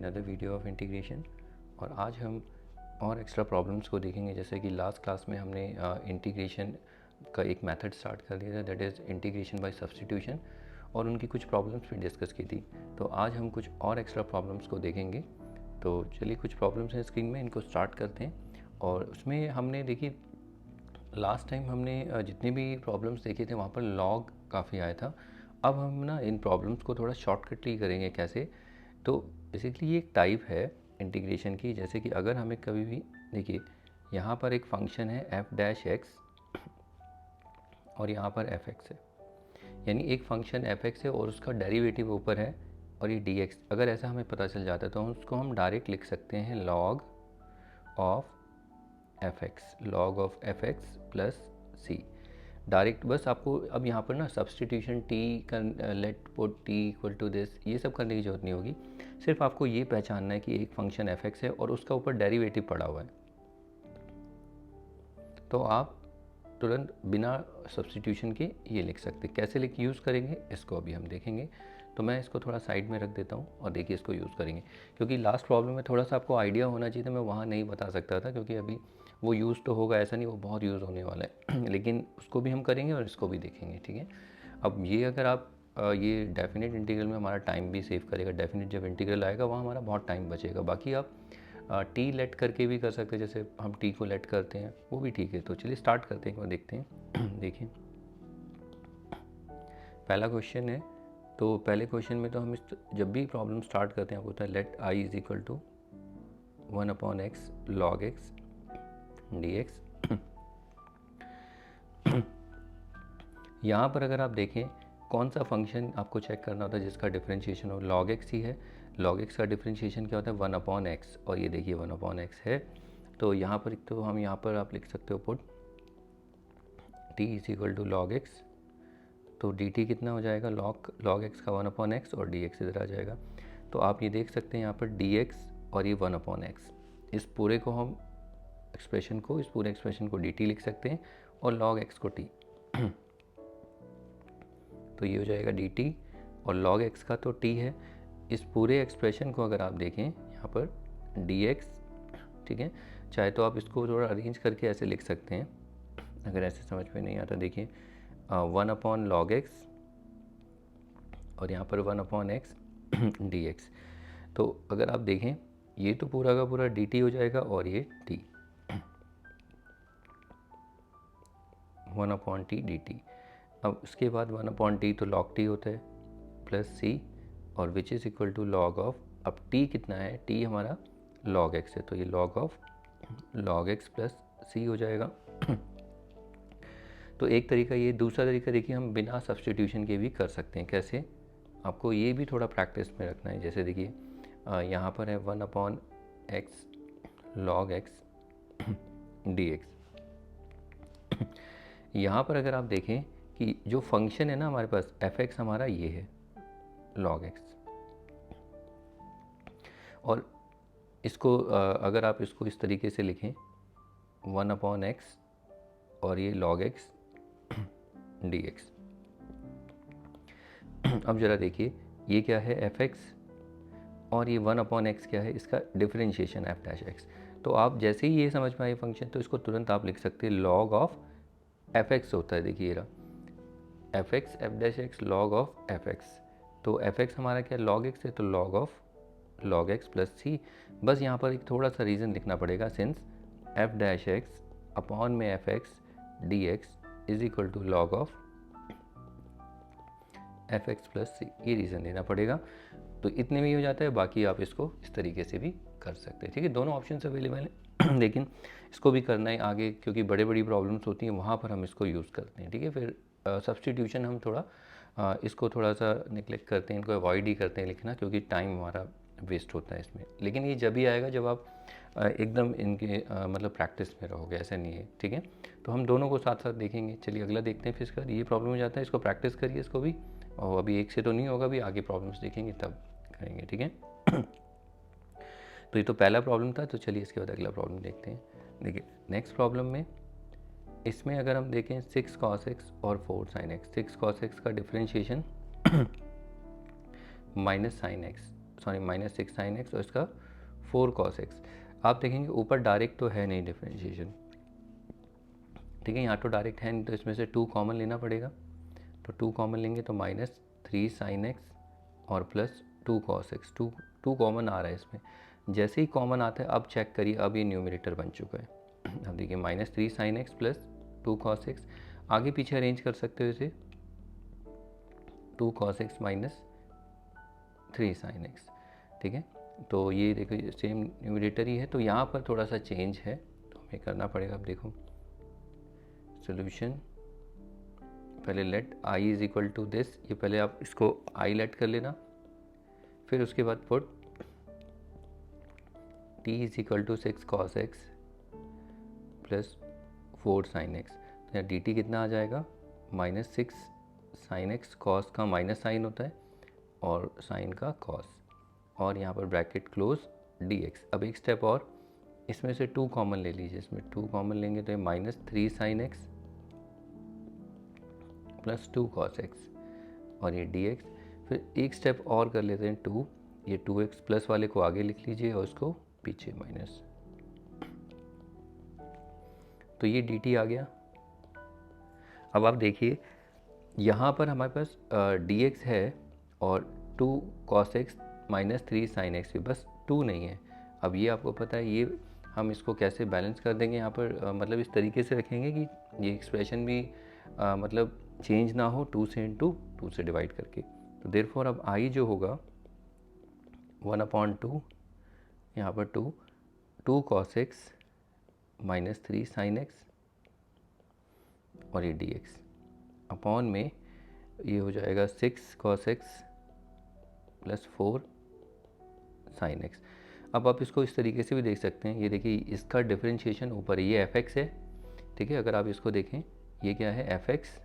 Another video of integration. और आज हम और एक्स्ट्रा प्रॉब्लम्स को देखेंगे। जैसे कि लास्ट क्लास में हमने इंटीग्रेशन का एक मेथड स्टार्ट कर दिया था, that is integration by substitution, और उनकी कुछ प्रॉब्लम्स भी डिस्कस की थी। तो आज हम कुछ और एक्स्ट्रा प्रॉब्लम्स को देखेंगे। तो चलिए कुछ प्रॉब्लम्स हैं स्क्रीन में, इनको स्टार्ट करते हैं। और उसमें हमने देखिए लास्ट टाइम हमने जितने भी प्रॉब्लम्स देखे थे वहाँ पर लॉग काफ़ी आया था। अब हम ना इन प्रॉब्लम्स को थोड़ा शॉर्टकटली करेंगे। कैसे? तो बेसिकली ये एक टाइप है इंटीग्रेशन की। जैसे कि अगर हमें कभी भी देखिए यहाँ पर एक फंक्शन है एफ डैश एक्स और यहाँ पर एफ एक्स है, यानी एक फंक्शन एफ एक्स है और उसका डेरिवेटिव ऊपर है और ये डी एक्स। अगर ऐसा हमें पता चल जाता है तो उसको हम डायरेक्ट लिख सकते हैं log of f x, log of f x plus c direct. बस आपको अब यहाँ पर ना substitution t let put t equal to this, ये सब करने की जरूरत नहीं होगी। सिर्फ आपको ये पहचानना है कि एक फंक्शन एफ एक्स है और उसका ऊपर डेरिवेटिव पड़ा हुआ है, तो आप तुरंत बिना सब्सटीट्यूशन के ये लिख सकते। कैसे यूज़ करेंगे इसको अभी हम देखेंगे। तो मैं इसको थोड़ा साइड में रख देता हूँ और देखिए इसको यूज़ करेंगे। क्योंकि लास्ट प्रॉब्लम में थोड़ा सा आपको आइडिया होना चाहिए था, मैं वहाँ नहीं बता सकता था, क्योंकि अभी वो यूज़ तो होगा, ऐसा नहीं वो बहुत यूज़ होने वाला है लेकिन उसको भी हम करेंगे और इसको भी देखेंगे, ठीक है। अब ये अगर आप ये डेफिनेट इंटीग्रल में हमारा टाइम भी सेव करेगा। डेफिनेट जब इंटीग्रल आएगा वहाँ हमारा बहुत टाइम बचेगा। बाकी आप टी लेट करके भी कर सकते हैं, जैसे हम टी को लेट करते हैं वो भी ठीक है। तो चलिए स्टार्ट करते हैं, एक बार देखते हैं देखिए पहला क्वेश्चन है। तो पहले क्वेश्चन में तो हम जब भी प्रॉब्लम स्टार्ट करते हैं होता है let I is equal to 1/x log x dx। यहाँ पर अगर आप देखें कौन सा फंक्शन आपको चेक करना होता है जिसका डिफरेंशिएशन हो, log x ही है। log x का डिफरेंशिएशन क्या होता है 1/x, और ये देखिए 1/x है। तो यहाँ पर तो हम यहाँ पर आप लिख सकते हो put t is equal to log x। तो dt कितना हो जाएगा log x का 1/x और dx इधर आ जाएगा। तो आप ये देख सकते हैं यहाँ पर dx और ये 1/x, इस पूरे को हम एक्सप्रेशन को, इस पूरे एक्सप्रेशन को dt लिख सकते हैं और log x को t तो ये हो जाएगा dt और log x का तो t है। इस पूरे एक्सप्रेशन को अगर आप देखें यहाँ पर dx, ठीक है। चाहे तो आप इसको थोड़ा अरेंज करके ऐसे लिख सकते हैं, अगर ऐसे समझ में नहीं आता देखिए 1/log x और यहाँ पर 1/x dx। तो अगर आप देखें ये तो पूरा का पूरा dt हो जाएगा और ये t 1/t dt। अब उसके बाद 1/t तो log t होता है प्लस c और which is equal to log of, अब t कितना है, t हमारा log x है, तो ये log of log x plus c हो जाएगा। तो एक तरीका ये, दूसरा तरीका देखिए हम बिना सब्सटीट्यूशन के भी कर सकते हैं। कैसे? आपको ये भी थोड़ा प्रैक्टिस में रखना है। जैसे देखिए यहाँ पर है 1/x log x dx। यहाँ पर अगर आप देखें कि जो फंक्शन है ना हमारे पास f(x) हमारा ये है log x, और इसको अगर आप इसको इस तरीके से लिखें 1/x और ये log x dx। अब ज़रा देखिए ये क्या है f(x) और ये 1/x क्या है, इसका डिफरेंशिएशन f डैश x। तो आप जैसे ही ये समझ में आए फंक्शन तो इसको तुरंत आप लिख सकते हैं log ऑफ f(x) होता है। देखिए रहा f(x) f dash x log of f(x), तो f(x) हमारा क्या log x है, तो log of log x plus c। बस यहाँ पर एक थोड़ा सा रीज़न लिखना पड़ेगा, since f dash x upon में f(x) dx is equal to log of f(x) plus c, ये रीज़न देना पड़ेगा। तो इतने में ही हो जाता है, बाकी आप इसको इस तरीके से भी कर सकते हैं, ठीक है। दोनों ऑप्शन अवेलेबल हैं लेकिन इसको भी करना है आगे, क्योंकि बड़े बड़ी प्रॉब्लम्स होती हैं वहाँ पर हम इसको यूज़ करते हैं, ठीक है। फिर सब्सटीट्यूशन हम थोड़ा इसको थोड़ा सा निगलेक्ट करते हैं, इनको अवॉइड ही करते हैं लिखना, क्योंकि टाइम हमारा वेस्ट होता है इसमें। लेकिन ये जब भी आएगा जब आप एकदम इनके मतलब प्रैक्टिस में रहोगे, ऐसा नहीं है, ठीक है। तो हम दोनों को साथ साथ देखेंगे। चलिए अगला देखते हैं। फिर इसका ये प्रॉब्लम हो जाता है, इसको प्रैक्टिस करिए इसको भी, और अभी एक से तो नहीं होगा, भी आगे प्रॉब्लम्स देखेंगे तब करेंगे, ठीक है। तो ये तो पहला प्रॉब्लम था। तो चलिए इसके बाद अगला प्रॉब्लम देखते हैं। देखिए नेक्स्ट प्रॉब्लम में, इसमें अगर हम देखें 6 cos x और 4 sin x, 6 cos x का differentiation minus sine x, -6 sin x और इसका 4 cos x। आप देखेंगे ऊपर डायरेक्ट तो है नहीं डिफ्रेंशिएशन, ठीक है, यहाँ तो डायरेक्ट है नहीं, तो इसमें से 2 कॉमन लेना पड़ेगा। तो 2 कॉमन लेंगे तो -3 sin x और प्लस 2 cos x। 2 कॉमन आ रहा है इसमें। जैसे ही कॉमन आता है अब चेक करिए, अब ये न्यूमरेटर बन चुका है। अब देखिए -3 sin x plus 2 cos x, आगे पीछे अरेंज कर सकते हो इसे, 2 cos x minus 3 sin x, ठीक है। तो ये देखो सेम न्यूमरेटर ही है, तो यहाँ पर थोड़ा सा चेंज है तो हमें करना पड़ेगा। अब देखो सोल्यूशन, पहले let i is equal to this, ये पहले आप इसको i लेट कर लेना, फिर उसके बाद put t is equal to 6 cos x plus 4 sin x। तो यहाँ dt कितना आ जाएगा, -6 sin x, cos का माइनस साइन होता है और साइन का cos, और यहाँ पर ब्रैकेट क्लोज dx। अब एक स्टेप और, इसमें से 2 कॉमन ले लीजिए, इसमें 2 कॉमन लेंगे तो ये -3 sin x plus 2 cos x और ये dx। फिर एक स्टेप और कर लेते हैं 2, ये 2x प्लस वाले को आगे लिख लीजिए और उसको पीछे माइनस, तो ये dt आ गया। अब आप देखिए यहाँ पर हमारे पास dx है और 2 cos x minus 3 sin x, बस 2 नहीं है। अब ये आपको पता है, ये हम इसको कैसे बैलेंस कर देंगे यहाँ पर, मतलब इस तरीके से रखेंगे कि ये एक्सप्रेशन भी मतलब चेंज ना हो 2 से इंटू 2 से डिवाइड करके। तो देयरफॉर अब i जो होगा 1/2, यहाँ पर 2 cos x minus 3 sin x और ये dx अपॉन में ये हो जाएगा 6 cos x plus 4 sin x। अब आप इसको इस तरीके से भी देख सकते हैं, ये देखिए इसका डिफरेंशिएशन ऊपर है, ये fx है, ठीक है। अगर आप इसको देखें, ये क्या है fx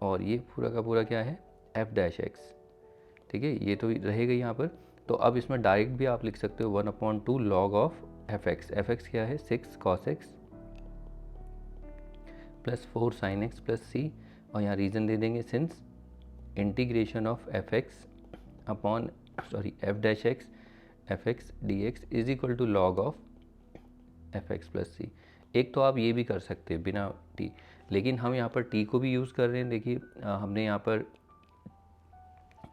और ये पूरा का पूरा क्या है f-x, ठीक है, ये तो रहेगा यहाँ पर। तो अब इसमें डायरेक्ट भी आप लिख सकते हो 1/2 log ऑफ fx। fx क्या है 6 cos x plus 4 sin x plus c, और यहाँ रीज़न दे देंगे since integration of fx upon f-x fx dx is equal to log of fx plus c। एक तो आप ये भी कर सकते हैं बिना t, लेकिन हम यहाँ पर t को भी यूज़ कर रहे हैं। देखिए हमने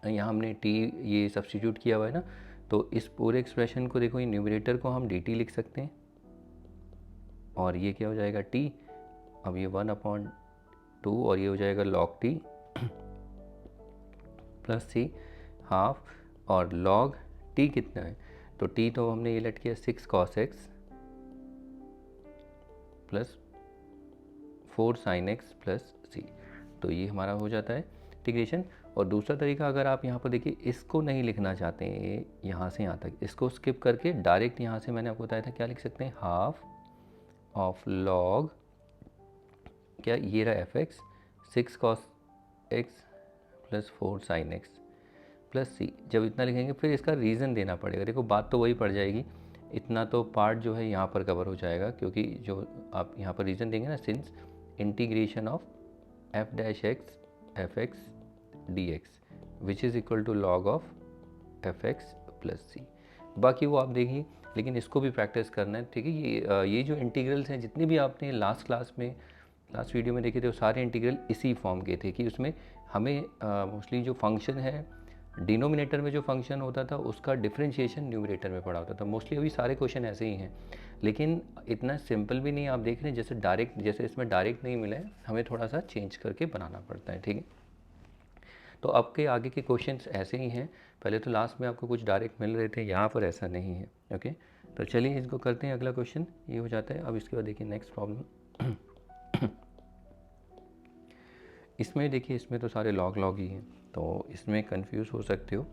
यहाँ हमने t ये सब्स्टिट्यूट किया हुआ है ना, तो इस पूरे एक्सप्रेशन को देखो, ये न्यूमरेटर को हम dt लिख सकते हैं और ये क्या हो जाएगा t। अब ये 1/2 और ये हो जाएगा log t plus c half, और log t कितना है, तो t तो हमने ये लेट किया 6 cos x plus 4 sin x plus c, तो ये हमारा हो जाता है इंटीग्रेशन। और दूसरा तरीका, अगर आप यहाँ पर देखिए इसको नहीं लिखना चाहते हैं यहाँ से यहाँ तक, इसको स्किप करके डायरेक्ट यहाँ से मैंने आपको बताया था क्या लिख सकते हैं, हाफ ऑफ log क्या ये रहा fx 6 cos x plus 4 sin x plus c। जब इतना लिखेंगे फिर इसका रीज़न देना पड़ेगा। देखो बात तो वही पड़ जाएगी, इतना तो पार्ट जो है यहाँ पर कवर हो जाएगा, क्योंकि जो आप यहाँ पर रीज़न देंगे ना, since integration of f-x fx dx which is equal to log of fx plus c। बाकी वो आप देखिए, लेकिन इसको भी प्रैक्टिस करना है, ठीक है। ये जो इंटीग्रल्स हैं जितने भी आपने लास्ट वीडियो में देखे थे, वो सारे इंटीग्रल इसी फॉर्म के थे कि उसमें हमें मोस्टली जो फंक्शन है डिनोमिनेटर में जो फंक्शन होता था उसका डिफरेंशिएशन न्यूमरेटर में पड़ा होता था। मोस्टली अभी सारे क्वेश्चन ऐसे ही हैं, लेकिन इतना सिंपल भी नहीं। आप देख रहे हैं जैसे इसमें डायरेक्ट नहीं मिला है, हमें थोड़ा सा चेंज करके बनाना पड़ता है, ठीक है। तो अब के आगे के क्वेश्चंस ऐसे ही हैं, पहले तो लास्ट में आपको कुछ डायरेक्ट मिल रहे थे, यहाँ पर ऐसा नहीं है, ओके। तो चलिए इसको करते हैं, अगला क्वेश्चन ये हो जाता है। अब इसके बाद देखिए नेक्स्ट प्रॉब्लम इसमें देखिए, इसमें तो सारे लॉग ही हैं, तो इसमें कंफ्यूज हो सकते हो।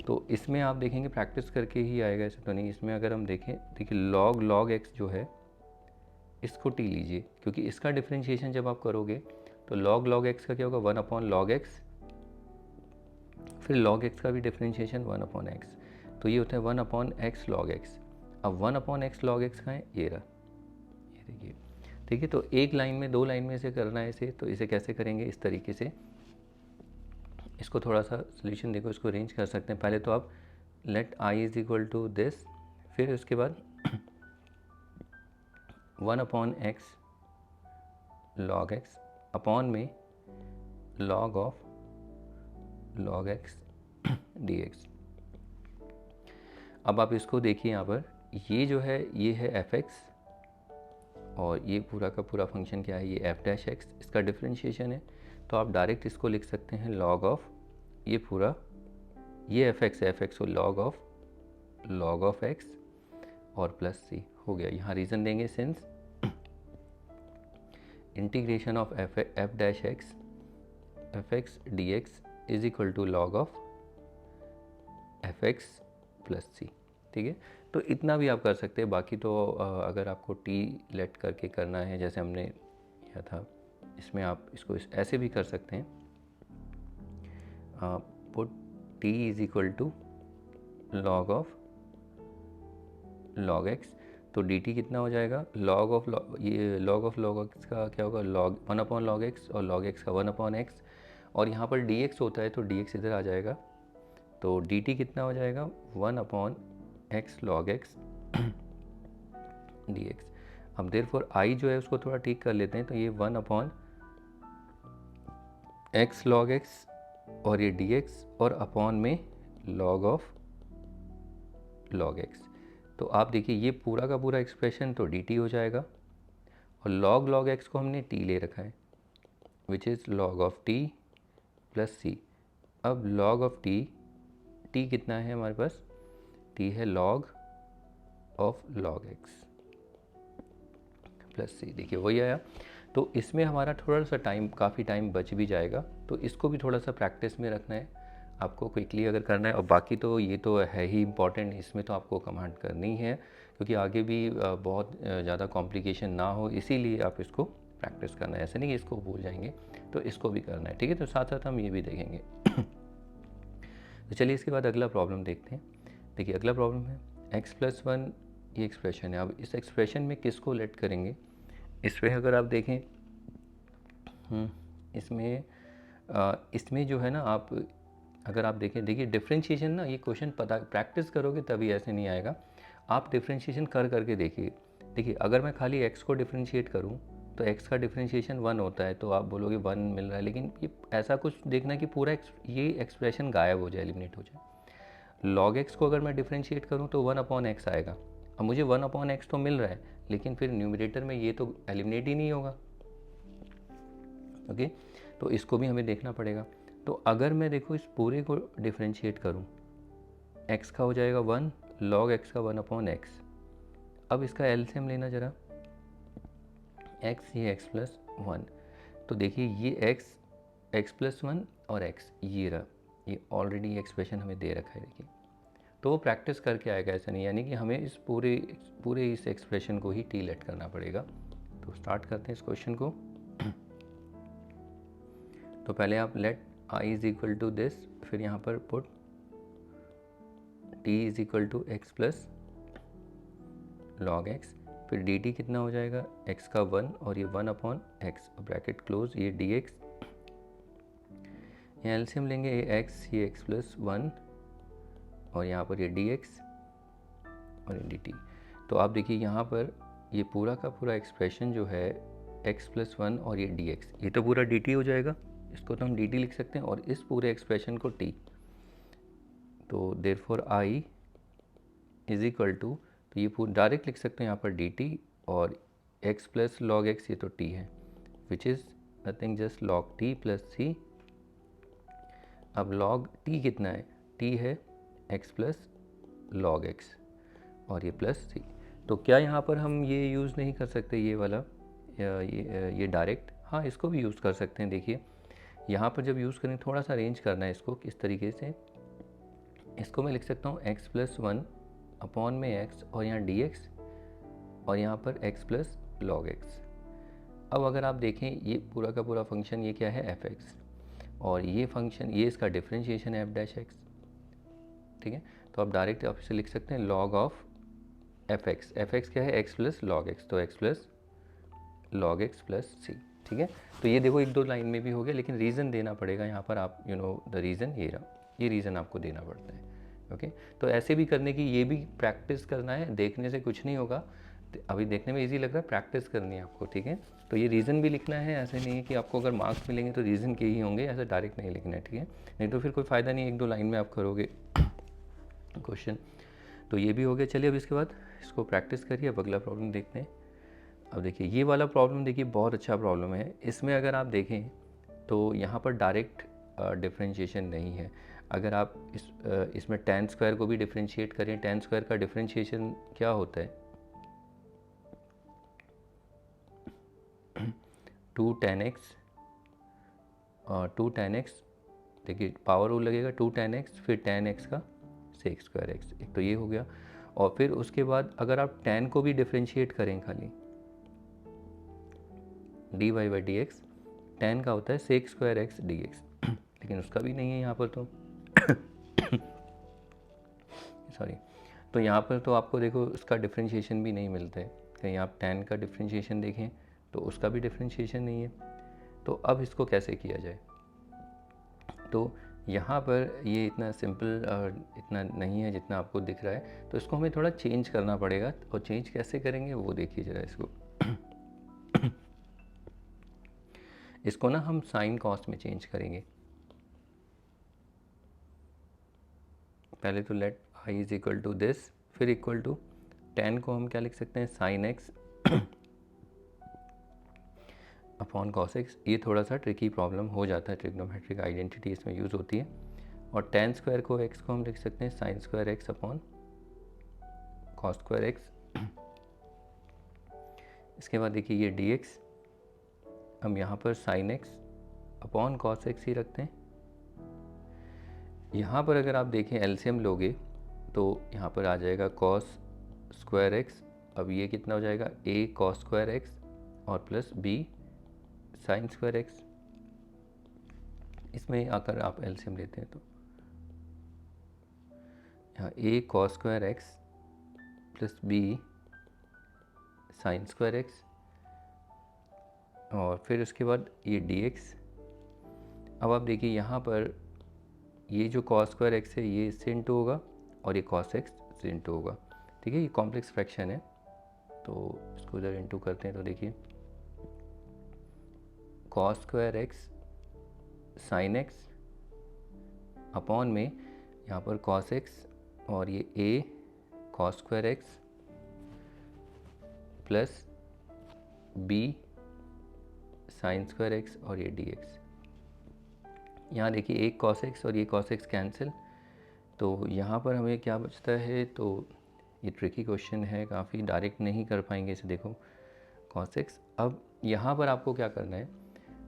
तो इसमें आप देखेंगे प्रैक्टिस करके ही आएगा, ऐसे तो नहीं। इसमें अगर हम देखें, देखिए log x जो है इसको t लीजिए, क्योंकि इसका डिफरेंशिएशन जब आप करोगे तो log x का क्या होगा 1/log x, फिर log x का भी डिफरेंशिएशन 1/x, तो ये होता है 1/x log x। अब 1/x log x का है ये रहा, ये देखिए, ठीक है। तो एक लाइन में, 2 लाइन में इसे करना है इसे, तो इसे कैसे करेंगे, इस तरीके से। इसको थोड़ा सा सोल्यूशन देखो, इसको अरेंज कर सकते हैं। पहले तो आप let I is equal to this, फिर उसके बाद 1/x log x अपॉन में log of log x dx। अब आप इसको देखिए, यहाँ पर ये जो है ये है fx और ये पूरा का पूरा फंक्शन क्या है, ये f'(x), इसका डिफरेंशिएशन है। तो आप डायरेक्ट इसको लिख सकते हैं log ऑफ ये पूरा, ये fx है, fx को log ऑफ x और प्लस c हो गया। यहाँ रीज़न देंगे since integration of f'(x) fx dx is equal to log of fx plus c। ठीक है, तो इतना भी आप कर सकते हैं। बाकी तो अगर आपको t लेट करके करना है जैसे हमने किया था, इसमें आप इसको ऐसे भी कर सकते हैं, put t is equal to log of log x। तो dt कितना हो जाएगा, log ऑफ ये log ऑफ log x का क्या होगा, log 1/log x और log x का 1/x, और यहाँ पर dx होता है तो dx इधर आ जाएगा। तो dt कितना हो जाएगा, 1/x log x dx। अब देयरफॉर i जो है उसको थोड़ा ठीक कर लेते हैं, तो ये 1/x log x और ये dx और अपॉन में log ऑफ log x। तो आप देखिए ये पूरा का पूरा एक्सप्रेशन तो dt हो जाएगा, और log x को हमने t ले रखा है, which is log of t plus c। अब log ऑफ t कितना है हमारे पास, t है log of log x plus c। देखिए वही आया। तो इसमें हमारा थोड़ा सा टाइम, काफ़ी टाइम बच भी जाएगा, तो इसको भी थोड़ा सा प्रैक्टिस में रखना है आपको, क्विकली अगर करना है। और बाकी तो ये तो है ही इम्पॉर्टेंट, इसमें तो आपको कमांड करनी है, क्योंकि आगे भी बहुत ज़्यादा कॉम्प्लिकेशन ना हो, इसीलिए आप इसको प्रैक्टिस करना है। ऐसे नहीं कि इसको भूल जाएंगे, तो इसको भी करना है। ठीक है, तो साथ साथ हम ये भी देखेंगे। तो चलिए इसके बाद अगला प्रॉब्लम देखते हैं। देखिए अगला प्रॉब्लम है x+1 ये एक्सप्रेशन है। अब इस एक्सप्रेशन में किसको लेट करेंगे, इसमें अगर आप देखें इसमें जो है ना, आप अगर आप देखिए डिफ्रेंशिएशन ना, ये क्वेश्चन पता प्रैक्टिस करोगे तभी, ऐसे नहीं आएगा। आप डिफ्रेंशिएशन कर करके देखिए अगर मैं खाली x को डिफ्रेंशिएट करूँ तो x का डिफ्रेंशिएशन 1 होता है, तो आप बोलोगे 1 मिल रहा है, लेकिन ये ऐसा कुछ देखना कि पूरा ये एक्सप्रेशन गायब हो जाए, एलिमिनेट हो जाए। log x को अगर मैं डिफ्रेंशिएट करूँ तो 1/x आएगा। अब मुझे 1/x तो मिल रहा है, लेकिन फिर न्यूमरेटर में ये तो एलिमिनेट ही नहीं होगा। ओके, तो इसको भी हमें देखना पड़ेगा। तो अगर मैं देखो इस पूरे को डिफ्रेंशिएट करूं, x का हो जाएगा 1, log x का 1/x। अब इसका एलसीएम लेना जरा, x ये x+1। तो देखिए ये x+1 और x ये रहा, ये ऑलरेडी एक्सप्रेशन हमें दे रखा है। देखिए तो वो प्रैक्टिस करके आएगा, ऐसा नहीं, यानी कि हमें इस पूरे इस एक्सप्रेशन को ही t लेट करना पड़ेगा। तो स्टार्ट करते हैं इस क्वेश्चन को। तो पहले आप let i is equal to this, फिर यहाँ पर put t is equal to x plus log x, फिर dt कितना हो जाएगा, x का 1 और ये 1/x, ब्रैकेट क्लोज, ये dx, यहाँ एलसीएम लेंगे, ये x ये x+1 और यहाँ पर ये dx और ये dt। तो आप देखिए यहाँ पर ये पूरा का पूरा एक्सप्रेशन जो है x+1 और ये dx, ये तो पूरा dt हो जाएगा, इसको तो हम dt लिख सकते हैं, और इस पूरे एक्सप्रेशन को t। तो therefore i is equal to, तो ये पूरा डायरेक्ट लिख सकते हैं यहाँ पर dt, और x प्लस log x ये तो t है, which is nothing just log t plus c। अब log t कितना है, t है x प्लस log x और ये प्लस c। तो क्या यहाँ पर हम ये यूज़ नहीं कर सकते, ये वाला ये डायरेक्ट, हाँ इसको भी यूज़ कर सकते हैं। देखिए यहाँ पर जब यूज़ करें थोड़ा सा अरेंज करना है इसको, किस तरीके से, इसको मैं लिख सकता हूँ x+1 अपॉन में x और यहाँ dx और यहाँ पर x प्लस log x। अब अगर आप देखें ये पूरा का पूरा फंक्शन ये क्या है, fx, और ये फंक्शन ये इसका डिफरेंशिएशन है f'(x), ठीक है। तो आप डायरेक्ट आप इसे लिख सकते हैं log ऑफ fx क्या है, x प्लस log x, तो x plus log x plus c, ठीक है। तो ये देखो एक दो लाइन में भी हो गया, लेकिन रीज़न देना पड़ेगा यहाँ पर, आप द रीज़न ये रहा, ये रीज़न आपको देना पड़ता है, ओके, तो ऐसे भी करने की ये भी प्रैक्टिस करना है, देखने से कुछ नहीं होगा। अभी देखने में इजी लग रहा है, प्रैक्टिस करनी है आपको, ठीक है। तो ये रीज़न भी लिखना है, ऐसे नहीं है कि आपको अगर मार्क्स मिलेंगे तो रीज़न के ही होंगे, ऐसा डायरेक्ट नहीं लिखना है, ठीक है। नहीं तो फिर कोई फ़ायदा नहीं, 1-2 लाइन में आप करोगे क्वेश्चन। तो ये भी हो गया। चलिए अब इसके बाद इसको प्रैक्टिस करिए। अब अगला प्रॉब्लम देखते हैं। अब देखिए ये वाला प्रॉब्लम, देखिए बहुत अच्छा प्रॉब्लम है। इसमें अगर आप देखें तो यहाँ पर डायरेक्ट डिफरेंशिएशन नहीं है। अगर आप इसमें tan स्क्वायर को भी डिफरेंशिएट करें, tan स्क्वायर का डिफरेंशिएशन क्या होता है, 2 tan x, और 2 tan x, देखिए पावर रूल लगेगा, 2 tan x फिर tan x का sec स्क्वायर x, एक तो ये हो गया। और फिर उसके बाद अगर आप tan को भी डिफरेंशिएट करें खाली, dy by D x, tan का होता है sec स्क्वायर x dx, लेकिन उसका भी नहीं है यहाँ पर तो सॉरी। तो यहाँ पर तो आपको देखो उसका डिफरेंशिएशन भी नहीं मिलता है। कहीं आप tan का डिफरेंशिएशन देखें तो उसका भी डिफरेंशिएशन नहीं है। तो अब इसको कैसे किया जाए, तो यहाँ पर ये इतना सिंपल इतना नहीं है जितना आपको दिख रहा है, तो इसको हमें थोड़ा चेंज करना पड़ेगा। और चेंज कैसे करेंगे वो देखिए ज़रा इसको इसको ना हम साइन कॉस में चेंज करेंगे। पहले तो let i is equal to this, फिर इक्वल टू tan को हम क्या लिख सकते हैं, sine x upon cos x। ये थोड़ा सा ट्रिकी प्रॉब्लम हो जाता है, ट्रिग्नोमेट्रिक आइडेंटिटी इसमें यूज़ होती है। और tan स्क्वायर को x को हम लिख सकते हैं sine square x upon cos square x। इसके बाद देखिए ये dx, हम यहाँ पर sine x upon cos x ही रखते हैं। यहाँ पर अगर आप देखें एलसीएम लोगे तो यहाँ पर आ जाएगा कॉस स्क्वायर एक्स। अब ये कितना हो जाएगा, a कॉस स्क्वायर एक्स और plus b sine square x. इसमें आकर आप एलसीएम लेते हैं तो यहाँ a cos square x plus b sine square x, और फिर उसके बाद ये dx। अब आप देखिए यहाँ पर ये जो कॉस स्क्वायर एक्स है ये इससे इंटू होगा और ये कॉस एक्स से इंटू होगा, ठीक है। ये कॉम्प्लेक्स फ्रैक्शन है तो इसको इधर इंटू करते हैं तो देखिए cos square x sine x upon में यहाँ पर कॉस एक्स और ये a cos square x plus b sine square x और ये dx। यहाँ देखिए एक कॉस एक्स और ये कॉस एक्स कैंसिल, तो यहाँ पर हमें क्या बचता है, तो ये ट्रिकी क्वेश्चन है काफ़ी, डायरेक्ट नहीं कर पाएंगे इसे। देखो कॉस एक्स, अब यहाँ पर आपको क्या करना है,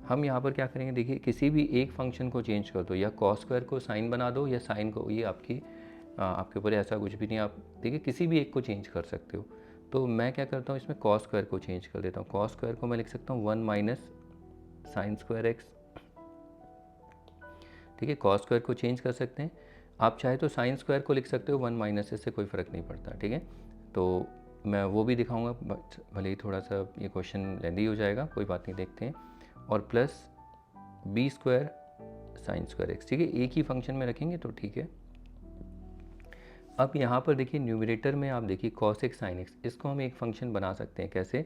हम यहाँ पर क्या करेंगे, देखिए किसी भी एक फंक्शन को चेंज कर दो, या कॉस स्क्वायर को साइन बना दो या साइन को, ये आपके ऊपर ऐसा कुछ भी नहीं, आप देखिए किसी भी एक को चेंज कर सकते हो। तो मैं क्या करता हूँ इसमें कॉस स्क्वायर को चेंज कर देता हूँ। कॉस स्क्वायर को मैं लिख सकता हूँ 1 माइनस साइन स्क्वायर एक्स, ठीक है। कॉस स्क्वायर को चेंज कर सकते हैं, आप चाहे तो साइन स्क्वायर को लिख सकते हो 1 माइनस, इससे कोई फ़र्क नहीं पड़ता, ठीक है। तो मैं वो भी दिखाऊंगा, भले ही थोड़ा सा ये क्वेश्चन लेंदी हो जाएगा, कोई बात नहीं, देखते हैं। और plus b square sine square x, ठीक है, एक ही फंक्शन में रखेंगे तो ठीक है। अब यहाँ पर देखिए न्यूमरेटर में आप देखिए कॉस एक्स साइन एक्स, इसको हम एक फंक्शन बना सकते हैं कैसे,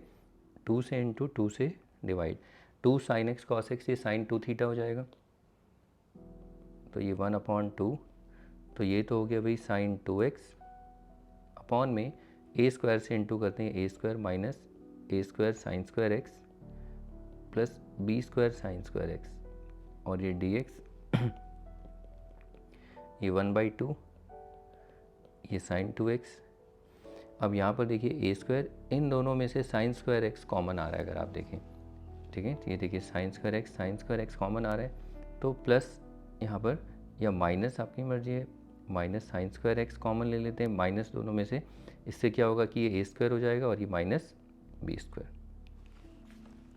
2 से इंटू 2 से divide, 2 sine x cos x, ये साइन 2 थीटा हो जाएगा, तो ये 1/2, तो ये तो हो गया भाई साइन 2x अपॉन में a स्क्वायर से इंटू करते हैं, a square minus a square sine square x plus b square sine square x, और ये dx ये 1/2, ये साइन 2x। अब यहाँ पर देखिए a स्क्वायर, इन दोनों में से साइन स्क्वायर एक्स कॉमन आ रहा है अगर आप देखें, ठीक है। ये देखिए साइन स्क्वायर एक्स कॉमन आ रहा है, तो प्लस यहाँ पर या माइनस, आपकी मर्जी है, minus sign square x common ले लेते हैं, माइनस दोनों में से, इससे क्या होगा कि ये a स्क्वायर हो जाएगा और ये माइनस b स्क्वायर,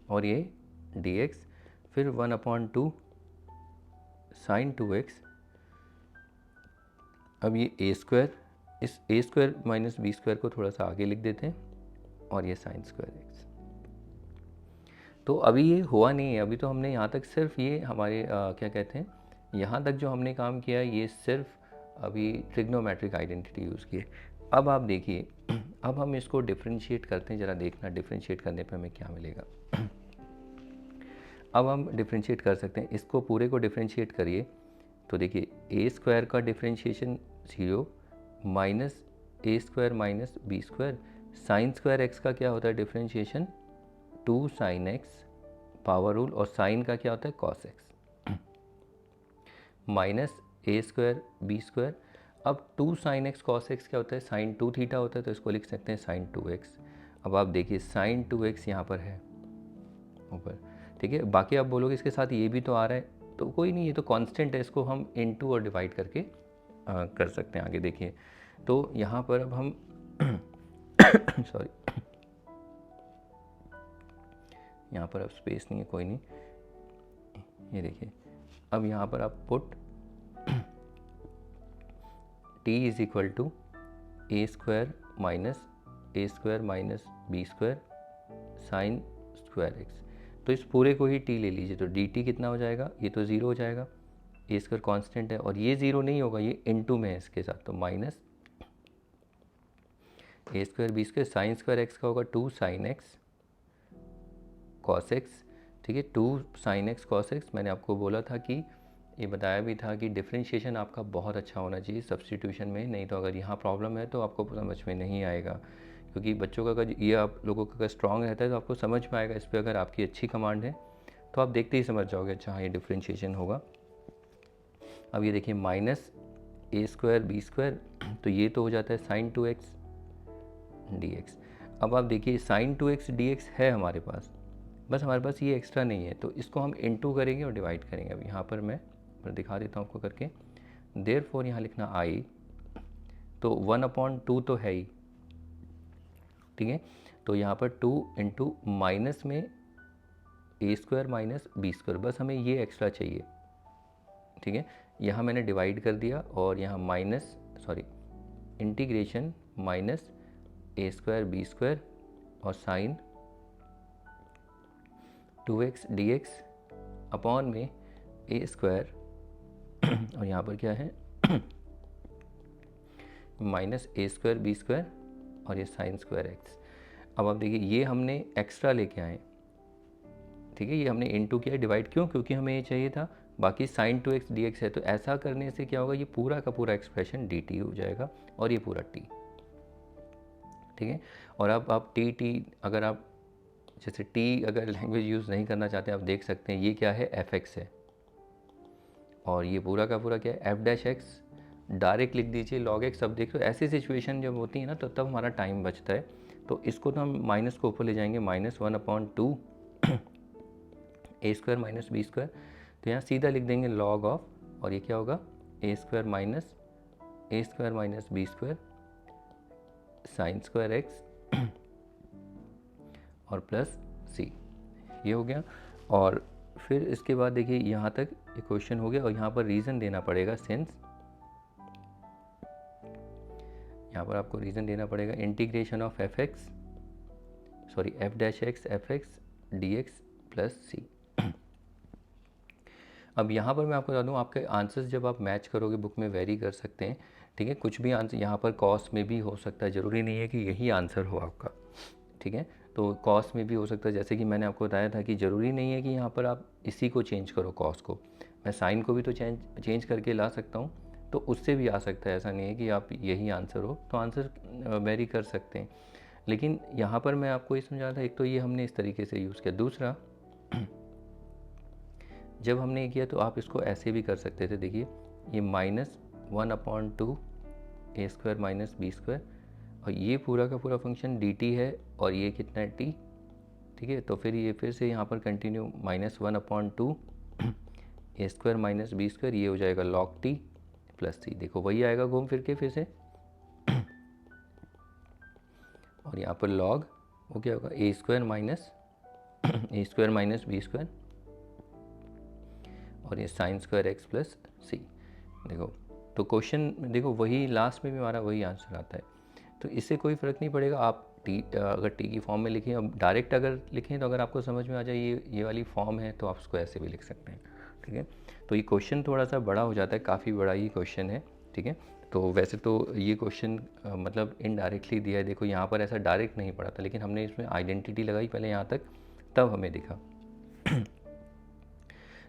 और ये dx, फिर 1/2 साइन 2x। अब ये a स्क्वायर, इस a square minus b square को थोड़ा सा आगे लिख देते हैं, और ये साइन स्क्वायर एक्स। तो अभी ये हुआ नहीं है, अभी तो हमने यहाँ तक सिर्फ ये हमारे क्या कहते हैं, यहाँ तक जो हमने काम किया ये सिर्फ अभी ट्रिग्नोमेट्रिक आइडेंटिटी यूज़ की है। अब आप देखिए, अब हम इसको डिफ्रेंशिएट करते हैं, ज़रा देखना डिफ्रेंशिएट करने पे हमें क्या मिलेगा। अब हम डिफ्रेंशिएट कर सकते हैं, इसको पूरे को डिफ्रेंशिएट करिए तो देखिए ए स्क्वायर का डिफ्रेंशिएशन 0 माइनस ए square minus B square, sine square x का क्या होता है differentiation 2 sine x power rule, और साइन का क्या होता है कॉस एक्स माइनस ए स्क्वायर बी स्क्वायर। अब 2 साइन एक्स कॉस एक्स क्या होता है, साइन 2 थीटा होता है, तो इसको लिख सकते हैं साइन 2x। अब आप देखिए साइन 2x यहाँ पर है ऊपर, ठीक है। बाकी आप बोलोगे इसके साथ ये भी तो आ रहा है, तो कोई नहीं, ये तो कांस्टेंट है, इसको हम इनटू और डिवाइड करके कर सकते हैं। आगे देखिए, तो यहाँ पर अब हम सॉरी, यहाँ पर अब स्पेस नहीं है, कोई नहीं, ये देखिए अब यहाँ पर आप put t is equal to a square minus B square sine square x, तो इस पूरे को ही t ले लीजिए, तो dt कितना हो जाएगा, ये तो 0 हो जाएगा, ए स्क्वायर कॉन्स्टेंट है और ये 0 नहीं होगा, ये इनटू में है इसके साथ, तो माइनस ए square B square sine square x का होगा 2 साइन एक्स कॉस एक्स, ठीक है। 2 साइन एक्स कॉस एक्स, मैंने आपको बोला था कि ये बताया भी था कि डिफरेंशिएशन आपका बहुत अच्छा होना चाहिए सब्स्टिट्यूशन में, नहीं तो अगर यहाँ प्रॉब्लम है तो आपको समझ में नहीं आएगा, क्योंकि बच्चों का अगर ये आप लोगों का अगर स्ट्रॉन्ग रहता है तो आपको समझ में आएगा। इस पर अगर आपकी अच्छी कमांड है तो आप देखते ही समझ जाओगे, अच्छा हाँ ये डिफरेंशिएशन होगा। अब ये देखिए माइनस ए स्क्वायर बी स्क्वायर, तो ये तो हो जाता है साइन 2x dx। अब आप देखिए साइन 2x dx है हमारे पास, बस हमारे पास ये एक्स्ट्रा नहीं है, तो इसको हम इनटू करेंगे और डिवाइड करेंगे। अब यहाँ पर मैं दिखा देता हूँ आपको करके, देयरफॉर यहाँ लिखना i, तो 1/2 तो है ही, ठीक है। तो यहाँ पर 2 इंटू माइनस में a square minus B square, बस हमें ये एक्स्ट्रा चाहिए, ठीक है। यहाँ मैंने डिवाइड कर दिया और यहाँ माइनस इंटीग्रेशन माइनस ए स्क्वायर बी स्क्वायर और साइन 2x dx अपॉन में ए स्क्वायर और यहाँ पर क्या है माइनस ए स्क्वायर बी स्क्वायर और ये साइन स्क्वायर एक्स। अब आप देखिए ये हमने एक्स्ट्रा लेके आए, ठीक है, ये हमने इनटू किया डिवाइड, क्यों, क्योंकि हमें ये चाहिए था। बाकी साइन 2x dx है, तो ऐसा करने से क्या होगा, ये पूरा का पूरा एक्सप्रेशन dt हो जाएगा और ये पूरा t, ठीक है। और अब आप t अगर आप जैसे t अगर लैंग्वेज यूज़ नहीं करना चाहते, आप देख सकते हैं ये क्या है fx है, और ये पूरा का पूरा क्या है f'(x), डायरेक्ट लिख दीजिए log x। अब देख लो ऐसी सिचुएशन जब होती है ना, तो तब हमारा टाइम बचता है, तो इसको तो हम माइनस को ऊपर ले जाएंगे, -1/2 ए स्क्वायर माइनस बी स्क्वायर, तो यहाँ सीधा लिख देंगे log ऑफ, और ये क्या होगा a square minus B square sine square x और प्लस सी, ये हो गया। और फिर इसके बाद देखिए यहाँ तक ये क्वेश्चन हो गया, और यहाँ पर रीज़न देना पड़ेगा, सिंस यहाँ पर आपको रीज़न देना पड़ेगा integration of f'(x) fx dx plus c. अब यहाँ पर मैं आपको बता दूँ, आपके आंसर्स जब आप मैच करोगे बुक में वेरी कर सकते हैं, ठीक है। कुछ भी आंसर यहाँ पर कॉस में भी हो सकता है, ज़रूरी नहीं है कि यही आंसर हो आपका, ठीक है। तो कॉस में भी हो सकता है, जैसे कि मैंने आपको बताया था कि ज़रूरी नहीं है कि यहाँ पर आप इसी को चेंज करो, कॉस को, मैं साइन को भी तो चेंज करके ला सकता हूँ, तो उससे भी आ सकता है, ऐसा नहीं है कि आप यही आंसर हो, तो आंसर वेरी कर सकते हैं। लेकिन यहाँ पर मैं आपको ये समझा था, एक तो ये हमने इस तरीके से यूज़ किया, दूसरा जब हमने ये किया तो आप इसको ऐसे भी कर सकते थे, देखिए ये -1/2 ए स्क्वायर माइनस बी स्क्वायर, और ये पूरा का पूरा फंक्शन dt है, और ये कितना है t, ठीक है। तो फिर ये फिर से यहाँ पर कंटिन्यू -1/2 ए स्क्वायर माइनस बी स्क्वायर, ये हो जाएगा log t प्लस सी, देखो वही आएगा घूम फिर के फिर से, और यहाँ पर log वो क्या होगा a square minus B square और ये साइन स्क्वायर एक्स प्लस सी, देखो। तो क्वेश्चन देखो वही लास्ट में भी हमारा वही आंसर आता है, तो इससे कोई फ़र्क नहीं पड़ेगा आप अगर टी की फॉर्म में लिखें, अब डायरेक्ट अगर लिखें तो अगर आपको समझ में आ जाए ये वाली फॉर्म है, तो आप उसको ऐसे भी लिख सकते हैं, ठीक है। तो ये क्वेश्चन थोड़ा सा बड़ा हो जाता है, काफ़ी बड़ा ही क्वेश्चन है, ठीक है। तो वैसे तो ये क्वेश्चन मतलब इनडायरेक्टली दिया है, देखो यहाँ पर ऐसा डायरेक्ट नहीं पड़ा था, लेकिन हमने इसमें आइडेंटिटी लगाई पहले यहाँ तक, तब हमें दिखा।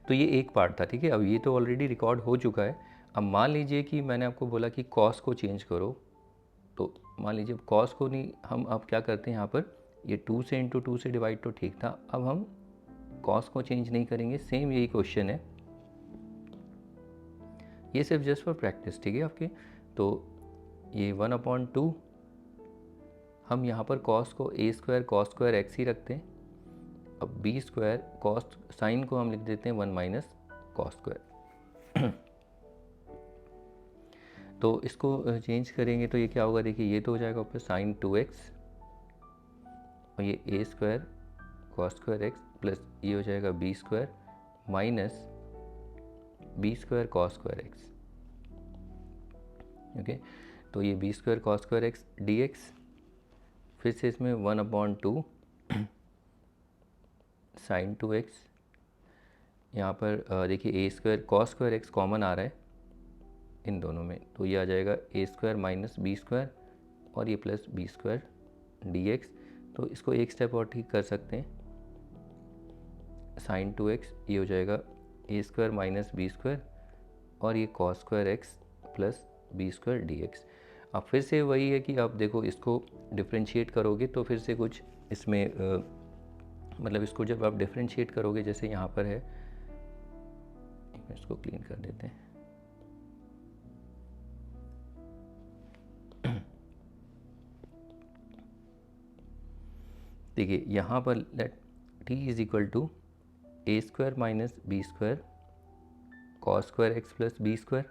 तो ये एक पार्ट था, ठीक है। अब ये तो ऑलरेडी रिकॉर्ड हो चुका है। अब मान लीजिए कि मैंने आपको बोला कि कॉस को चेंज करो, तो मान लीजिए कॉस को नहीं, हम अब क्या करते हैं यहाँ पर, ये 2 से इंटू 2 से डिवाइड तो ठीक था, अब हम कॉस को चेंज नहीं करेंगे। सेम यही क्वेश्चन है, ये सिर्फ जस्ट फॉर प्रैक्टिस, ठीक है आपके। तो ये 1/2, हम यहाँ पर कॉस को ए स्क्वायर कॉस स्क्वायर एक्स ही रखते हैं। अब बी स्क्वायर कॉस साइन को हम लिख देते हैं 1 माइनस कॉस स्क्वायर। तो इसको चेंज करेंगे तो ये क्या होगा, देखिए ये तो हो जाएगा ऊपर साइन 2x, और ये a square cos square x plus ये हो जाएगा b square minus B square cos square x. Okay, तो ये b square cos square x d x, फिर से इसमें 1/2 साइन 2x, यहाँ पर देखिए ए square cos square x common आ रहा है इन दोनों में, तो ये आ जाएगा a square minus B square और ये plus b square d x. तो इसको एक स्टेप और ठीक कर सकते हैं, साइन 2x ये हो जाएगा a square minus B square और ये cos square x plus b square d x. अब फिर से वही है कि आप देखो इसको डिफ्रेंशिएट करोगे तो फिर से कुछ इसमें मतलब इसको जब आप डिफ्रेंशिएट करोगे, जैसे यहाँ पर है, इसको क्लीन कर देते हैं। देखिए यहाँ पर let t is equal to a square minus B square cos square x plus b square.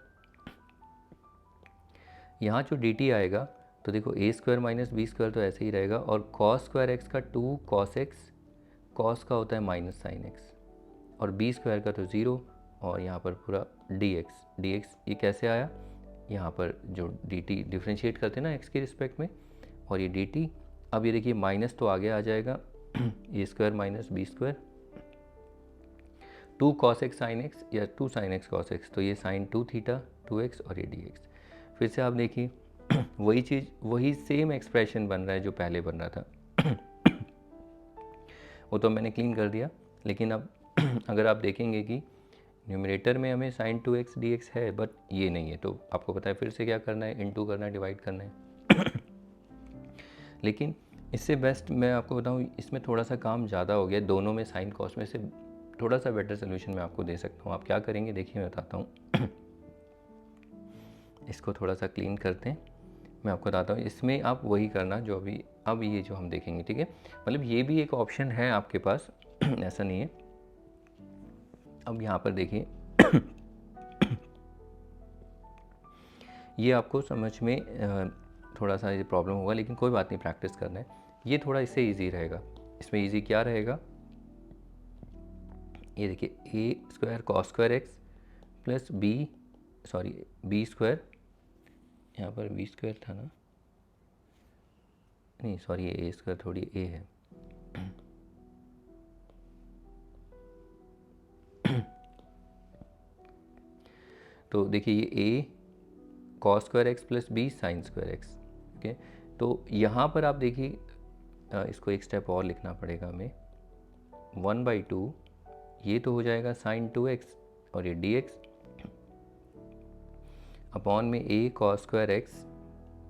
यहाँ जो dt आएगा तो देखो a square minus B square तो ऐसे ही रहेगा, और कॉस स्क्वायर एक्स का 2 कॉस एक्स, कॉस का होता है माइनस साइन एक्स, और बी स्क्वायर का तो 0, और यहाँ पर पूरा डी एक्स ये कैसे आया, यहाँ पर जो dt डिफ्रेंशिएट करते हैं ना x के रिस्पेक्ट में, और ये dt, अब ये देखिए माइनस तो आगे आ जाएगा a square minus B square 2 cos x sine x या 2 साइन एक्स कॉस एक्स, तो ये साइन 2 थीटा 2x और ये dx। फिर से आप देखिए वही चीज़, वही सेम एक्सप्रेशन बन रहा है जो पहले बन रहा था। वो तो मैंने क्लीन कर दिया, लेकिन अब अगर आप देखेंगे कि न्यूमरेटर में हमें साइन 2x dx है, बट ये नहीं है, तो आपको पता है फिर से क्या करना है, इनटू करना है, डिवाइड करना है। लेकिन इससे बेस्ट मैं आपको बताऊं, इसमें थोड़ा सा काम ज़्यादा हो गया, दोनों में साइन कॉस में से थोड़ा सा बेटर सोल्यूशन मैं आपको दे सकता हूँ। आप क्या करेंगे देखिए मैं बताता हूँ। इसको थोड़ा सा क्लीन करते हैं, मैं आपको बताता हूँ। इसमें आप वही करना जो अभी अब ये जो हम देखेंगे, ठीक है। मतलब ये भी एक ऑप्शन है आपके पास, ऐसा नहीं है। अब यहाँ पर देखिए ये आपको समझ में थोड़ा सा ये प्रॉब्लम होगा, लेकिन कोई बात नहीं, प्रैक्टिस करना है। ये थोड़ा इससे इजी रहेगा। इसमें इजी क्या रहेगा, ये देखिए ए square cos square x plus b square, यहाँ पर बी स्क्वायर था ना, नहीं सॉरी ये ए स्क्वायर थोड़ी ए है। तो देखिए ये a cos square x plus b sine square x. Okay, तो यहाँ पर आप देखिए इसको एक स्टेप और लिखना पड़ेगा हमें, 1/2 ये तो हो जाएगा साइन 2x और ये dx अपॉन में a cos square x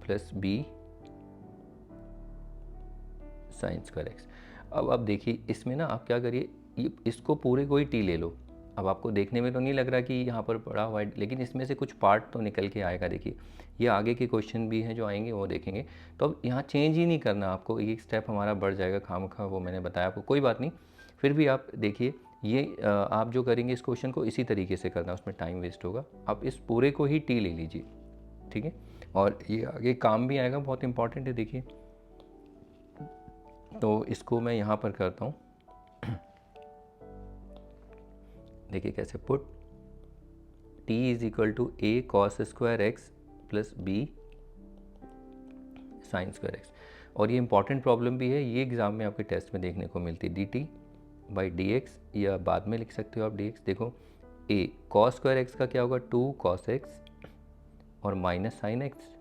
plus b sine square x. अब देखिए इसमें ना आप क्या करिए, इसको पूरे को ही t ले लो। अब आपको देखने में तो नहीं लग रहा कि यहाँ पर पड़ा हुआ है, लेकिन इसमें से कुछ पार्ट तो निकल के आएगा। देखिए ये आगे के क्वेश्चन भी हैं जो आएंगे वो देखेंगे। तो अब यहाँ चेंज ही नहीं करना आपको, एक स्टेप हमारा बढ़ जाएगा खामखा, वो मैंने बताया आपको, कोई बात नहीं। फिर भी आप देखिए ये आप जो करेंगे इस क्वेश्चन को इसी तरीके से करना, उसमें टाइम वेस्ट होगा। आप इस पूरे को ही टी ले लीजिए, ठीक है, और ये आगे काम भी आएगा, बहुत इंपॉर्टेंट है। देखिए तो इसको मैं यहाँ पर करता हूँ। देखिए कैसे, put t is equal to a cos square x plus b sine square x. और ये इंपॉर्टेंट प्रॉब्लम भी है, ये एग्जाम में आपके टेस्ट में देखने को मिलती है, dt बाई डी एक्स, या बाद में लिख सकते हो आप dx। देखो a कॉस स्क्वायर एक्स का क्या होगा, 2 कॉस एक्स और minus sine x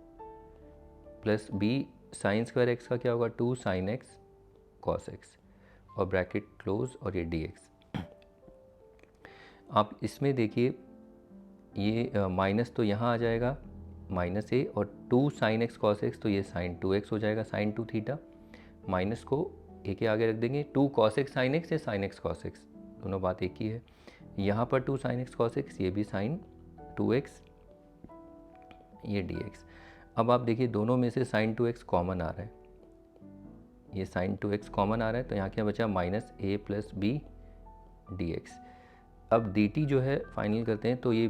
plus b sine square x का क्या होगा 2 साइन एक्स कॉस एक्स और ब्रैकेट क्लोज और ये डी एक्स। आप इसमें देखिए ये माइनस तो यहाँ आ जाएगा माइनस ए और 2 साइन एक्स कॉस एक्स तो ये साइन 2x हो जाएगा साइन 2 थीटा माइनस को ए के आगे रख देंगे 2 कॉस एक्स साइन एक्स या साइन एक्स कॉस एक्स दोनों बात एक ही है। यहाँ पर 2 साइन एक्स कॉस एक्स ये भी साइन 2x ये dx। अब आप देखिए दोनों में से साइन 2x कॉमन आ रहा है ये साइन 2x कॉमन आ रहा है तो यहाँ क्या बचा माइनस ए प्लस बी डी एक्स। अब dt जो है फाइनल करते हैं तो ये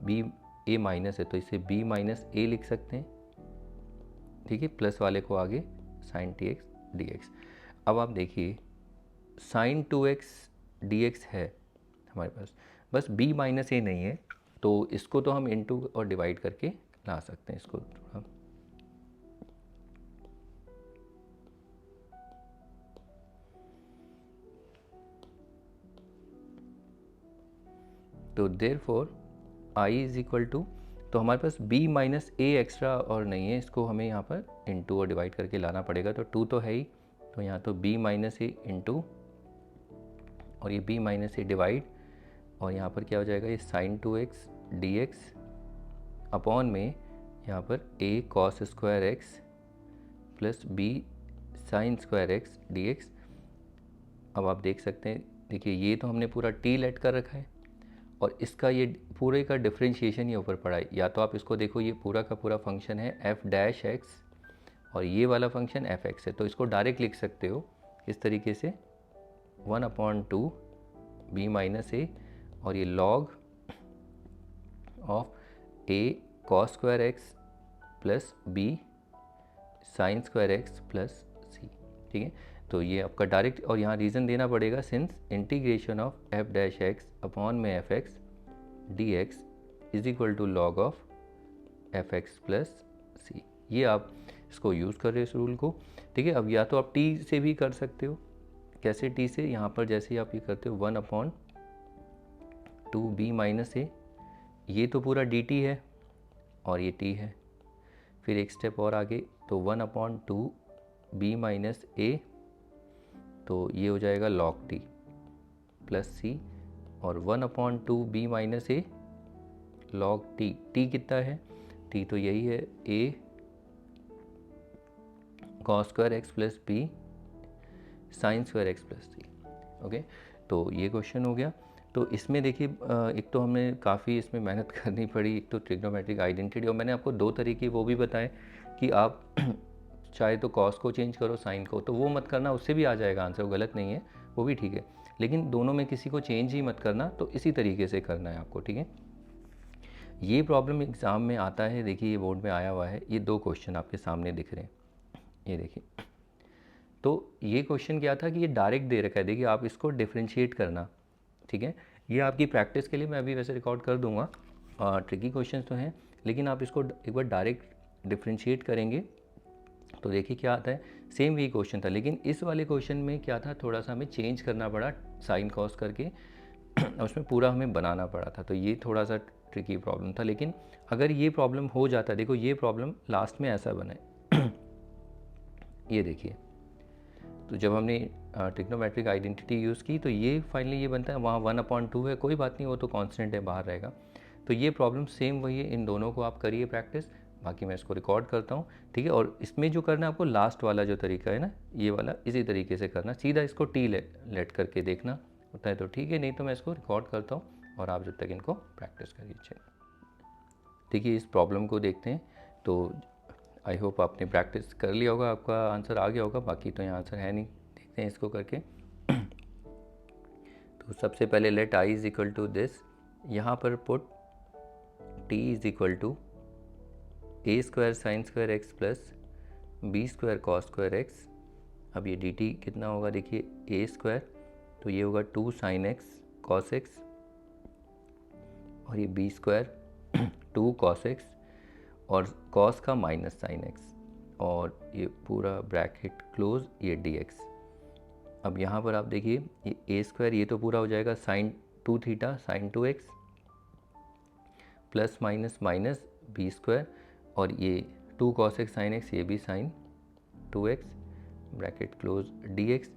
b a माइनस है तो इसे b माइनस ए लिख सकते हैं, ठीक है, प्लस वाले को आगे sine t x d x. अब आप देखिए साइन 2x dx है हमारे पास, बस b माइनस ए नहीं है तो इसको तो हम इनटू और डिवाइड करके ला सकते हैं इसको थोड़ा। तो therefore i is equal to, तो हमारे पास b माइनस ए एक्स्ट्रा और नहीं है, इसको हमें यहाँ पर इनटू और डिवाइड करके लाना पड़ेगा। तो 2 तो है ही तो यहाँ तो b माइनस ए इंटू और ये b माइनस ए डिवाइड और यहाँ पर क्या हो जाएगा ये साइन 2x dx अपॉन में यहाँ पर a cos square x plus b sine square x dx। अब आप देख सकते हैं देखिए ये तो हमने पूरा t लेट कर रखा है और इसका ये पूरे का डिफरेंशिएशन ये ऊपर पड़ा है। या तो आप इसको देखो ये पूरा का पूरा फंक्शन है f डैश x और ये वाला फंक्शन एफ एक्स है तो इसको डायरेक्ट लिख सकते हो इस तरीके से 1/2 b माइनस ए और ये log of a cos square x plus b sine square x plus c, ठीक है। तो ये आपका डायरेक्ट और यहाँ रीज़न देना पड़ेगा since integration of f dash x upon में f x d x is equal to log of f x plus c. ये आप इसको यूज़ कर रहे हो इस रूल को, ठीक है। अब या तो आप t से भी कर सकते हो, कैसे t से, यहाँ पर जैसे आप ये करते हो 1/2 b माइनस ए, ये तो पूरा dt है और ये t है, फिर एक स्टेप और आगे तो 1/2 b माइनस ए तो ये हो जाएगा log t प्लस सी और 1/2 b माइनस ए log t, t कितना है t तो यही है a cos square x plus b sine square x plus c, okay. तो ये क्वेश्चन हो गया। तो इसमें देखिए एक तो हमें काफ़ी इसमें मेहनत करनी पड़ी, एक तो ट्रिग्नोमेट्रिक आइडेंटिटी और मैंने आपको 2 तरीके वो भी बताए कि आप चाहे तो कॉस को चेंज करो साइन को, तो वो मत करना, उससे भी आ जाएगा आंसर, वो गलत नहीं है, वो भी ठीक है, लेकिन दोनों में किसी को चेंज ही मत करना, तो इसी तरीके से करना है आपको, ठीक है। ये प्रॉब्लम एग्ज़ाम में आता है, देखिए ये बोर्ड में आया हुआ है, ये 2 क्वेश्चन आपके सामने दिख रहे हैं, ये देखिए। तो ये क्वेश्चन क्या था कि ये डायरेक्ट दे रखा है, देखिए आप इसको डिफ्रेंशिएट करना, ठीक है। ये आपकी प्रैक्टिस के लिए मैं अभी वैसे रिकॉर्ड कर दूंगा, ट्रिकी क्वेश्चन तो हैं, लेकिन आप इसको एक बार डायरेक्ट डिफ्रेंशिएट करेंगे तो देखिए क्या आता है। सेम वही क्वेश्चन था, लेकिन इस वाले क्वेश्चन में क्या था, थोड़ा सा हमें चेंज करना पड़ा साइन कॉस करके उसमें पूरा हमें बनाना पड़ा था, तो ये थोड़ा सा ट्रिकी प्रॉब्लम था। लेकिन अगर ये प्रॉब्लम हो जाता, देखो ये प्रॉब्लम लास्ट में ऐसा बना है ये देखिए, तो जब हमने ट्रिग्नोमेट्रिक आइडेंटिटी यूज़ की तो ये फाइनली ये बनता है, वहाँ 1/2 है, कोई बात नहीं, वो तो कांस्टेंट है, बाहर रहेगा। तो ये प्रॉब्लम सेम वही है, इन दोनों को आप करिए प्रैक्टिस, बाकी मैं इसको रिकॉर्ड करता हूँ, ठीक है। और इसमें जो करना है आपको लास्ट वाला जो तरीका है ना, ये वाला इसी तरीके से करना, सीधा इसको टी लेट करके देखना होता है तो ठीक है, नहीं तो मैं इसको रिकॉर्ड करता हूँ और आप जब तक इनको प्रैक्टिस करिए। देखिए इस प्रॉब्लम को देखते हैं, तो आई होप आपने प्रैक्टिस कर लिया होगा, आपका आंसर आ गया होगा, बाकी तो यहाँ आंसर है नहीं, देखते हैं इसको करके। तो सबसे पहले let i is equal to this, यहाँ पर put t is equal to a square sine square x plus b square cos square x. अब ये dt कितना होगा, देखिए a स्क्वायर तो ये होगा 2 साइन एक्स कॉस एक्स और ये b स्क्वायर 2 कॉस एक्स और कॉस का माइनस साइन एक्स और ये पूरा ब्रैकेट क्लोज, ये dx। अब यहाँ पर आप देखिए ये a स्क्वायर ये तो पूरा हो जाएगा sine 2 theta sine 2x plus minus minus B square, और ये 2 cos x sin x, ये भी sin 2x, bracket close dx।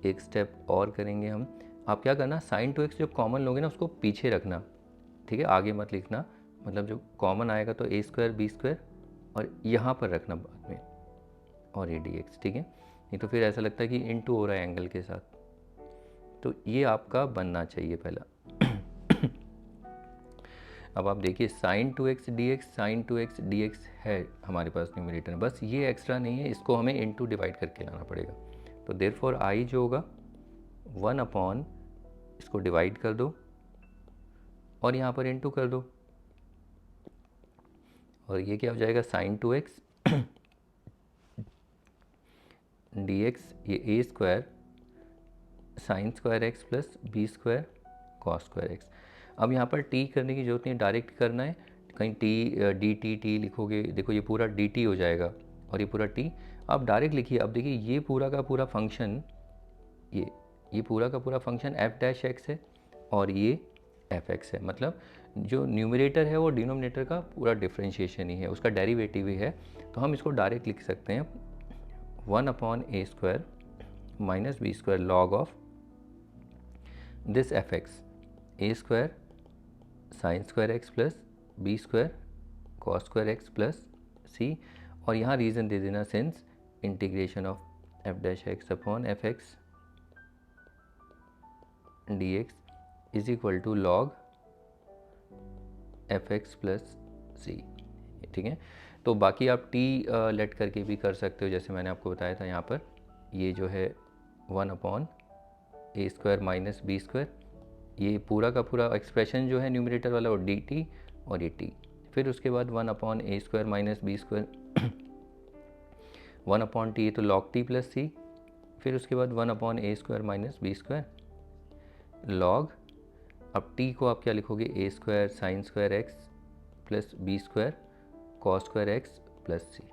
एक स्टेप और करेंगे हम। आप क्या करना, sin 2x जो कॉमन लोगे ना उसको पीछे रखना, ठीक है, आगे मत लिखना, मतलब जो कॉमन आएगा तो a स्क्वायर बी स्क्वायर और यहाँ पर रखना बाद में, और ये dx, ठीक है। नहीं तो फिर ऐसा लगता है कि इनटू हो रहा है एंगल के साथ। तो ये आपका बनना चाहिए पहला। अब आप देखिए sin 2x dx, sin 2x dx है हमारे पास न्यूमरेटर में, बस ये एक्स्ट्रा नहीं है, इसको हमें इनटू डिवाइड करके लाना पड़ेगा। तो देयरफॉर i जो होगा 1 अपॉन, इसको डिवाइड कर दो और यहाँ पर इनटू कर दो, और ये क्या हो जाएगा sin 2x dx, ये a square sine square x plus b square cos square x. अब यहाँ पर t करने की जरूरत नहीं, डायरेक्ट करना है, कहीं t डी टी लिखोगे, देखो ये पूरा dt हो जाएगा और ये पूरा t, आप डायरेक्ट लिखिए। अब देखिए ये पूरा का पूरा फंक्शन, ये पूरा का पूरा फंक्शन f डैश एक्स है और ये एफ एक्स है, मतलब जो न्यूमरेटर है वो डिनोमिनेटर का पूरा डिफ्रेंशिएशन ही है, उसका डेरिवेटिव ही है। तो हम इसको डायरेक्ट लिख सकते हैं 1 upon a square minus B square log of this f x, a square sine square x plus b square cos square x plus c, और यहाँ रीज़न दे देना since integration of f dash x upon f x d x is equal to log f x plus c, ठीक है। तो बाकी आप T late करके भी कर सकते हो, जैसे मैंने आपको बताया था। यहाँ पर ये जो है 1 upon a square minus B square, ये पूरा का पूरा एक्सप्रेशन जो है न्यूमरेटर वाला वो डी टी और ये टी, फिर उसके बाद 1 upon a square minus B square 1 upon t, ये तो लॉग टी प्लस सी, फिर उसके बाद 1 upon a square minus B square log, अब टी को आप क्या लिखोगे, a square sine square x plus b square cos square x plus c,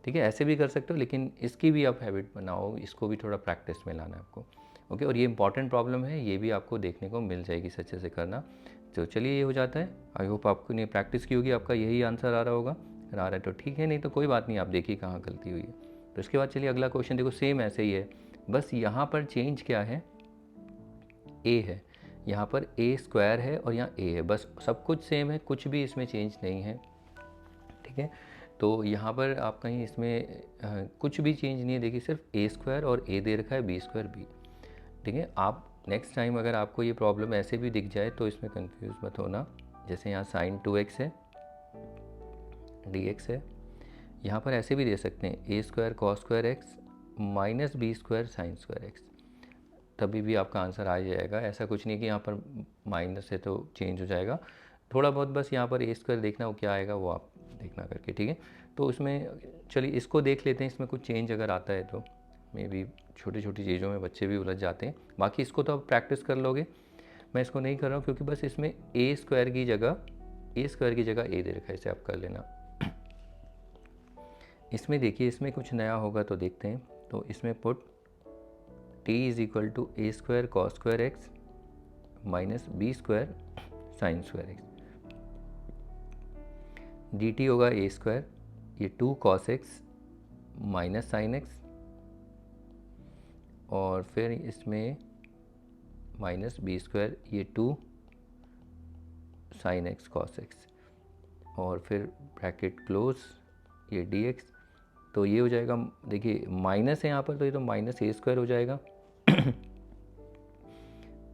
ठीक है। ऐसे भी कर सकते हो, लेकिन इसकी भी आप हैबिट बनाओ, इसको भी थोड़ा प्रैक्टिस में लाना है आपको, ओके। और ये इंपॉर्टेंट प्रॉब्लम है, ये भी आपको देखने को मिल जाएगी अच्छे से करना। तो चलिए ये हो जाता है। आई होप आपको ने प्रैक्टिस की होगी, आपका यही आंसर आ रहा होगा, अगर आ रहा है तो ठीक है, नहीं तो कोई बात नहीं, आप देखिए कहाँ गलती हुई है। तो इसके बाद चलिए अगला क्वेश्चन देखो, सेम ऐसे ही है, बस यहाँ पर चेंज क्या है, ए है, यहाँ पर ए स्क्वायर है और यहाँ ए है, बस सब कुछ सेम है, कुछ भी इसमें चेंज नहीं है, ठीक है। तो यहाँ पर आप कहीं इसमें कुछ भी चेंज नहीं है, देखिए सिर्फ ए स्क्वायर और ए दे रखा है, बी स्क्वायर बी, ठीक है। आप नेक्स्ट टाइम अगर आपको ये प्रॉब्लम ऐसे भी दिख जाए तो इसमें कंफ्यूज मत होना, जैसे यहाँ साइन 2x है dx है, यहाँ पर ऐसे भी दे सकते हैं a square cos square x minus B square sine square x, तभी भी आपका आंसर आ जाएगा। ऐसा कुछ नहीं कि यहाँ पर माइनस है तो चेंज हो जाएगा, थोड़ा बहुत बस यहाँ पर ए स्क्वायर देखना वो क्या आएगा वो आप देखना करके, ठीक है। तो उसमें चलिए इसको देख लेते हैं, इसमें कुछ चेंज अगर आता है तो, मे बी छोटी छोटी चीज़ों में बच्चे भी उलझ जाते हैं, बाकी इसको तो आप प्रैक्टिस कर लोगे। मैं इसको नहीं कर रहा हूँ क्योंकि बस इसमें ए स्क्वायर की जगह ए दे रखा है, इसे आप कर लेना। इसमें देखिए इसमें कुछ नया होगा तो देखते हैं। तो इसमें put t is equal to a square cos square x minus B square sine square x, d t होगा ए स्क्वायर, ये 2 cos x minus sine x, और फिर इसमें माइनस बी स्क्वायर, ये 2 साइन एक्स कॉस एक्स, और फिर bracket close, ये d x. तो ये हो जाएगा, देखिए माइनस है यहाँ पर, तो ये तो माइनस ए स्क्वायर हो जाएगा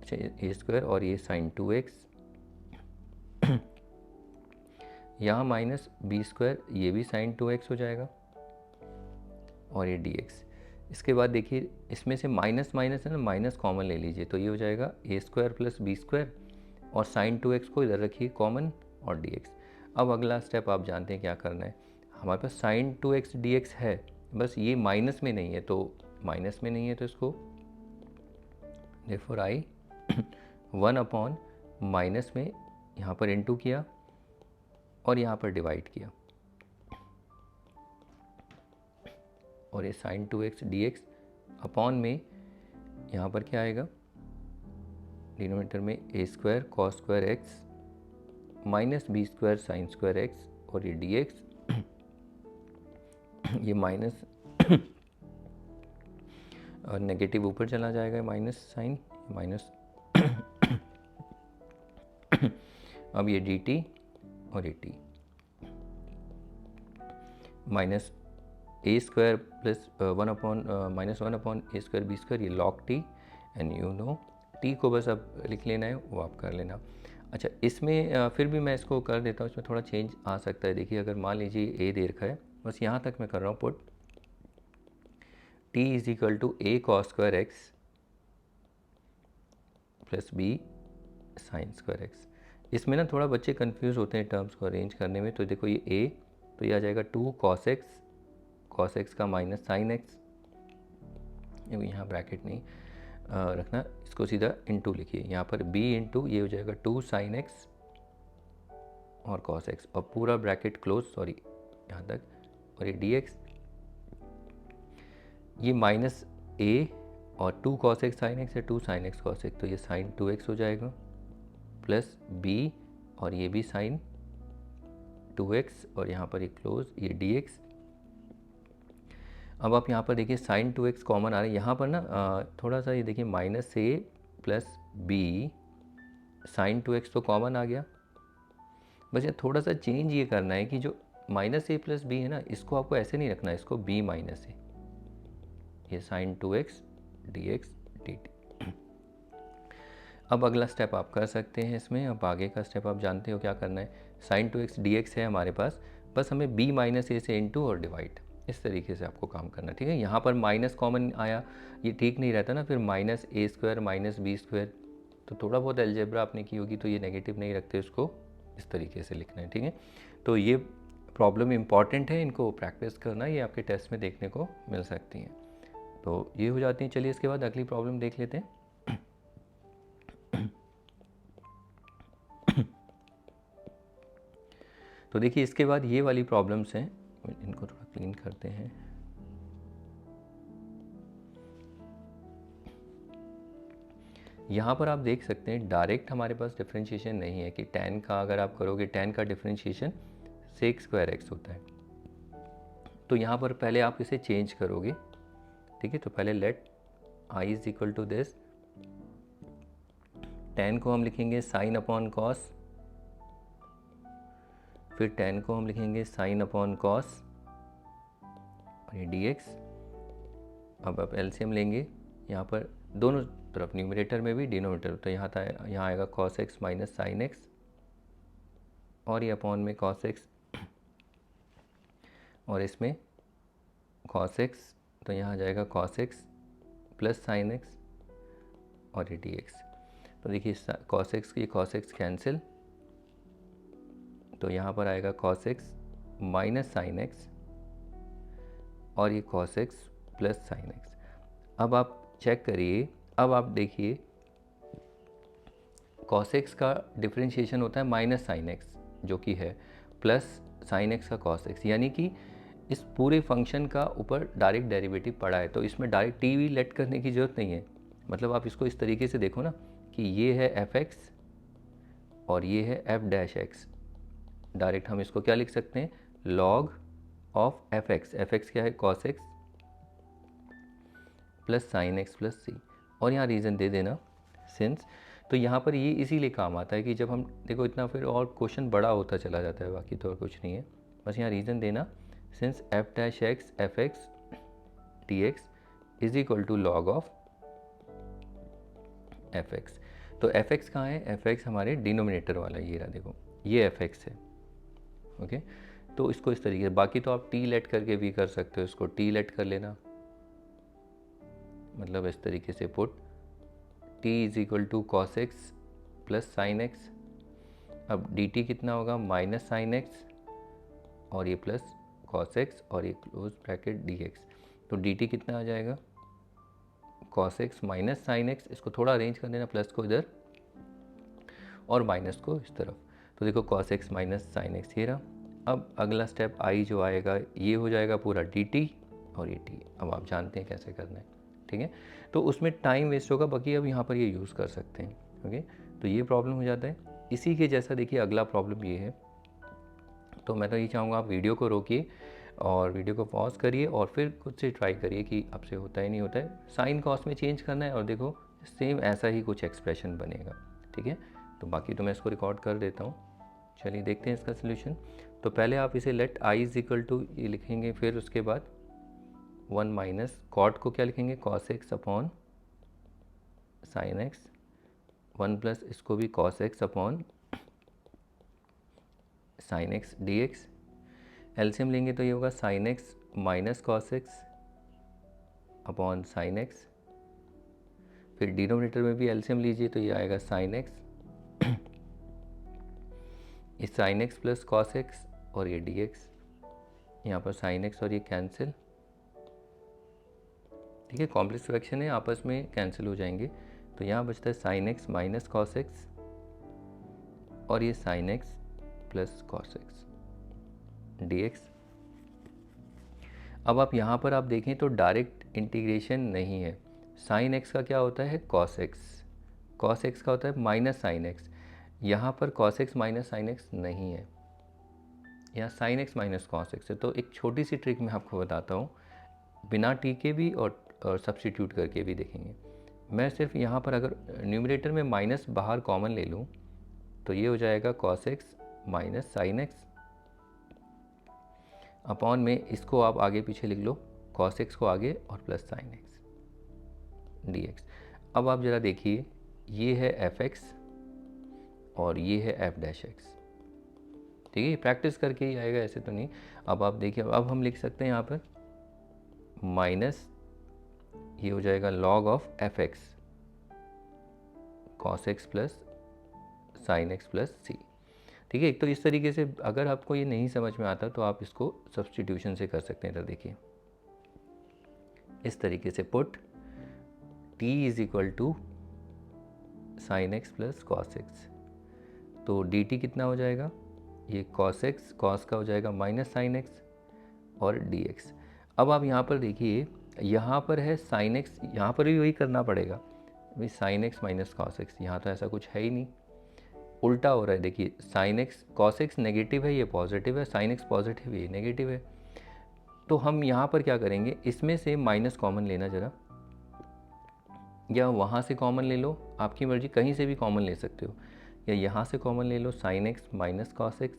अच्छा ए स्क्वायर, और ये साइन 2x, यहाँ माइनस बी स्क्वायर, ये भी साइन 2x हो जाएगा, और ये dx। इसके बाद देखिए इसमें से माइनस माइनस है ना, माइनस कॉमन ले लीजिए, तो ये हो जाएगा a square plus b square, और साइन 2x को इधर रखिए कॉमन, और dx। अब अगला स्टेप आप जानते हैं क्या करना है, हमारे पास साइन 2x dx है, बस ये माइनस में नहीं है, तो माइनस में नहीं है तो इसको देयरफॉर आई 1 अपॉन माइनस में यहाँ पर इनटू किया और यहाँ पर डिवाइड किया, और ये साइन 2x dx अपॉन में यहाँ पर क्या आएगा, डिनोमिनेटर में a square cos square x minus B square sine square x और ये डी एक्स, ये माइनस और नेगेटिव ऊपर चला जाएगा, माइनस साइन, माइनस अब ये डी टी और ये t, minus A square plus 1 upon minus 1 upon a square B square, ये log t, and you know t को बस अब लिख लेना है, वो आप कर लेना। अच्छा, इसमें फिर भी मैं इसको कर देता हूँ, इसमें थोड़ा चेंज आ सकता है। देखिए अगर मान लीजिए ए दे रखा है, बस यहाँ तक मैं कर रहा हूँ put, t is equal to a cos square x plus b sine square x. इसमें ना थोड़ा बच्चे कंफ्यूज होते हैं टर्म्स को अरेंज करने में। तो देखो ये ए, तो ये आ जाएगा 2 कॉस एक्स का माइनस साइन एक्स, यहाँ ब्रैकेट नहीं रखना, इसको सीधा इंटू लिखिए, यहाँ पर b इंटू ये हो जाएगा 2 साइन एक्स और कॉस एक्स, और पूरा ब्रैकेट क्लोज, सॉरी यहाँ तक, और ये डी एक्स, ये माइनस a और 2 कॉस एक्स साइन एक्स है, 2 साइन एक्स कॉस एक्स, तो ये साइन 2x हो जाएगा, प्लस b और ये भी साइन 2x, और यहाँ पर ये क्लोज, ये dx। अब आप यहाँ पर देखिए साइन 2x कॉमन आ रहा है, यहाँ पर ना थोड़ा सा ये देखिए minus a plus b sine 2x तो कॉमन आ गया, बस ये थोड़ा सा चेंज ये करना है कि जो माइनस a प्लस बी है ना, इसको आपको ऐसे नहीं रखना है, इसको b माइनस a, ये साइन 2x dx dt। अब अगला स्टेप आप कर सकते हैं इसमें, अब आगे का स्टेप आप जानते हो क्या करना है। साइन 2x dx है हमारे पास, बस हमें b माइनस ए से इंटू और डिवाइड, इस तरीके से आपको काम करना है, ठीक है। यहाँ पर माइनस कॉमन आया, ये ठीक नहीं रहता ना, फिर माइनस ए स्क्वायर माइनस बी स्क्वायर, तो थोड़ा बहुत अलजेब्रा आपने की होगी, तो ये नेगेटिव नहीं रखते, उसको इस तरीके से लिखना है, ठीक है। तो ये प्रॉब्लम इंपॉर्टेंट है, इनको प्रैक्टिस करना, ये आपके टेस्ट में देखने को मिल सकती हैं। तो ये हो जाती हैं। चलिए इसके बाद अगली प्रॉब्लम देख लेते हैं। तो देखिए इसके बाद ये वाली प्रॉब्लम्स हैं, इनको थोड़ा क्लीन करते हैं। यहाँ पर आप देख सकते हैं डायरेक्ट हमारे पास डिफरेंशिएशन नहीं है कि tan का अगर आप करोगे, tan का डिफरेंशिएशन सेक स्क्वायर एक्स होता है, तो यहाँ पर पहले आप इसे चेंज करोगे, ठीक है। तो पहले let i is equal to this, tan को हम लिखेंगे साइन अपॉन कॉस, फिर tan को हम लिखेंगे साइन अपॉन कॉस, और ये dx। अब आप एलसीएम लेंगे, यहाँ पर दोनों तरफ न्यूमरेटर में भी डिनोमिनेटर, तो यहाँ आएगा cos x minus sine x, और ये अपॉन में cos x, और इसमें cos x, तो यहाँ आ जाएगा cos x plus sine x, और ये dx। तो देखिए cos x कैंसिल, तो यहाँ पर आएगा cos x minus sine x, और ये cos x plus sine x. अब आप चेक करिए, अब आप देखिए cos x का डिफरेंशिएशन होता है माइनस साइन एक्स, जो कि है प्लस साइन एक्स का cos x, यानी कि इस पूरे फंक्शन का ऊपर डायरेक्ट डेरिवेटिव पड़ा है, तो इसमें डायरेक्ट टी वी लेट करने की ज़रूरत नहीं है। मतलब आप इसको इस तरीके से देखो ना कि ये है एफ एक्स और ये है एफ डैश एक्स, डायरेक्ट हम इसको क्या लिख सकते हैं, log of f x. F x क्या है, cos x plus sine x plus c, और यहाँ रीज़न दे देना सिंस। तो यहाँ पर ये इसीलिए काम आता है कि जब हम देखो इतना फिर और क्वेश्चन बड़ा होता चला जाता है, बाकी तो और कुछ नहीं है, बस यहाँ रीज़न देना since f dash x f x t x is equal to log of f x. तो एफ एक्स कहाँ है, एफ एक्स हमारे डिनोमिनेटर वाला, ये रहा देखो, ये एफ एक्स है, ओके। तो इसको इस तरीके से, बाकी तो आप टी लेट करके भी कर सकते हो, इसको टी लेट कर लेना, मतलब इस तरीके से put t is equal to cos x plus sine x. अब डी टी कितना होगा, माइनस साइन एक्स और ये प्लस कॉस एक्स और ये क्लोज ब्रैकेट डी एक्स। तो डी टी कितना आ जाएगा, cos x minus sine x, इसको थोड़ा अरेंज कर देना, प्लस को इधर और माइनस को इस तरफ। तो देखो cos x minus sine x ये रहा। अब अगला स्टेप आई जो आएगा, ये हो जाएगा पूरा डी टी और ये टी। अब आप जानते हैं कैसे करना है, ठीक है। तो उसमें टाइम वेस्ट होगा, बाकी अब यहाँ पर ये यूज़ कर सकते हैं, ओके। तो ये प्रॉब्लम हो जाता है। इसी के जैसा देखिए अगला प्रॉब्लम ये है, तो मैं तो ये चाहूँगा आप वीडियो को रोकिए और वीडियो को पॉज करिए और फिर खुद से ट्राई करिए कि आपसे होता है नहीं होता है। साइन कॉस में चेंज करना है और देखो सेम ऐसा ही कुछ एक्सप्रेशन बनेगा, ठीक है। तो बाकी तो मैं इसको रिकॉर्ड कर देता हूँ। चलिए देखते हैं इसका सोल्यूशन। तो पहले आप इसे let I is equal to ये लिखेंगे, फिर उसके बाद 1 माइनस कॉट को क्या लिखेंगे, cos x upon sine x, 1 plus इसको भी cos x upon sine x d x. LCM लेंगे तो ये होगा sign x minus cos x upon sine x. फिर डिनोमिनेटर में भी एलसीएम लीजिए तो ये आएगा साइन एक्स, ये sine x plus cos x और ये डी एक्स। यहाँ पर साइन एक्स और ये कैंसिल, ठीक है, कॉम्प्लेक्स फ्रैक्शन है, आपस में कैंसिल हो जाएंगे। तो यहाँ बचता है sign x minus cos x और ये sine x plus cos x d x. अब आप यहाँ पर आप देखें तो डायरेक्ट इंटीग्रेशन नहीं है। साइन एक्स का क्या होता है, कॉस एक्स, कॉस एक्स का होता है माइनस साइन एक्स। यहाँ पर cos x minus sine x नहीं है, यहाँ sign x minus cos x है। तो एक छोटी सी ट्रिक मैं आपको बताता हूँ, बिना टी के भी और सब्स्टिट्यूट करके भी देखेंगे। मैं सिर्फ यहाँ पर अगर न्यूमरेटर में माइनस बाहर कॉमन ले लूँ तो ये हो जाएगा cos x minus sine x upon में इसको आप आगे पीछे लिख लो, कॉस एक्स को आगे और plus sine x d x. अब आप ज़रा देखिए, ये है एफ एक्स और ये है एफ डैश एक्स, ठीक है, प्रैक्टिस करके ही आएगा, ऐसे तो नहीं। अब आप देखिए, अब हम लिख सकते हैं यहाँ पर माइनस ये हो जाएगा log of f x cos x plus sine x plus c, ठीक है। तो इस तरीके से अगर आपको ये नहीं समझ में आता तो आप इसको सब्स्टिट्यूशन से कर सकते हैं। तो देखिए इस तरीके से put t is equal to sine x plus cos x, तो dt कितना हो जाएगा, ये कॉस एक्स, कॉस का हो जाएगा माइनस साइन एक्स और dx। अब आप यहाँ पर देखिए, यहाँ पर है साइन एक्स, यहाँ पर भी वही करना पड़ेगा भाई, sign x minus cos x. यहाँ तो ऐसा कुछ है ही नहीं, उल्टा हो रहा है। देखिए sign x cos x negative है, ये पॉजिटिव है, साइन एक्स पॉजिटिव है, ये नेगेटिव है। तो हम यहाँ पर क्या करेंगे, इसमें से माइनस कॉमन लेना ज़रा, या वहाँ से कॉमन ले लो, आपकी मर्जी, कहीं से भी कॉमन ले सकते हो, या यहाँ से कॉमन ले लो, sine x minus cos x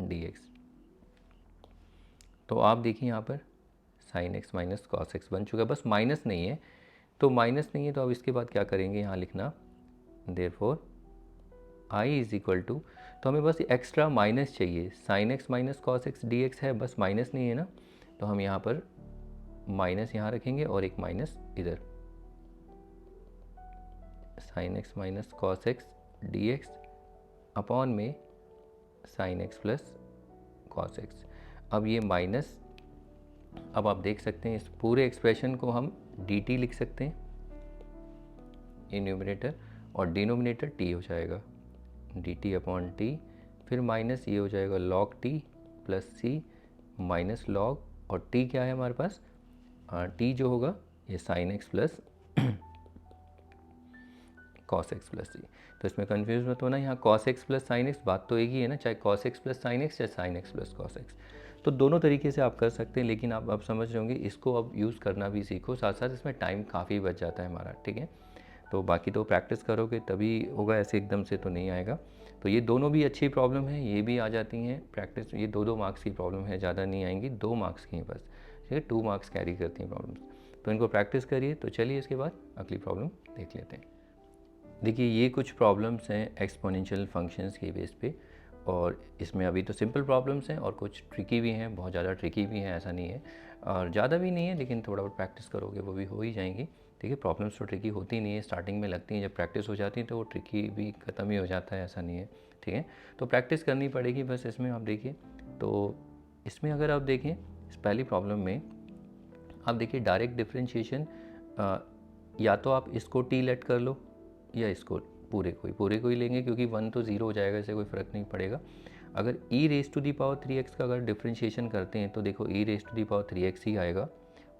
d x. तो आप देखिए यहाँ पर sine x minus cos x बन चुका है, बस माइनस नहीं है। तो माइनस नहीं है तो अब इसके बाद क्या करेंगे, यहाँ लिखना therefore I is equal to, तो हमें बस एक्स्ट्रा माइनस चाहिए, sine x minus cos x d x है, बस माइनस नहीं है ना, तो हम यहाँ पर माइनस यहाँ रखेंगे और एक माइनस इधर, sine x minus cos x d x upon में sine x plus cos x. अब ये माइनस, अब आप देख सकते हैं इस पूरे एक्सप्रेशन को हम डी टी लिख सकते हैं, ये न्यूमरेटर, और डिनोमिनेटर टी हो जाएगा डी टी अपॉन टी, फिर माइनस ये हो जाएगा log t plus c minus log, और टी क्या है हमारे पास, टी जो होगा ये sine x plus cos x plus c. तो इसमें कन्फ्यूज मत होना, यहाँ cos x plus sine x बात तो एक ही है ना, चाहे cos x plus sine x या sine x plus cos x. तो दोनों तरीके से आप कर सकते हैं, लेकिन आप अब समझ रहे होंगे, इसको अब यूज़ करना भी सीखो, साथ साथ इसमें टाइम काफ़ी बच जाता है हमारा, ठीक है। तो बाकी तो प्रैक्टिस करोगे तभी होगा, ऐसे एकदम से तो नहीं आएगा। तो ये दोनों भी अच्छी प्रॉब्लम है, ये भी आ जाती हैं प्रैक्टिस, ये 2-2 मार्क्स की प्रॉब्लम है, ज़्यादा नहीं आएंगी, 2 मार्क्स की हैं बस, ठीक है, 2 मार्क्स कैरी करती हैं प्रॉब्लम्स। तो इनको प्रैक्टिस करिए। तो चलिए इसके बाद अगली प्रॉब्लम देख लेते हैं। देखिए ये कुछ प्रॉब्लम्स हैं एक्सपोनेंशियल फंक्शंस के बेस पे, और इसमें अभी तो सिंपल प्रॉब्लम्स हैं और कुछ ट्रिकी भी हैं, बहुत ज़्यादा ट्रिकी भी हैं, ऐसा नहीं है, और ज़्यादा भी नहीं है, लेकिन थोड़ा बहुत प्रैक्टिस करोगे वो भी हो ही जाएंगी। ठीक है, प्रॉब्लम्स तो ट्रिकी होती नहीं है, स्टार्टिंग में लगती हैं, जब प्रैक्टिस हो जाती है तो वो ट्रिकी भी ख़त्म ही हो जाता है, ऐसा नहीं है, ठीक है। तो प्रैक्टिस करनी पड़ेगी बस इसमें। आप देखिए, तो इसमें अगर आप देखें इस पहली प्रॉब्लम में आप देखिए डायरेक्ट डिफरेंशिएशन, या तो आप इसको टी लेट कर लो या इसको पूरे को ही लेंगे, क्योंकि 1 तो 0 हो जाएगा, इससे कोई फ़र्क नहीं पड़ेगा। अगर e raise to the power 3x का अगर डिफरेंशिएशन करते हैं तो देखो e raise to the power 3x ही आएगा,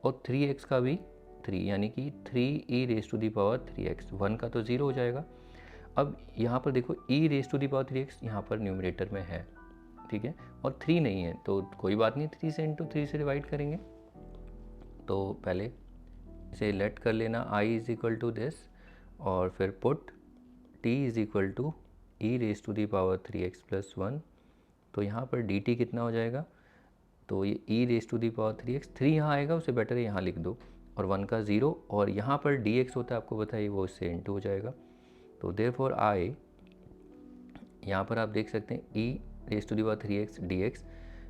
और 3x का भी 3, यानी कि 3e rays to the power 3x, 1 का तो 0 हो जाएगा। अब यहाँ पर देखो e raise to the power 3x यहाँ पर न्यूमरेटर में है, ठीक है, और 3 नहीं है तो कोई बात नहीं, 3 से इंटू 3 से डिवाइड करेंगे। तो पहले इसे लेट कर लेना I is equal to this, और फिर put t is equal to e raise to the power 3x plus 1। तो यहाँ पर dt कितना हो जाएगा, तो ये e raise to the power 3x, 3 यहाँ आएगा, उससे बेटर है यहाँ लिख दो, और 1 का 0, और यहाँ पर dx होता है आपको बताइए, वो इससे इंटू हो जाएगा। तो देयरफॉर I, यहाँ पर आप देख सकते हैं e raise to the power 3x dx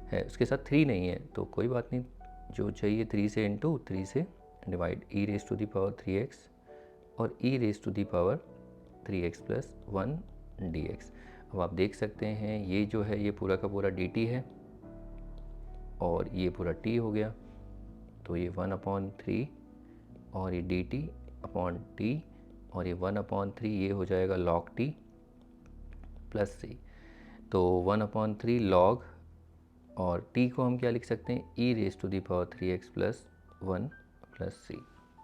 है, उसके साथ 3 नहीं है तो कोई बात नहीं, जो चाहिए 3 से इंटू 3 से divide, e raise to the power 3x और e raise to the power 3x plus 1 dx। अब आप देख सकते हैं ये जो है ये पूरा का पूरा dt है और ये पूरा t हो गया, तो ये 1/3 और ये dt अपॉन t, और ये 1/3 ये हो जाएगा log t प्लस c। तो 1/3 log, और t को हम क्या लिख सकते हैं, e raise to the power 3x plus 1 plus c।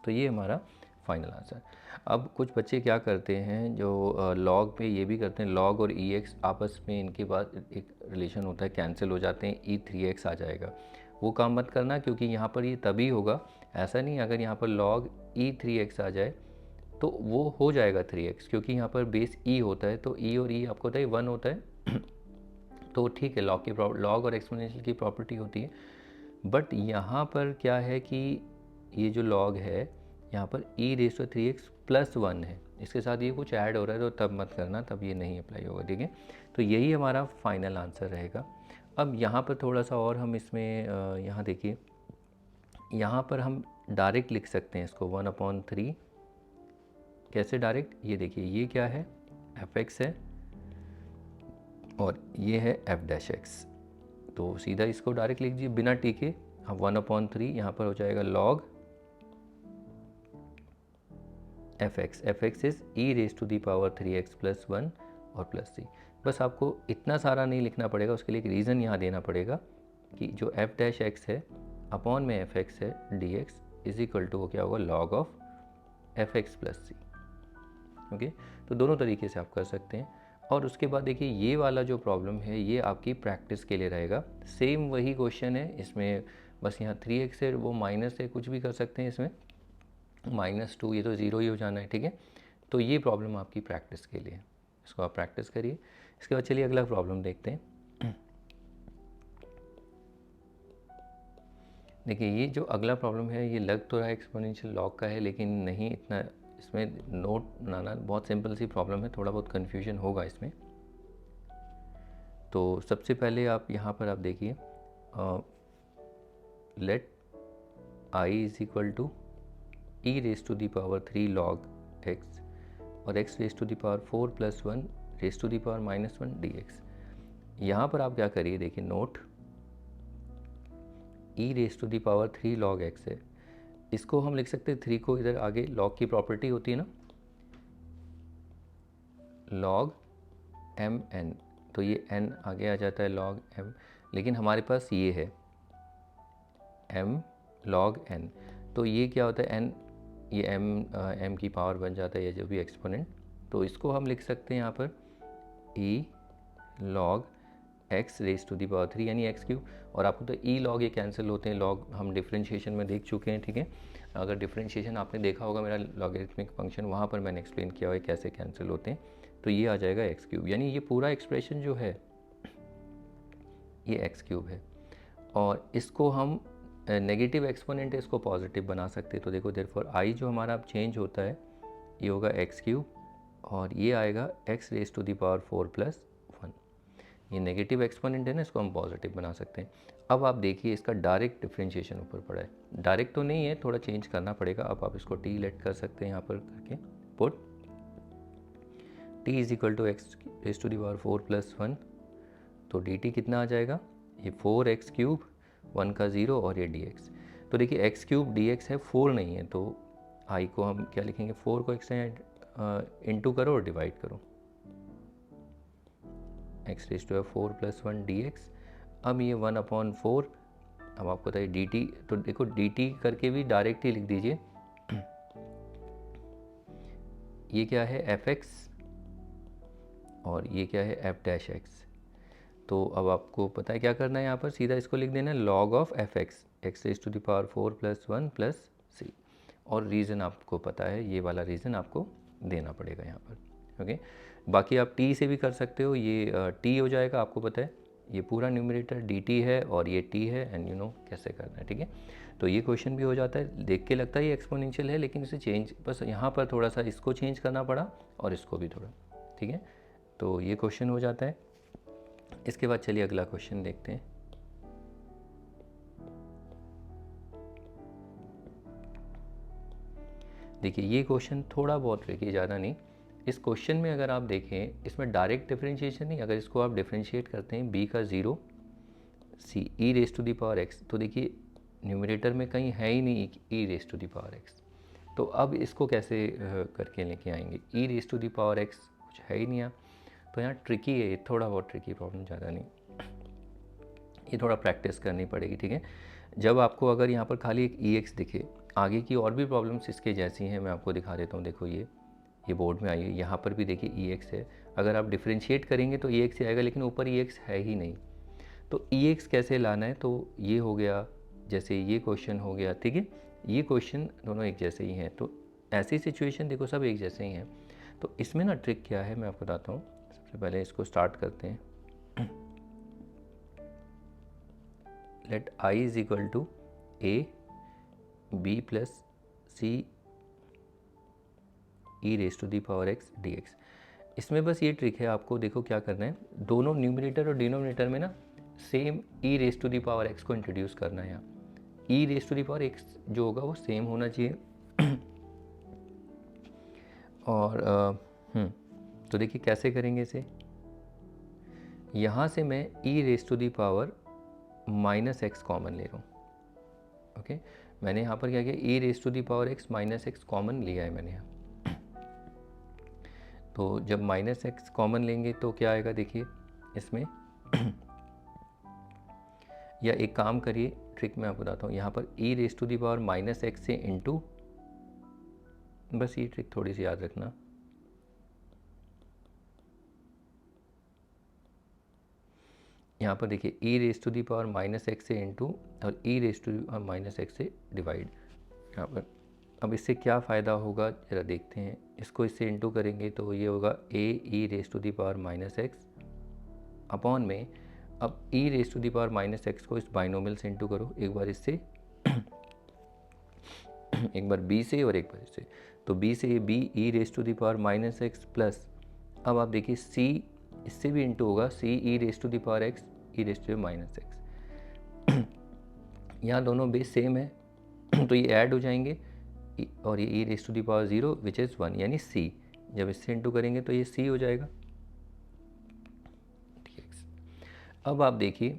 तो ये हमारा फाइनल आंसर। अब कुछ बच्चे क्या करते हैं जो log पे ये भी करते हैं, log और ex आपस में इनके पास एक रिलेशन होता है, कैंसिल हो जाते हैं, e3x आ जाएगा। वो काम मत करना, क्योंकि यहाँ पर ये तभी होगा, ऐसा नहीं अगर यहाँ पर log e3x आ जाए तो वो हो जाएगा 3x, क्योंकि यहाँ पर बेस e होता है, तो e और e आपको पता है 1 होता है तो ठीक है, लॉग और एक्सपोनेंशियल की प्रॉपर्टी होती है। बट यहाँ पर क्या है कि ये जो लॉग है यहाँ पर e raise to 3x plus 1 है, इसके साथ ये कुछ ऐड हो रहा है, तो तब मत करना, तब ये नहीं अप्लाई होगा, ठीक है। तो यही हमारा फाइनल आंसर रहेगा। अब यहाँ पर थोड़ा सा और हम इसमें यहाँ देखिए, यहाँ पर हम डायरेक्ट लिख सकते हैं इसको 1/3। कैसे डायरेक्ट, ये देखिए ये क्या है, fx है और ये है f'(x), तो सीधा इसको डायरेक्ट लिख दीजिए बिना टी के। अब 1/3 यहाँ पर हो जाएगा log fx is e raise to the power 3x plus 1 और प्लस c। बस आपको इतना सारा नहीं लिखना पड़ेगा, उसके लिए एक रीज़न यहाँ देना पड़ेगा कि जो f'(x) है अपॉन में fx है dx इज इक्वल टू क्या होगा, log of fx plus c। Okay, तो दोनों तरीके से आप कर सकते हैं। और उसके बाद देखिए ये वाला जो प्रॉब्लम है ये आपकी प्रैक्टिस के लिए रहेगा, सेम वही क्वेश्चन है, इसमें बस यहाँ 3x है, वो माइनस है, कुछ भी कर सकते हैं इसमें, -2, ये तो ज़ीरो ही हो जाना है, ठीक है। तो ये प्रॉब्लम आपकी प्रैक्टिस के लिए, इसको आप प्रैक्टिस करिए। इसके बाद चलिए अगला प्रॉब्लम देखते हैं। देखिए ये जो अगला प्रॉब्लम है ये लग तो रहा है एक्सपोनेंशियल लॉग का है, लेकिन नहीं, इतना इसमें नोट बनाना, बहुत सिंपल सी प्रॉब्लम है, थोड़ा बहुत कन्फ्यूजन होगा इसमें। तो सबसे पहले आप यहाँ पर आप देखिए, let I is equal to e raise to the power 3 log x और x raise to the power 4 plus 1 raise to the power -1 dx। यहाँ पर आप क्या करिए, देखिए note, e raise to the power 3 log x है, इसको हम लिख सकते हैं 3 को इधर आगे, लॉग की प्रॉपर्टी होती है ना log mn, तो ये n आगे आ जाता है log m, लेकिन हमारे पास ये है m log n, तो ये क्या होता है n, ये m की पावर बन जाता है, या जो भी एक्सपोनेंट, तो इसको हम लिख सकते हैं यहाँ पर e log x raise to the power 3 यानी x3। और आपको तो e log ये कैंसिल होते हैं, log हम डिफरेंशिएशन में देख चुके हैं, ठीक है। अगर डिफरेंशिएशन आपने देखा होगा मेरा लॉगरिथमिक फंक्शन, वहाँ पर मैंने एक्सप्लेन किया हुआ है कैसे कैंसिल होते हैं। तो ये आ जाएगा x3, यानी ये पूरा एक्सप्रेशन जो है ये x3 है, और इसको हम नेगेटिव एक्सपोनेंट है, इसको पॉजिटिव बना सकते हैं। तो देखो देयरफॉर i जो हमारा अब चेंज होता है ये होगा x3, और ये आएगा x raise to the power 4 plus 1। ये नेगेटिव एक्सपोनेंट है ना, इसको हम पॉजिटिव बना सकते हैं। अब आप देखिए इसका डायरेक्ट डिफरेंशिएशन ऊपर पड़ा है, डायरेक्ट तो नहीं है, थोड़ा चेंज करना पड़ेगा। अब आप इसको t लेट कर सकते हैं यहाँ पर करके, put t is equal to x raise to the power 4 plus 1, तो dt कितना आ जाएगा, ये 4x3, 1 का 0 और ये dx। तो देखिए x3 dx है, 4 नहीं है, तो i को हम क्या लिखेंगे, 4 को x से इंटू करो और डिवाइड करो, x raise to 4 plus 1 dx। अब ये 1/4, अब आपको बताइए dt, तो देखो dt करके भी डायरेक्ट ही लिख दीजिए, ये क्या है fx और ये क्या है f'(x)। तो अब आपको पता है क्या करना है, यहाँ पर सीधा इसको लिख देना है log of f x, x raise to the power 4 + 1 + c, और रीज़न आपको पता है, ये वाला रीज़न आपको देना पड़ेगा यहाँ पर। ओके, बाकी आप t से भी कर सकते हो, ये t हो जाएगा, आपको पता है ये पूरा न्यूमरेटर dt है और ये t है, एंड यू नो कैसे करना है, ठीक है। तो ये क्वेश्चन भी हो जाता है, देख के लगता है ये एक्सपोनेंशियल है, लेकिन इसे चेंज, बस यहाँ पर थोड़ा सा इसको चेंज करना पड़ा और इसको भी थोड़ा, ठीक है। तो ये क्वेश्चन हो जाता है। इसके बाद चलिए अगला क्वेश्चन देखते हैं। देखिए ये क्वेश्चन थोड़ा बहुत ट्रिकी, ज़्यादा नहीं। इस क्वेश्चन में अगर आप देखें, इसमें डायरेक्ट डिफरेंशिएशन नहीं, अगर इसको आप डिफरेंशिएट करते हैं b का 0 c e raise to the power x, तो देखिए न्यूमरेटर में कहीं है ही नहीं e raise to the power x, तो अब इसको कैसे करके लेके आएंगे, e raise to the power x कुछ है ही नहीं यहाँ, तो यहाँ ट्रिकी है, थोड़ा बहुत ट्रिकी प्रॉब्लम, ज़्यादा नहीं, ये थोड़ा प्रैक्टिस करनी पड़ेगी, ठीक है। जब आपको अगर यहाँ पर खाली एक EX दिखे, आगे की और भी प्रॉब्लम्स इसके जैसी हैं, मैं आपको दिखा देता हूँ। देखो ये बोर्ड में आई है, यहाँ पर भी देखिए EX है, अगर आप डिफ्रेंशिएट करेंगे तो EX ही आएगा, लेकिन ऊपर EX है ही नहीं, तो EX कैसे लाना है, तो ये हो गया, जैसे ये क्वेश्चन हो गया, ठीक है। ये क्वेश्चन दोनों एक जैसे ही हैं, तो ऐसी सिचुएशन देखो सब एक जैसे ही हैं। तो इसमें ना ट्रिक क्या है मैं आपको बताता हूँ। सबसे पहले इसको स्टार्ट करते हैं। Let I is equal to A B + C e raise to the power x dx। इसमें बस ये ट्रिक है, आपको देखो क्या करना है, दोनों न्यूमरेटर और डिनोमिनेटर में ना same e raise to the power x को इंट्रोड्यूस करना है। यहाँ e raise to the power x जो होगा वो सेम होना चाहिए। और तो देखिए कैसे करेंगे इसे, यहाँ से मैं e raise to the power -x common ले रहा हूँ। ओके, मैंने यहाँ पर क्या किया, e raise to the power x -x common लिया है मैंने यहाँ। तो जब -x कॉमन लेंगे तो क्या आएगा, देखिए इसमें या एक काम करिए, ट्रिक मैं आपको बताता हूँ, यहाँ पर e raise to the power -x से इंटू, बस ये ट्रिक थोड़ी सी याद रखना, यहाँ पर देखिए e raise to the power -x से इंटू और e raise to the power -x से डिवाइड यहाँ पर। अब इससे क्या फ़ायदा होगा ज़रा देखते हैं, इसको इससे इंटू करेंगे तो ये होगा a e raise to the power -x upon में, अब e raise to the power -x को इस बाइनोमियल से इंटू करो, एक बार इससे एक बार b से और एक बार इससे, तो b से b e raise to the power -x plus, अब आप देखिए c इससे भी इंटू होगा, c e raise to the power x e raise to -x। यहाँ दोनों बेस सेम है तो ये ऐड हो जाएंगे, और ये e raise to the power 0 which is 1 यानी c, जब इससे इंटू करेंगे तो ये c हो जाएगा। अब आप देखिए,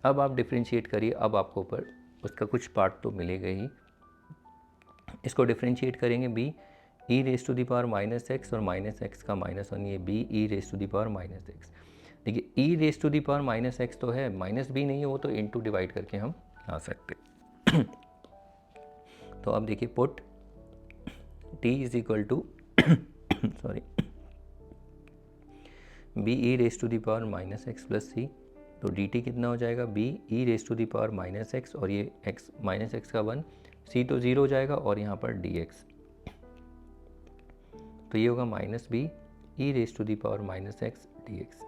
अब आप डिफ्रेंशिएट करिए, अब आपको ऊपर उसका कुछ पार्ट तो मिलेगा ही। इसको डिफ्रेंशिएट करेंगे b e raise to the power -x और -x का -1, ये b e raise to the power -x। देखिए e raise to the power -x तो है, -b नहीं है, वो तो इंटू डिवाइड करके हम ला सकते। तो अब देखिए put t is equal to sorry b e raise to the power -x plus c, तो dt कितना हो जाएगा, b e raise to the power -x और ये x -x का 1, c तो 0 हो जाएगा, और यहाँ पर dx, तो ये होगा -b e raise to the power -x dx।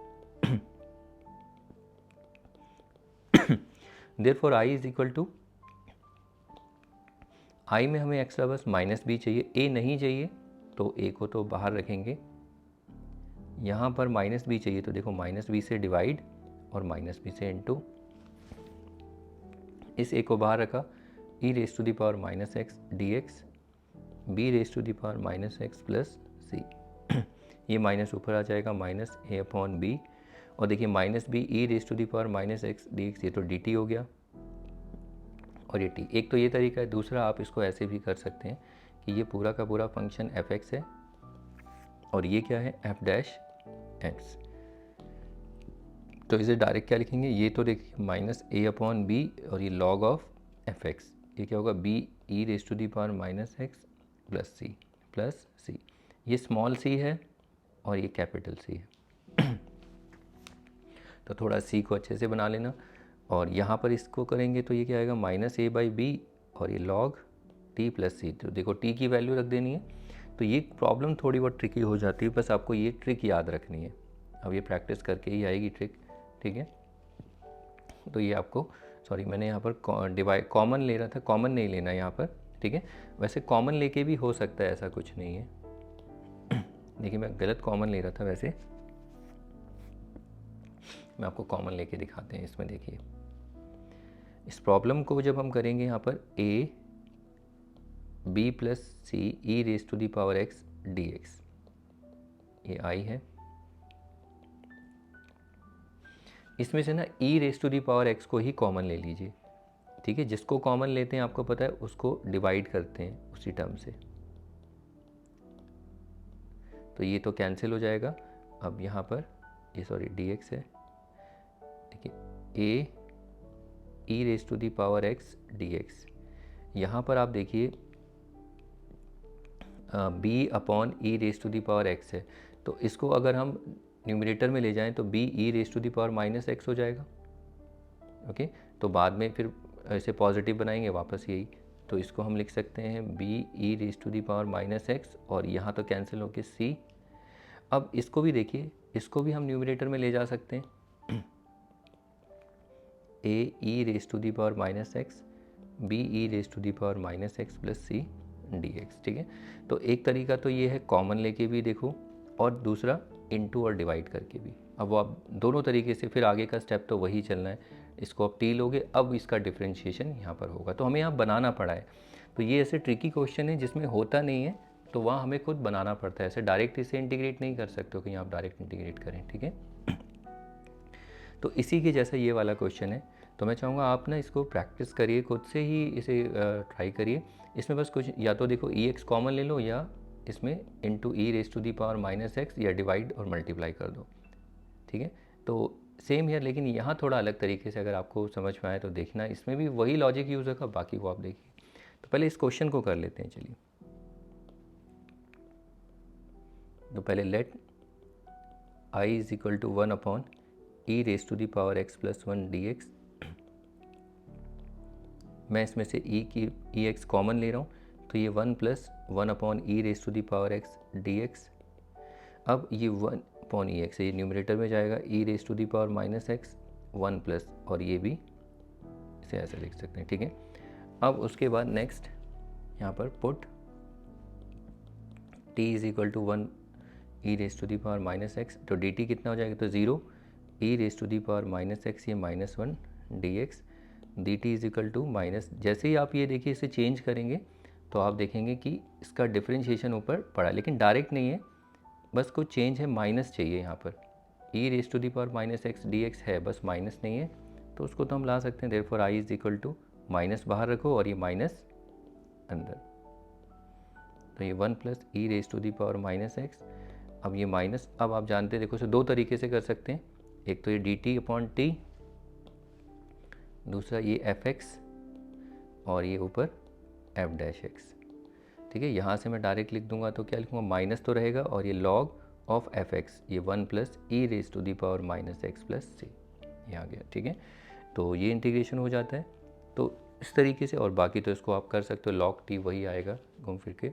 Therefore i is equal to, i में हमें एक्स्ट्रा बस -b चाहिए, a नहीं चाहिए, तो a को तो बाहर रखेंगे, यहाँ पर -b चाहिए, तो देखो -b से डिवाइड और -b से इंटू, इस a को बाहर रखा, e raise to the power -x dx b raise to the power -x plus c, ये माइनस ऊपर आ जाएगा, -a/b, और देखिए -b e raise to the power -x dx, ये तो dt हो गया, और ये t। एक तो ये तरीका है, दूसरा आप इसको ऐसे भी कर सकते हैं कि ये पूरा का पूरा फंक्शन f(x) है और ये क्या है f'(x), तो इसे डायरेक्ट क्या लिखेंगे, ये तो देखिए -a/b और ये log ऑफ f(x), ये क्या होगा b e raise to the power -x plus c, ये स्मॉल c है और ये कैपिटल C है। तो थोड़ा सी को अच्छे से बना लेना। और यहाँ पर इसको करेंगे तो ये क्या आएगा, -a/b और ये log t + c। तो देखो t की वैल्यू रख देनी है। तो ये प्रॉब्लम थोड़ी बहुत ट्रिकी हो जाती है, बस आपको ये ट्रिक याद रखनी है। अब ये प्रैक्टिस करके ही आएगी ट्रिक, ठीक है। तो ये आपको, सॉरी मैंने यहाँ पर डिवाइड कॉमन ले रहा था, कॉमन नहीं लेना यहाँ पर, ठीक है। वैसे कॉमन लेके भी हो सकता है, ऐसा कुछ नहीं है। देखिए मैं गलत कॉमन ले रहा था, वैसे मैं आपको कॉमन लेके दिखाते हैं इसमें। देखिए इस प्रॉब्लम को जब हम करेंगे यहाँ पर a b + c e⁻x dx, ये i है। इसमें से ना e⁻x को ही कॉमन ले लीजिए, ठीक है। जिसको कॉमन लेते हैं आपको पता है उसको डिवाइड करते हैं उसी टर्म से, तो ये तो कैंसिल हो जाएगा। अब यहाँ पर ये सॉरी dx है, देखिए a e⁻x dx। यहाँ पर आप देखिए b/e⁻x है, तो इसको अगर हम न्यूमरेटर में ले जाएं तो b e⁻−x हो जाएगा, ओके। तो बाद में फिर ऐसे पॉजिटिव बनाएंगे वापस यही, तो इसको हम लिख सकते हैं b e⁻−x और यहाँ तो कैंसिल होके c। अब इसको भी देखिए, इसको भी हम न्यूमरेटर में ले जा सकते हैं, a e⁻−x b e⁻−x + c dx, ठीक है। तो एक तरीका तो ये है कॉमन लेके भी देखो, और दूसरा इनटू और डिवाइड करके भी। अब वो आप दोनों तरीके से, फिर आगे का स्टेप तो वही चलना है। इसको आप t लोगे, अब इसका डिफरेंशिएशन यहाँ पर होगा, तो हमें यहाँ बनाना पड़ा है। तो ये ऐसे ट्रिकी क्वेश्चन है जिसमें होता नहीं है, तो वहाँ हमें खुद बनाना पड़ता है। ऐसे डायरेक्ट इसे इंटीग्रेट नहीं कर सकते हो, कहीं आप डायरेक्ट इंटीग्रेट करें, ठीक है। तो इसी के जैसा ये वाला क्वेश्चन है। तो मैं चाहूँगा आप ना इसको प्रैक्टिस करिए, खुद से ही इसे ट्राई करिए। इसमें बस कुछ, या तो देखो ex कॉमन ले लो, या इसमें इनटू e⁻−x या डिवाइड और मल्टीप्लाई कर दो, ठीक है। तो सेम है, लेकिन यहाँ थोड़ा अलग तरीके से अगर आपको समझ में आए तो देखना, इसमें भी वही लॉजिक यूज़ होगा, बाकी को आप देखिए। तो पहले इस क्वेश्चन को कर लेते हैं, चलिए। तो पहले लेट i = 1/e⁻x + 1 dx। मैं इसमें से ex कॉमन ले रहा हूँ, तो ये 1 + 1/e⁻x dx। अब ये 1/ex है, ये न्यूमरेटर में जाएगा, e⁻−x 1 प्लस, और ये भी इसे ऐसे लिख सकते हैं, ठीक है। अब उसके बाद नेक्स्ट यहाँ पर पुट t = 1 e⁻−x, तो dt कितना हो जाएगा, तो 0 e⁻−x ये -1 dx dt = जैसे ही आप ये देखिए इसे चेंज करेंगे तो आप देखेंगे कि इसका डिफरेंशिएशन ऊपर पड़ा, लेकिन डायरेक्ट नहीं है, बस कुछ चेंज है, माइनस चाहिए यहाँ पर। e⁻−x dx है, बस माइनस नहीं है, तो उसको तो हम ला सकते हैं। देयरफॉर i = माइनस बाहर रखो और ये माइनस अंदर, तो ये 1 + e⁻−x। अब ये माइनस, अब आप जानते हैं, देखो इसे दो तरीके से कर सकते हैं। एक तो ये dt/t, दूसरा ये fx, और ये ऊपर f'(x), ठीक है। यहाँ से मैं डायरेक्ट लिख दूंगा, तो क्या लिखूँगा, माइनस तो रहेगा, और ये log ऑफ fx, ये 1 + e⁻−x + c, ये आ गया, ठीक है। तो ये इंटीग्रेशन हो जाता है, तो इस तरीके से। और बाकी तो इसको आप कर सकते हो, log t वही आएगा घूम फिर के।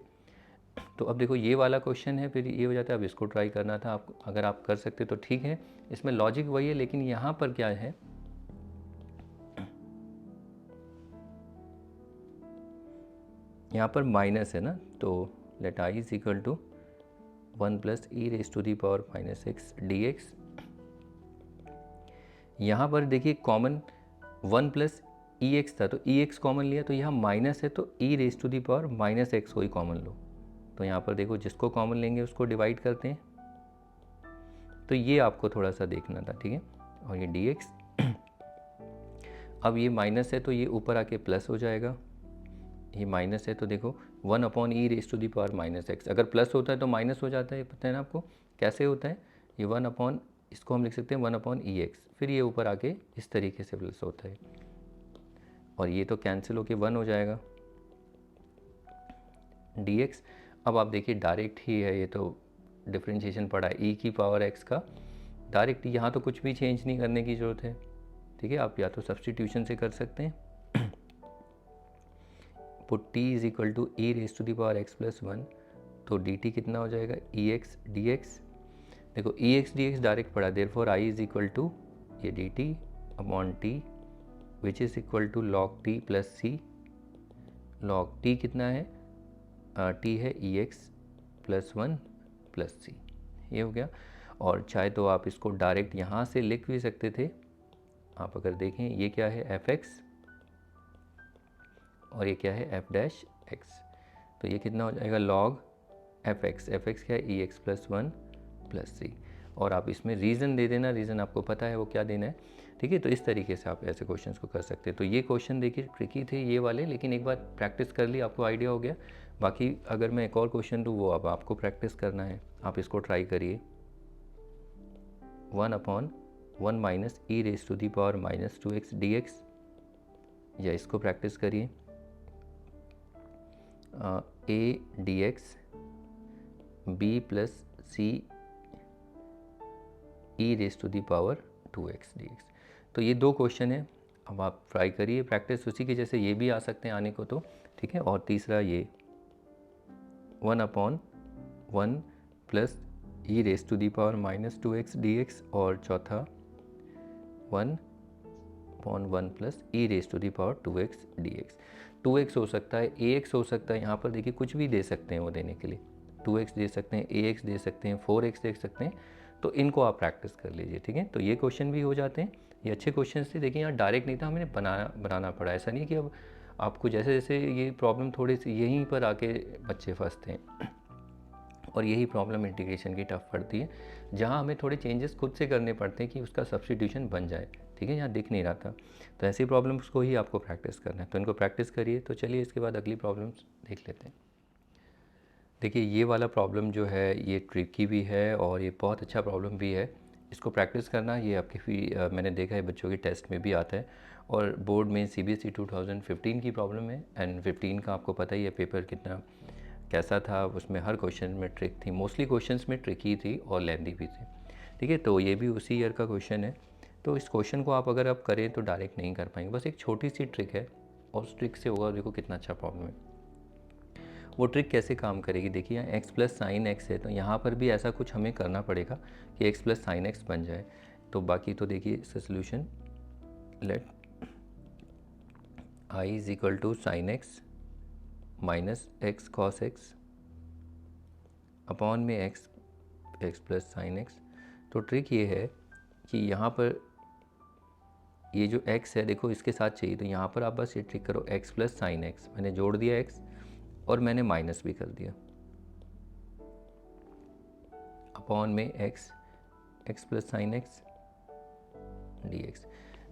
तो अब देखो ये वाला क्वेश्चन है, फिर ये हो जाता है। अब इसको ट्राई करना था, आप अगर आप कर सकते तो ठीक है, इसमें लॉजिक वही है, लेकिन यहाँ पर क्या है, यहाँ पर माइनस है ना, तो लेट i = 1 + e⁻−x dx। यहाँ पर देखिए कॉमन 1 + ex था, तो ex कॉमन लिया, तो यहाँ माइनस है, तो e⁻−x को ही कॉमन लो। तो यहाँ पर देखो जिसको कॉमन लेंगे उसको डिवाइड करते हैं, तो ये आपको थोड़ा सा देखना था, ठीक है। और ये dx, अब ये माइनस है तो ये ऊपर आके प्लस हो जाएगा, ये माइनस है तो देखो 1/e⁻−x, अगर प्लस होता है तो माइनस हो जाता है, पता है ना आपको कैसे होता है। ये 1/, इसको हम लिख सकते हैं 1/ex, फिर ये ऊपर आके इस तरीके से प्लस होता है, और ये तो कैंसिल होके 1 हो जाएगा dx। अब आप देखिए डायरेक्ट ही है, ये तो डिफरेंशिएशन पड़ा है e⁻x का, डायरेक्ट यहाँ तो कुछ भी चेंज नहीं करने की ज़रूरत है, ठीक है। आप या तो सब्सटीट्यूशन से कर सकते हैं, put t is equal to e raise to the power x plus 1, तो dt कितना हो जाएगा ई एक्स डी एक्स। देखो e x d x direct पड़ा, therefore i is equal to ये dt upon t which is equal to log t plus c. log t कितना है, t है e x plus 1 plus c, ये हो गया। और चाहे तो आप इसको डायरेक्ट यहाँ से लिख भी सकते थे। आप अगर देखें ये क्या है एफ एक्स और ये क्या है एफ डैश एक्स, तो ये कितना हो जाएगा log f x. F x क्या है e x plus 1 plus c, और आप इसमें रीज़न दे देना, रीज़न आपको पता है वो क्या देना है, ठीक है। तो इस तरीके से आप ऐसे क्वेश्चंस को कर सकते हैं। तो ये क्वेश्चन देखिए ट्रिकी थे ये वाले, लेकिन एक बार प्रैक्टिस कर ली आपको आइडिया हो गया। बाकी अगर मैं एक और क्वेश्चन दूँ वो अब आपको प्रैक्टिस करना है, आप इसको ट्राई करिए। 1/1 minus e raise to the power minus 2x dx, या इसको प्रैक्टिस करिए a dx b plus c e raise to the power 2x dx। तो ये दो क्वेश्चन है, अब आप ट्राई करिए, प्रैक्टिस उसी के जैसे ये भी आ सकते हैं आने को तो, ठीक है। और तीसरा ये 1/1 plus e raise to the power minus 2x dx, और चौथा 1/1 plus e raise to the power 2x dx। 2x हो सकता है, ax हो सकता है, यहाँ पर देखिए कुछ भी दे सकते हैं वो देने के लिए, 2x दे सकते हैं, ax दे सकते हैं, 4x दे सकते हैं। तो इनको आप प्रैक्टिस कर लीजिए, ठीक है। तो ये क्वेश्चन भी हो जाते हैं, ये अच्छे क्वेश्चन थे। देखिए यहाँ डायरेक्ट नहीं था, हमें बनाना पड़ा। ऐसा नहीं कि अब आपको जैसे जैसे ये प्रॉब्लम थोड़ी सी यहीं पर आके बच्चे फंसते हैं, और यही प्रॉब्लम इंटीग्रेशन की टफ पड़ती है, जहाँ हमें थोड़े चेंजेस खुद से करने पड़ते हैं कि उसका सब्स्टिट्यूशन बन जाए, ठीक है। यहाँ दिख नहीं रहा था, तो ऐसी प्रॉब्लम्स को ही आपको प्रैक्टिस करना है, तो इनको प्रैक्टिस करिए। तो चलिए इसके बाद अगली प्रॉब्लम्स देख लेते हैं। देखिए ये वाला प्रॉब्लम जो है ये ट्रिकी भी है और ये बहुत अच्छा प्रॉब्लम भी है। इसको प्रैक्टिस करना ये आपके मैंने देखा है बच्चों के टेस्ट में भी आता है, और बोर्ड में CBSE 2015 की प्रॉब्लम है, एंड 15 का आपको पता ही है पेपर कितना कैसा था, उसमें हर क्वेश्चन में ट्रिक थी, मोस्टली क्वेश्चंस में ट्रिकी थी और लेंदी भी थी, ठीक है। तो ये भी उसी ईयर का क्वेश्चन है। तो इस क्वेश्चन को आप अगर आप करें तो डायरेक्ट नहीं कर पाएंगे, बस एक छोटी सी ट्रिक है, और उस ट्रिक से होगा, देखो कितना अच्छा प्रॉब्लम है। वो ट्रिक कैसे काम करेगी, देखिए यहाँ x प्लस साइन एक्स है, तो यहाँ पर भी ऐसा कुछ हमें करना पड़ेगा कि x प्लस साइन एक्स बन जाए। तो बाकी तो देखिए इसका solution, let i is equal to sine x minus x cos x upon में x प्लस साइन एक्स। तो ट्रिक ये है कि यहाँ पर ये जो x है देखो इसके साथ चाहिए, तो यहाँ पर आप बस ये ट्रिक करो, x प्लस साइन एक्स, मैंने जोड़ दिया x और मैंने माइनस भी कर दिया, अपॉन में x plus sine x dx।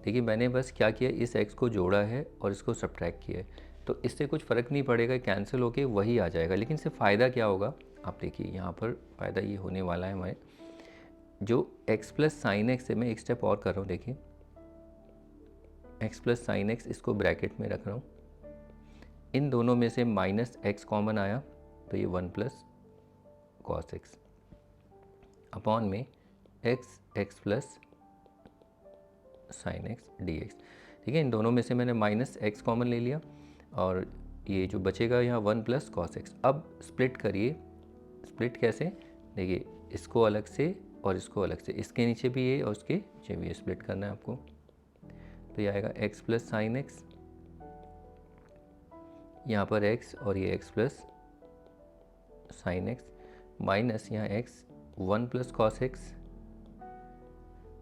देखिए मैंने बस क्या किया, इस x को जोड़ा है और इसको सब्ट्रैक्ट किया है, तो इससे कुछ फ़र्क नहीं पड़ेगा, कैंसिल होके वही आ जाएगा। लेकिन इससे फ़ायदा क्या होगा, आप देखिए यहाँ पर फ़ायदा ये होने वाला है हमारे, जो x प्लस साइन एक्स है, मैं एक स्टेप और कर रहा हूँ, देखिए x प्लस साइन एक्स इसको ब्रैकेट में रख रहा हूँ, इन दोनों में से माइनस x कॉमन आया तो ये 1 प्लस कॉस एक्स अपॉन में x plus sine x dx, ठीक है। इन दोनों में से मैंने माइनस x कॉमन ले लिया, और ये जो बचेगा यहाँ 1 प्लस कॉस एक्स। अब स्प्लिट करिए, स्प्लिट कैसे, देखिए इसको अलग से और इसको अलग से, इसके नीचे भी ये और उसके नीचे भी ये स्प्लिट करना है आपको। तो ये आएगा x प्लस साइन एक्स, यहाँ पर x और ये x plus sine x, minus यहाँ x 1 प्लस कॉस एक्स,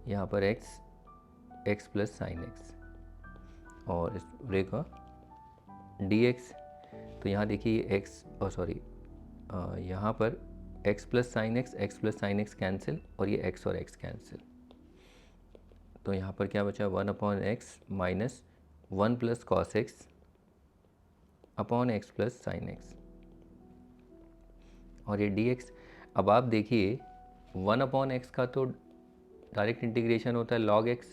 यहाँ पर x प्लस साइन एक्स, और इस पूरे का dx। तो यहाँ देखिए x और सॉरी यहाँ पर x plus sine x cancel, और ये x और x कैंसिल, तो यहाँ पर क्या बचा 1/x minus 1 plus cos x upon x plus sine x, और ये dx। अब आप देखिए 1/x का तो डायरेक्ट इंटीग्रेशन होता है log x,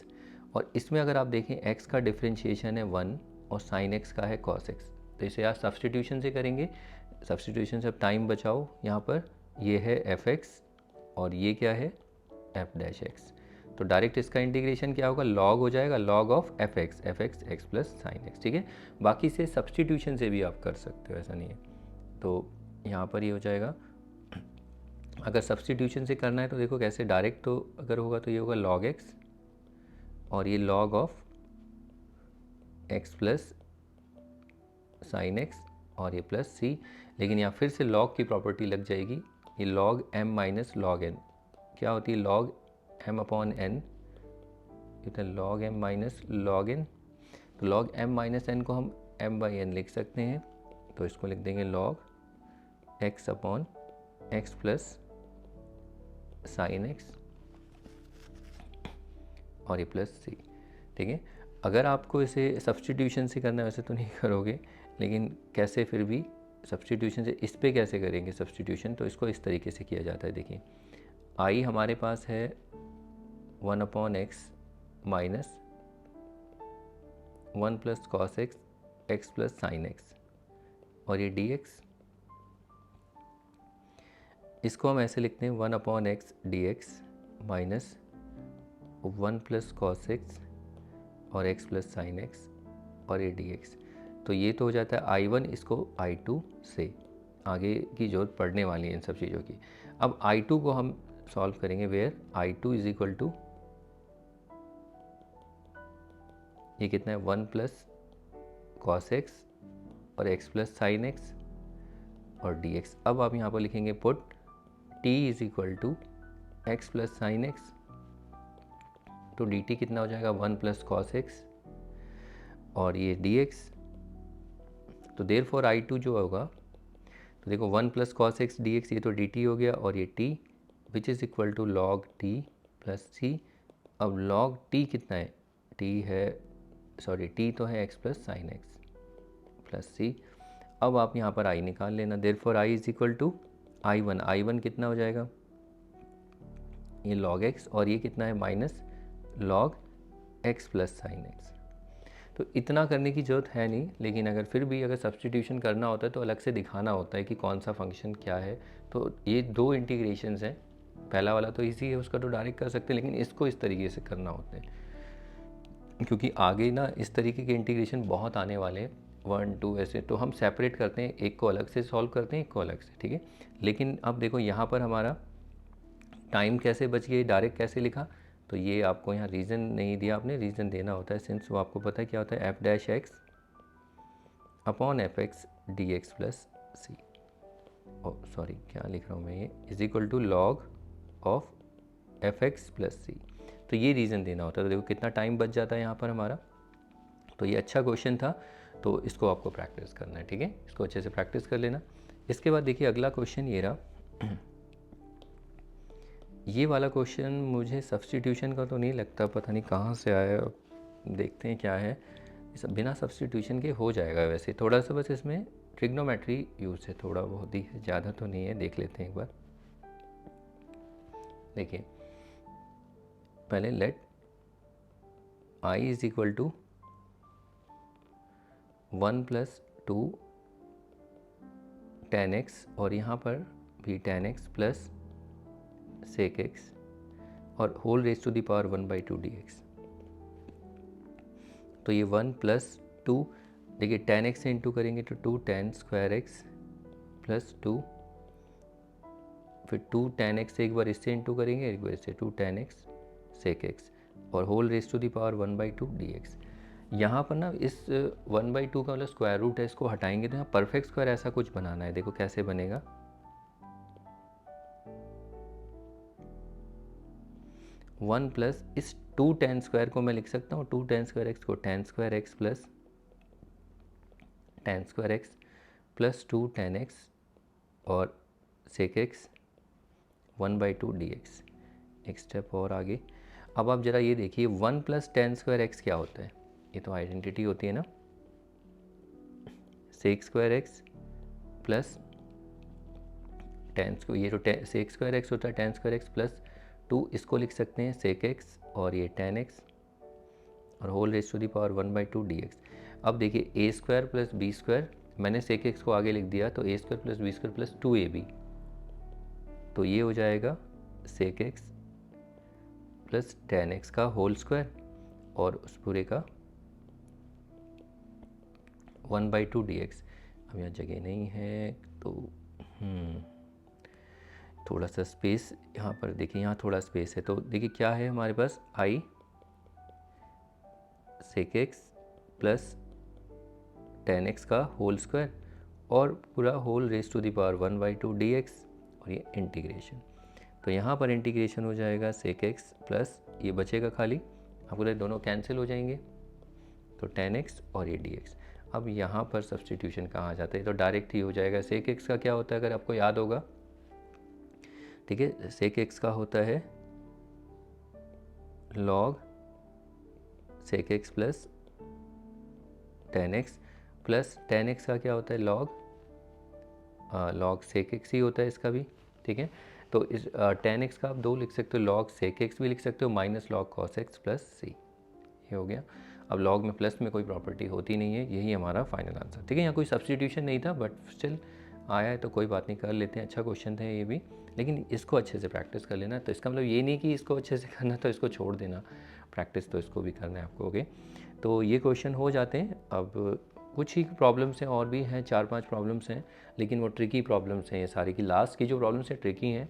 और इसमें अगर आप देखें x का डिफरेंशिएशन है 1 और साइन x का है cos x, तो इसे आप सब्स्टिट्यूशन से करेंगे। सब्स्टिट्यूशन से अब टाइम बचाओ, यहाँ पर ये है fx और ये क्या है एफ डैश एक्स। तो डायरेक्ट इसका इंटीग्रेशन क्या होगा, लॉग हो जाएगा, log of f x x plus sine x, ठीक है। बाकी से सब्सटीट्यूशन से भी आप कर सकते हो, ऐसा नहीं है। तो यहाँ पर ये हो जाएगा। अगर सब्सटीट्यूशन से करना है तो देखो कैसे, डायरेक्ट तो अगर होगा तो ये होगा लॉग एक्स और ये log of x plus sine x और ये प्लस सी। लेकिन यहाँ फिर से लॉग की प्रॉपर्टी लग जाएगी, ये log m minus log n क्या होती है, लॉग एम अपॉन एन, ये log m minus log n. तो लॉग एम माइनस एन को हम एम बाई एन लिख सकते हैं, तो इसको लिख देंगे log x upon x plus sine x और ये प्लस सी, ठीक है। अगर आपको इसे सब्सटीट्यूशन से करना है वैसे तो नहीं करोगे, लेकिन कैसे फिर भी सब्सटीट्यूशन से, इस पे कैसे करेंगे सब्सटीट्यूशन, तो इसको इस तरीके से किया जाता है। देखिए आई हमारे पास है 1 upon x minus 1 plus cos x x plus sine x और ये डी एक्स, इसको हम ऐसे लिखते हैं 1 upon x d x minus 1 plus cos x और एक्स प्लस साइन एक्स और ये डी एक्स। तो ये तो हो जाता है I1, इसको I2 से आगे की जरूरत पड़ने वाली है इन सब चीज़ों की। अब I2 को हम सॉल्व करेंगे, where I2 is equal to, ये कितना है 1 प्लस कॉस एक्स और एक्स प्लस साइन एक्स और डी एक्स। अब आप यहाँ पर लिखेंगे put t is equal to x plus sine x, तो डी टी कितना हो जाएगा 1 प्लस कॉस एक्स और ये डी एक्स। तो देयर फॉर I2 जो होगा, तो देखो 1 plus cos x d x, ये तो डी टी हो गया और ये t which is equal to log t plus c. अब लॉग t कितना है, t है, सॉरी t तो है x plus sine x plus c. अब आप यहाँ पर i निकाल लेना, therefore i is equal to I1 कितना हो जाएगा, ये लॉग एक्स और ये कितना है minus log x plus sine x. तो इतना करने की ज़रूरत है नहीं, लेकिन अगर फिर भी अगर सब्सटीट्यूशन करना होता है तो अलग से दिखाना होता है कि कौन सा फंक्शन क्या है। तो ये 2 इंटीग्रेशंस हैं, पहला वाला तो इजी है, उसका तो डायरेक्ट कर सकते हैं, लेकिन इसको इस तरीके से करना होता है क्योंकि आगे ना इस तरीके के इंटीग्रेशन बहुत आने वाले हैं, 1 2 ऐसे। तो हम सेपरेट करते हैं, एक को अलग से सॉल्व करते हैं, एक को अलग से, ठीक है। लेकिन अब देखो यहाँ पर हमारा टाइम कैसे बच गया, डायरेक्ट कैसे लिखा, तो ये आपको यहाँ रीज़न नहीं दिया, आपने रीज़न देना होता है, सिंस वो आपको पता है क्या होता है, f dash x upon f x d x plus c, oh sorry क्या लिख रहा हूँ मैं, ये is equal to log of f x plus c. तो ये रीज़न देना होता है। तो देखो कितना टाइम बच जाता है यहाँ पर हमारा। तो ये अच्छा क्वेश्चन था, तो इसको आपको प्रैक्टिस करना है, ठीक है, इसको अच्छे से प्रैक्टिस कर लेना। इसके बाद देखिए अगला क्वेश्चन ये रहा। ये वाला क्वेश्चन मुझे सब्सटीट्यूशन का तो नहीं लगता, पता नहीं कहाँ से आया, देखते हैं क्या है। इस बिना सब्सटीट्यूशन के हो जाएगा, वैसे थोड़ा सा बस इसमें ट्रिग्नोमेट्री यूज़ है, थोड़ा बहुत ही है, ज़्यादा तो नहीं है। देख लेते हैं एक बार। देखिए पहले let I is equal to 1 प्लस 2 tan x और यहाँ पर भी tan x प्लस sec x और whole raise to the power 1/2 dx। तो ये 1 प्लस 2, देखिए tan x से इंटू करेंगे तो 2 tan स्क्वायर x प्लस 2, फिर 2 tan x से एक बार इससे इंटू करेंगे, एक बार इससे 2 tan x sec x और whole raise to the power 1/2 dx। यहाँ पर ना इस 1/2 का मतलब स्क्वायर रूट है, इसको हटाएंगे तो यहाँ परफेक्ट स्क्वायर ऐसा कुछ बनाना है। देखो कैसे बनेगा, 1 प्लस इस 2 tan स्क्वायर को मैं लिख सकता हूँ, 2 tan स्क्वायर एक्स को tan square x plus tan square x plus 2 tan x और sec x 1/2 dx। एक स्टेप और आगे। अब आप ज़रा ये देखिए 1 प्लस tan स्क्वायर एक्स क्या होता है, ये तो आइडेंटिटी होती है ना, sec square x plus tan square, ये तो sec स्क्वायर एक्स होता है, tan स्क्वायर एक्स प्लस 2, इसको लिख सकते हैं sec x और ये tan x और whole raise to the power 1/2 dx। अब देखिए a square plus b square, मैंने sec x को आगे लिख दिया, तो a square plus b square plus 2ab, तो ये हो जाएगा sec x plus tan x का होल स्क्वायर और उस पूरे का 1/2 dx। अब यहाँ जगह नहीं है तो थोड़ा सा स्पेस यहाँ पर देखिए, यहाँ थोड़ा स्पेस है तो देखिए क्या है हमारे पास, I sec x plus tan x का होल स्क्वायर और पूरा whole raise to the power 1/2 dx और ये इंटीग्रेशन। तो यहाँ पर इंटीग्रेशन हो जाएगा सेक एक्स प्लस ये बचेगा खाली, आपको दोनों कैंसिल हो जाएंगे तो टेन एक्स और ये dx। अब यहाँ पर सब्सटीट्यूशन कहाँ जाता है, तो डायरेक्ट ही हो जाएगा। सेक एक्स का क्या होता है अगर आपको याद होगा, ठीक है, सेक एक्स का होता है log sec x plus tan x, plus tan x का क्या होता है लॉग सेक एक्स ही होता है इसका भी, ठीक है। तो इस टेन एक्स का आप दो लिख सकते हो, लॉग सेक एक्स भी लिख सकते हो minus log cos x plus c, ये हो गया। अब लॉग में प्लस में कोई प्रॉपर्टी होती नहीं है, यही हमारा फाइनल आंसर, ठीक है। यहाँ कोई सब्सटीट्यूशन नहीं था बट स्टिल आया है तो कोई बात नहीं, कर लेते हैं। अच्छा क्वेश्चन था ये भी, लेकिन इसको अच्छे से प्रैक्टिस कर लेना। तो इसका मतलब ये नहीं कि इसको अच्छे से करना तो इसको छोड़ देना, प्रैक्टिस तो इसको भी करना है आपको, ओके। तो ये क्वेश्चन हो जाते हैं। अब कुछ ही प्रॉब्लम्स हैं, और भी हैं 4-5 प्रॉब्लम्स हैं, लेकिन वो ट्रिकी प्रॉब्लम्स हैं ये सारी की। लास्ट की जो प्रॉब्लम्स हैं ट्रिकी हैं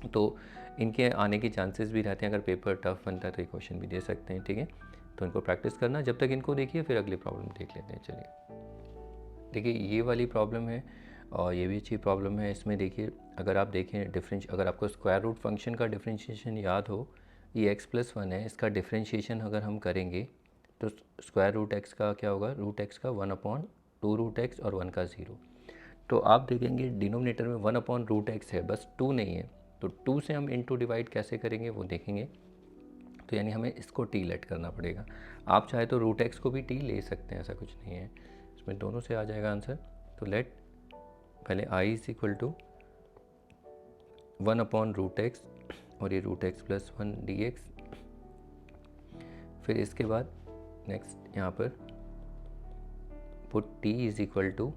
तो इनके आने के चांसेस भी रहते हैं। अगर पेपर टफ बनता है तो ये क्वेश्चन भी दे सकते हैं, ठीक है। तो इनको प्रैक्टिस करना, जब तक इनको देखिए फिर अगली प्रॉब्लम देख लेते हैं। चलिए देखिए, ये वाली प्रॉब्लम है और ये भी अच्छी प्रॉब्लम है। इसमें देखिए, अगर आप देखें अगर आपको स्क्वायर रूट फंक्शन का डिफरेंशिएशन याद हो, ये x+1 है, इसका डिफरेंशिएशन अगर हम करेंगे तो स्क्वायर रूट एक्स का क्या होगा, रूट एक्स का 1/2 रूट एक्स और 1 का 0। तो आप देखेंगे डिनोमिनेटर में 1/√x है, बस 2 नहीं है। तो 2 से हम इनटू डिवाइड कैसे करेंगे वो देखेंगे। तो यानी हमें इसको t लेट करना पड़ेगा। आप चाहे तो रूट एक्स को भी t ले सकते हैं, ऐसा कुछ नहीं है, इसमें दोनों से आ जाएगा आंसर। तो लेट पहले i is equal to 1/√x और ये रूट एक्स प्लस 1 dx। फिर इसके बाद नेक्स्ट यहाँ पर put t is equal to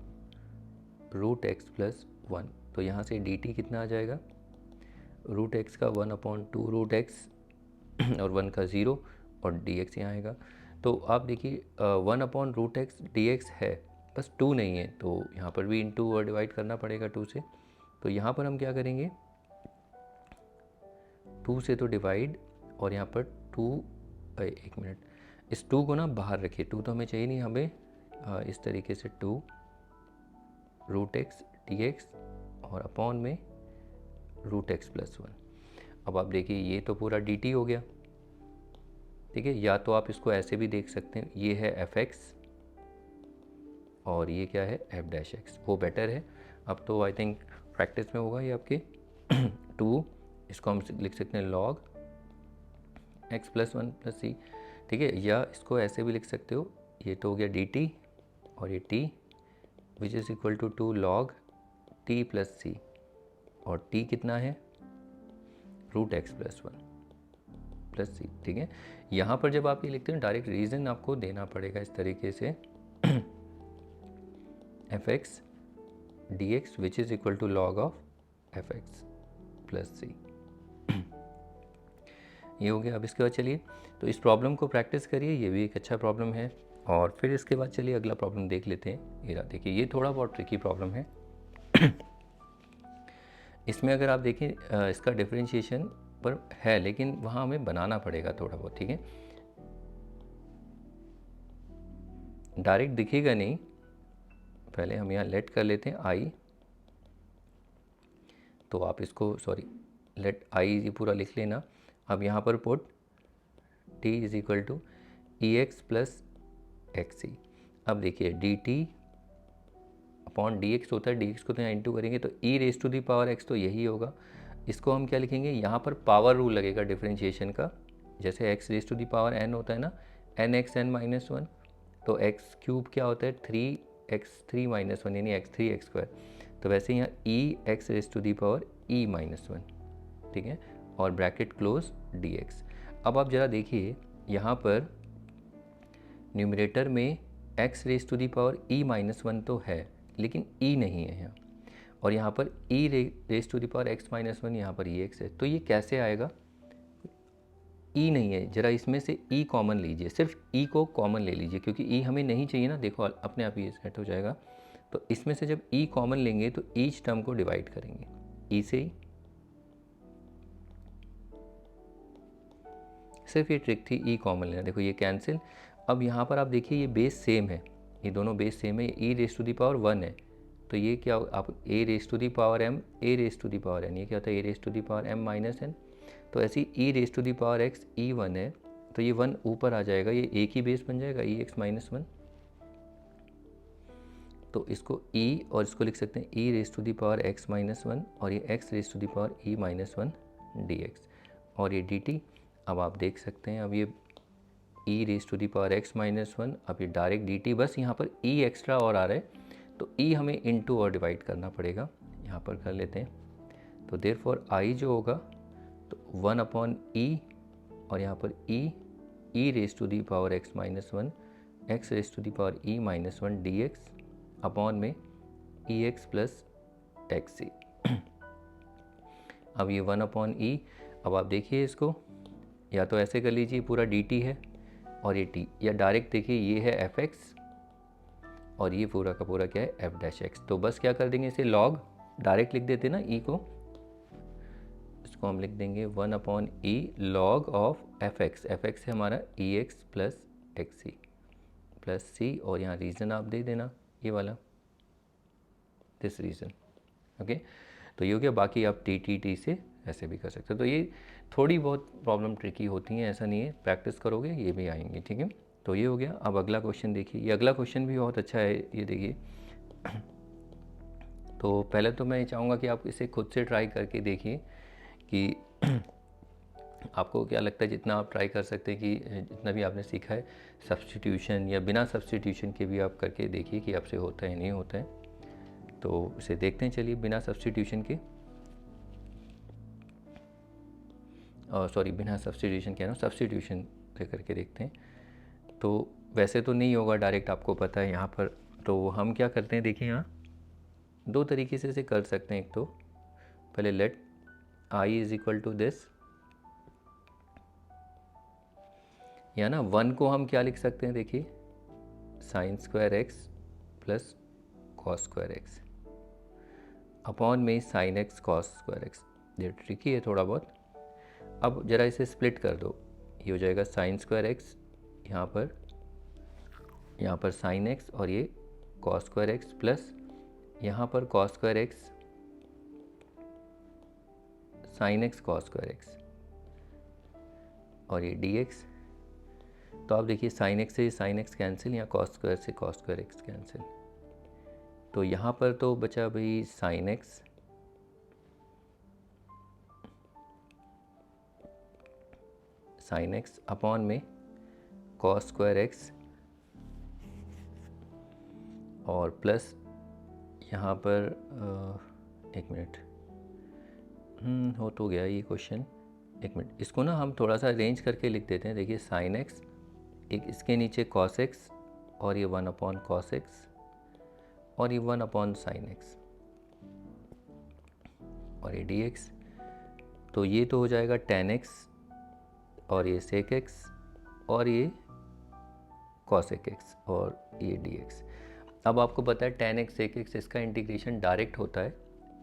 root x plus 1। तो यहाँ से dt कितना आ जाएगा, रूट एक्स का 1/2 रूट एक्स और 1 का 0 और dx यहाँ आएगा। तो आप देखिए 1/√x dx है, बस 2 नहीं है, तो यहाँ पर भी इंटू और डिवाइड करना पड़ेगा 2 से। तो यहाँ पर हम क्या करेंगे, 2 से तो डिवाइड और यहाँ पर 2, एक मिनट, इस 2 को ना बाहर रखिए, 2 तो हमें चाहिए नहीं, हमें इस तरीके से 2 रूट एक्स dx और अपॉन में रूट एक्स प्लस 1। अब आप देखिए ये तो पूरा dt हो गया, ठीक है। या तो आप इसको ऐसे भी देख सकते हैं, ये है fx और ये क्या है f', वो बेटर है। अब तो आई थिंक प्रैक्टिस में होगा ये आपके 2, इसको हम लिख सकते हैं log x plus 1 plus c, ठीक है। या इसको ऐसे भी लिख सकते हो, ये तो हो गया dt और ये t which is equal to 2 log t plus c, और t कितना है, root x plus 1 plus c, ठीक है। यहाँ पर जब आप ये लिखते हैं डायरेक्ट रीज़न आपको देना पड़ेगा इस तरीके से fx dx which is equal to log of fx plus c, ये हो गया। अब इसके बाद चलिए तो इस प्रॉब्लम को प्रैक्टिस करिए, ये भी एक अच्छा प्रॉब्लम है। और फिर इसके बाद चलिए अगला प्रॉब्लम देख लेते हैं। ये देखिए, ये थोड़ा बहुत ट्रिकी प्रॉब्लम है इसमें अगर आप देखें इसका डिफरेंशिएशन पर है, लेकिन वहाँ हमें बनाना पड़ेगा थोड़ा बहुत, ठीक है। डायरेक्ट दिखेगा नहीं, पहले हम यहाँ लेट कर लेते हैं i। तो आप इसको लेट i ये पूरा लिख लेना। अब यहाँ पर put t is equal to e x plus x. अब देखिए dt अपॉन dx होता है, dx को तो यहाँ इंटू करेंगे तो e raise to the power x, तो यही होगा। इसको हम क्या लिखेंगे, यहाँ पर पावर रूल लगेगा डिफरेंशिएशन का, जैसे x raise to the power n होता है ना, n(x(n-1), तो x क्यूब क्या होता है 3x3-1 यानी x3x²। तो वैसे यहाँ e x raise to the power e-1, ठीक है, और ब्रैकेट क्लोज dx। अब आप ज़रा देखिए यहाँ पर न्यूमरेटर में x raise to the power e-1 तो है, लेकिन e नहीं है यहाँ, और यहाँ पर e raise to the power x-1, यहाँ पर ex है। तो ये कैसे आएगा, ई नहीं है, ज़रा इसमें से ई कॉमन लीजिए, सिर्फ ई को कॉमन ले लीजिए, क्योंकि ई हमें नहीं चाहिए ना, देखो अपने आप ही सेट हो जाएगा। तो इसमें से जब ई कॉमन लेंगे तो ईच टर्म को डिवाइड करेंगे ई से ही। सिर्फ ये ट्रिक थी, ई कॉमन लेना, देखो ये कैंसिल। अब यहाँ पर आप देखिए ये बेस सेम है, ये दोनों बेस सेम है, e raise to the power 1 है, तो ये क्या आप a raise to the power m, a raise to the power n, ये क्या होता है a raise to the power m minus n. तो ऐसी e raise to the power x e 1 है, तो ये 1 ऊपर आ जाएगा, ये एक ही बेस बन जाएगा ई एक्स माइनस 1। तो इसको ई और इसको लिख सकते हैं e raise to the power x minus 1, और ये x raise to the power e minus 1 d x, और ये डी टी। अब आप देख सकते हैं, अब ये e raise to the power x minus 1, अब ये डायरेक्ट डी टी, बस यहाँ पर ई एक्स्ट्रा और आ रहा है, तो ई हमें इनटू और डिवाइड करना पड़ेगा, यहाँ पर कर लेते हैं। तो देयरफॉर आई जो होगा तो 1 अपॉन ई, और यहाँ पर e raise to the power x minus 1, x raise to the power e minus 1 d x upon में e x plus x c. अब ये 1 अपॉन ई, अब आप देखिए इसको, या तो ऐसे कर लीजिए पूरा डी टी है और ये टी, या डायरेक्ट देखिए ये है एफ एक्स और ये पूरा का पूरा क्या है एफ डैश एक्स। तो बस क्या कर देंगे, इसे लॉग डायरेक्ट लिख देते ना ई को, इसको हम लिख देंगे 1 upon E log of f x है हमारा ई एक्स प्लस एक्स सी, और यहाँ रीज़न आप दे देना ये वाला, दिस रीज़न, ओके। तो ये हो गया, बाकी आप टी से ऐसे भी कर सकते हो। तो ये थोड़ी बहुत प्रॉब्लम ट्रिकी होती हैं, ऐसा नहीं है, प्रैक्टिस करोगे ये भी आएंगे, ठीक है। तो ये हो गया। अब अगला क्वेश्चन देखिए, ये अगला क्वेश्चन भी बहुत अच्छा है, ये देखिए। तो पहले तो मैं ये चाहूँगा कि आप इसे खुद से ट्राई करके देखिए कि आपको क्या लगता है, जितना आप ट्राई कर सकते हैं कि जितना भी आपने सीखा है सब्स्टिट्यूशन या बिना सब्स्टिट्यूशन के भी आप करके देखिए कि आपसे होता है नहीं होता है। तो इसे देखते हैं, चलिए बिना सब्स्टिट्यूशन के, सॉरी बिना सब्स्टिट्यूशन कह रहा हूँ, सब्स्टिट्यूशन से करके देखते हैं। तो वैसे तो नहीं होगा डायरेक्ट, आपको पता है यहाँ पर। तो हम क्या करते हैं, देखिए यहाँ दो तरीके से इसे कर सकते हैं। एक तो पहले let I is equal to this, या ना 1 को हम क्या लिख सकते हैं, देखिए sine square x plus cos square x upon में sine x cos square x. ये ट्रिकी है थोड़ा बहुत। अब ज़रा इसे स्प्लिट कर दो, ये हो जाएगा साइन स्क्वायर एक्स, यहाँ पर साइन एक्स, और ये कॉस स्क्वायर एक्स प्लस यहाँ पर cos square x sine x cos square x, और ये डी एक्स। तो आप देखिए साइन एक्स से साइन एक्स कैंसिल, या कॉस स्क्वायर से कॉस स्क्वायर एक्स कैंसिल। तो यहाँ पर तो बचा भाई साइन एक्स अपॉन में कॉस स्क्वायर एक्स, और प्लस यहाँ पर एक मिनट, हो तो गया ये क्वेश्चन। एक मिनट, इसको ना हम थोड़ा सा अरेंज करके लिख देते हैं। देखिए साइन एक्स, एक इसके नीचे कॉस एक्स, और ये 1 अपॉन कॉस एक्स, और ये 1 अपॉन साइन एक्स, और ये डी एक्स। तो ये तो हो जाएगा टेन एक्स, और ये सेक एक्स, और ये कॉसेक एक्स, और ये डी एक्स। अब आपको पता है टेन एक्स सेक एक्स, इसका इंटीग्रेशन डायरेक्ट होता है,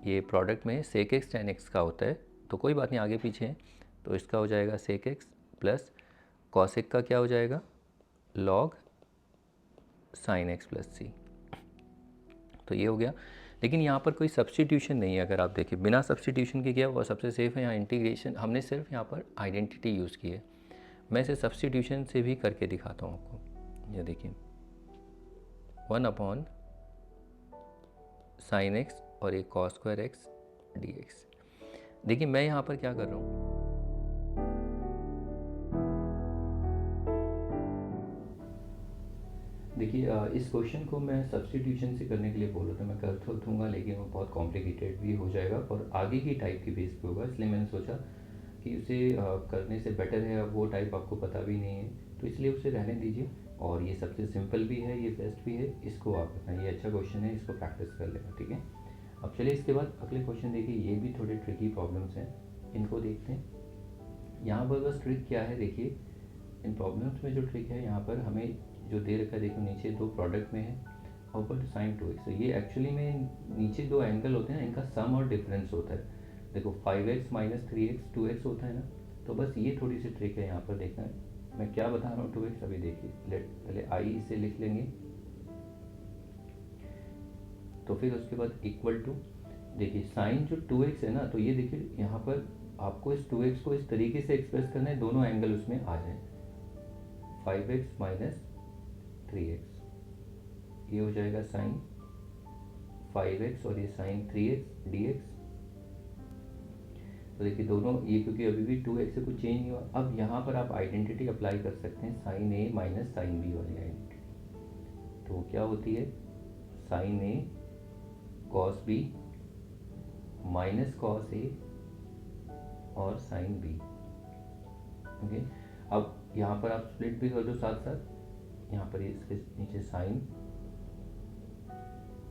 ये प्रोडक्ट में सेक एक्स टेन एक्स का होता है, तो कोई बात नहीं आगे पीछे है। तो इसका हो जाएगा सेक एक्स प्लस कॉसेक का क्या हो जाएगा log sign x plus c. तो ये हो गया। लेकिन यहाँ पर कोई सब्स्टिट्यूशन नहीं है, अगर आप देखिए बिना सब्स्टिट्यूशन के किया वो सबसे सेफ है। यहाँ इंटीग्रेशन हमने सिर्फ यहाँ पर आइडेंटिटी यूज़ की है। मैं इसे सब्स्टिट्यूशन से भी करके दिखाता हूँ आपको। ये देखिए 1 अपॉन साइन एक्स और एक cos square x d x. देखिए मैं यहाँ पर क्या कर रहा हूँ, देखिए इस क्वेश्चन को मैं सब्स्टिट्यूशन से करने के लिए बोला था, मैं कर तो दूँगा लेकिन वो बहुत कॉम्प्लिकेटेड भी हो जाएगा और आगे की टाइप की बेस पे होगा, इसलिए मैंने सोचा कि उसे करने से बेटर है। अब वो टाइप आपको पता भी नहीं है तो इसलिए उसे रहने दीजिए। और ये सबसे सिंपल भी है, ये बेस्ट भी है, इसको आप बताएं, ये अच्छा क्वेश्चन है, इसको प्रैक्टिस कर लेना, ठीक है। अब चलिए इसके बाद अगले क्वेश्चन देखिए, ये भी थोड़े ट्रिकी प्रॉब्लम्स हैं, इनको देखते हैं। यहाँ पर बस ट्रिक क्या है, देखिए इन प्रॉब्लम्स में जो ट्रिक है, यहाँ पर हमें जो दे रखा है, देखो नीचे दो प्रोडक्ट में है और ऊपर साइन 2x, तो ये एक्चुअली में नीचे दो एंगल होते हैं ना, इनका सम और डिफरेंस होता है। देखो 5x माइनस 3x 2x होता है ना, तो बस ये थोड़ी सी ट्रिक है यहाँ पर देखना है। मैं क्या बता रहा हूँ 2x, अभी देखिए पहले आई इसे लिख लेंगे, तो फिर उसके बाद इक्वल टू, देखिए साइन जो 2x है ना, तो ये देखिए यहाँ पर आपको इस 2x को इस तरीके से एक्सप्रेस करना है, दोनों एंगल उसमें आ जाए। 5x माइनस 3x, ये हो जाएगा साइन 5x और ये साइन 3x dx। तो देखिए दोनों ये, क्योंकि अभी भी 2x से कुछ चेंज नहीं हुआ। अब यहाँ पर आप आइडेंटिटी अप्लाई कर सकते हैं, sine a minus sine b वाली आइडेंटिटी। तो क्या होती है, sine a cos b minus cos a और साइन b। ओके, अब यहाँ पर आप स्प्लिट भी कर दो साथ साथ, यहाँ पर इसके नीचे साइन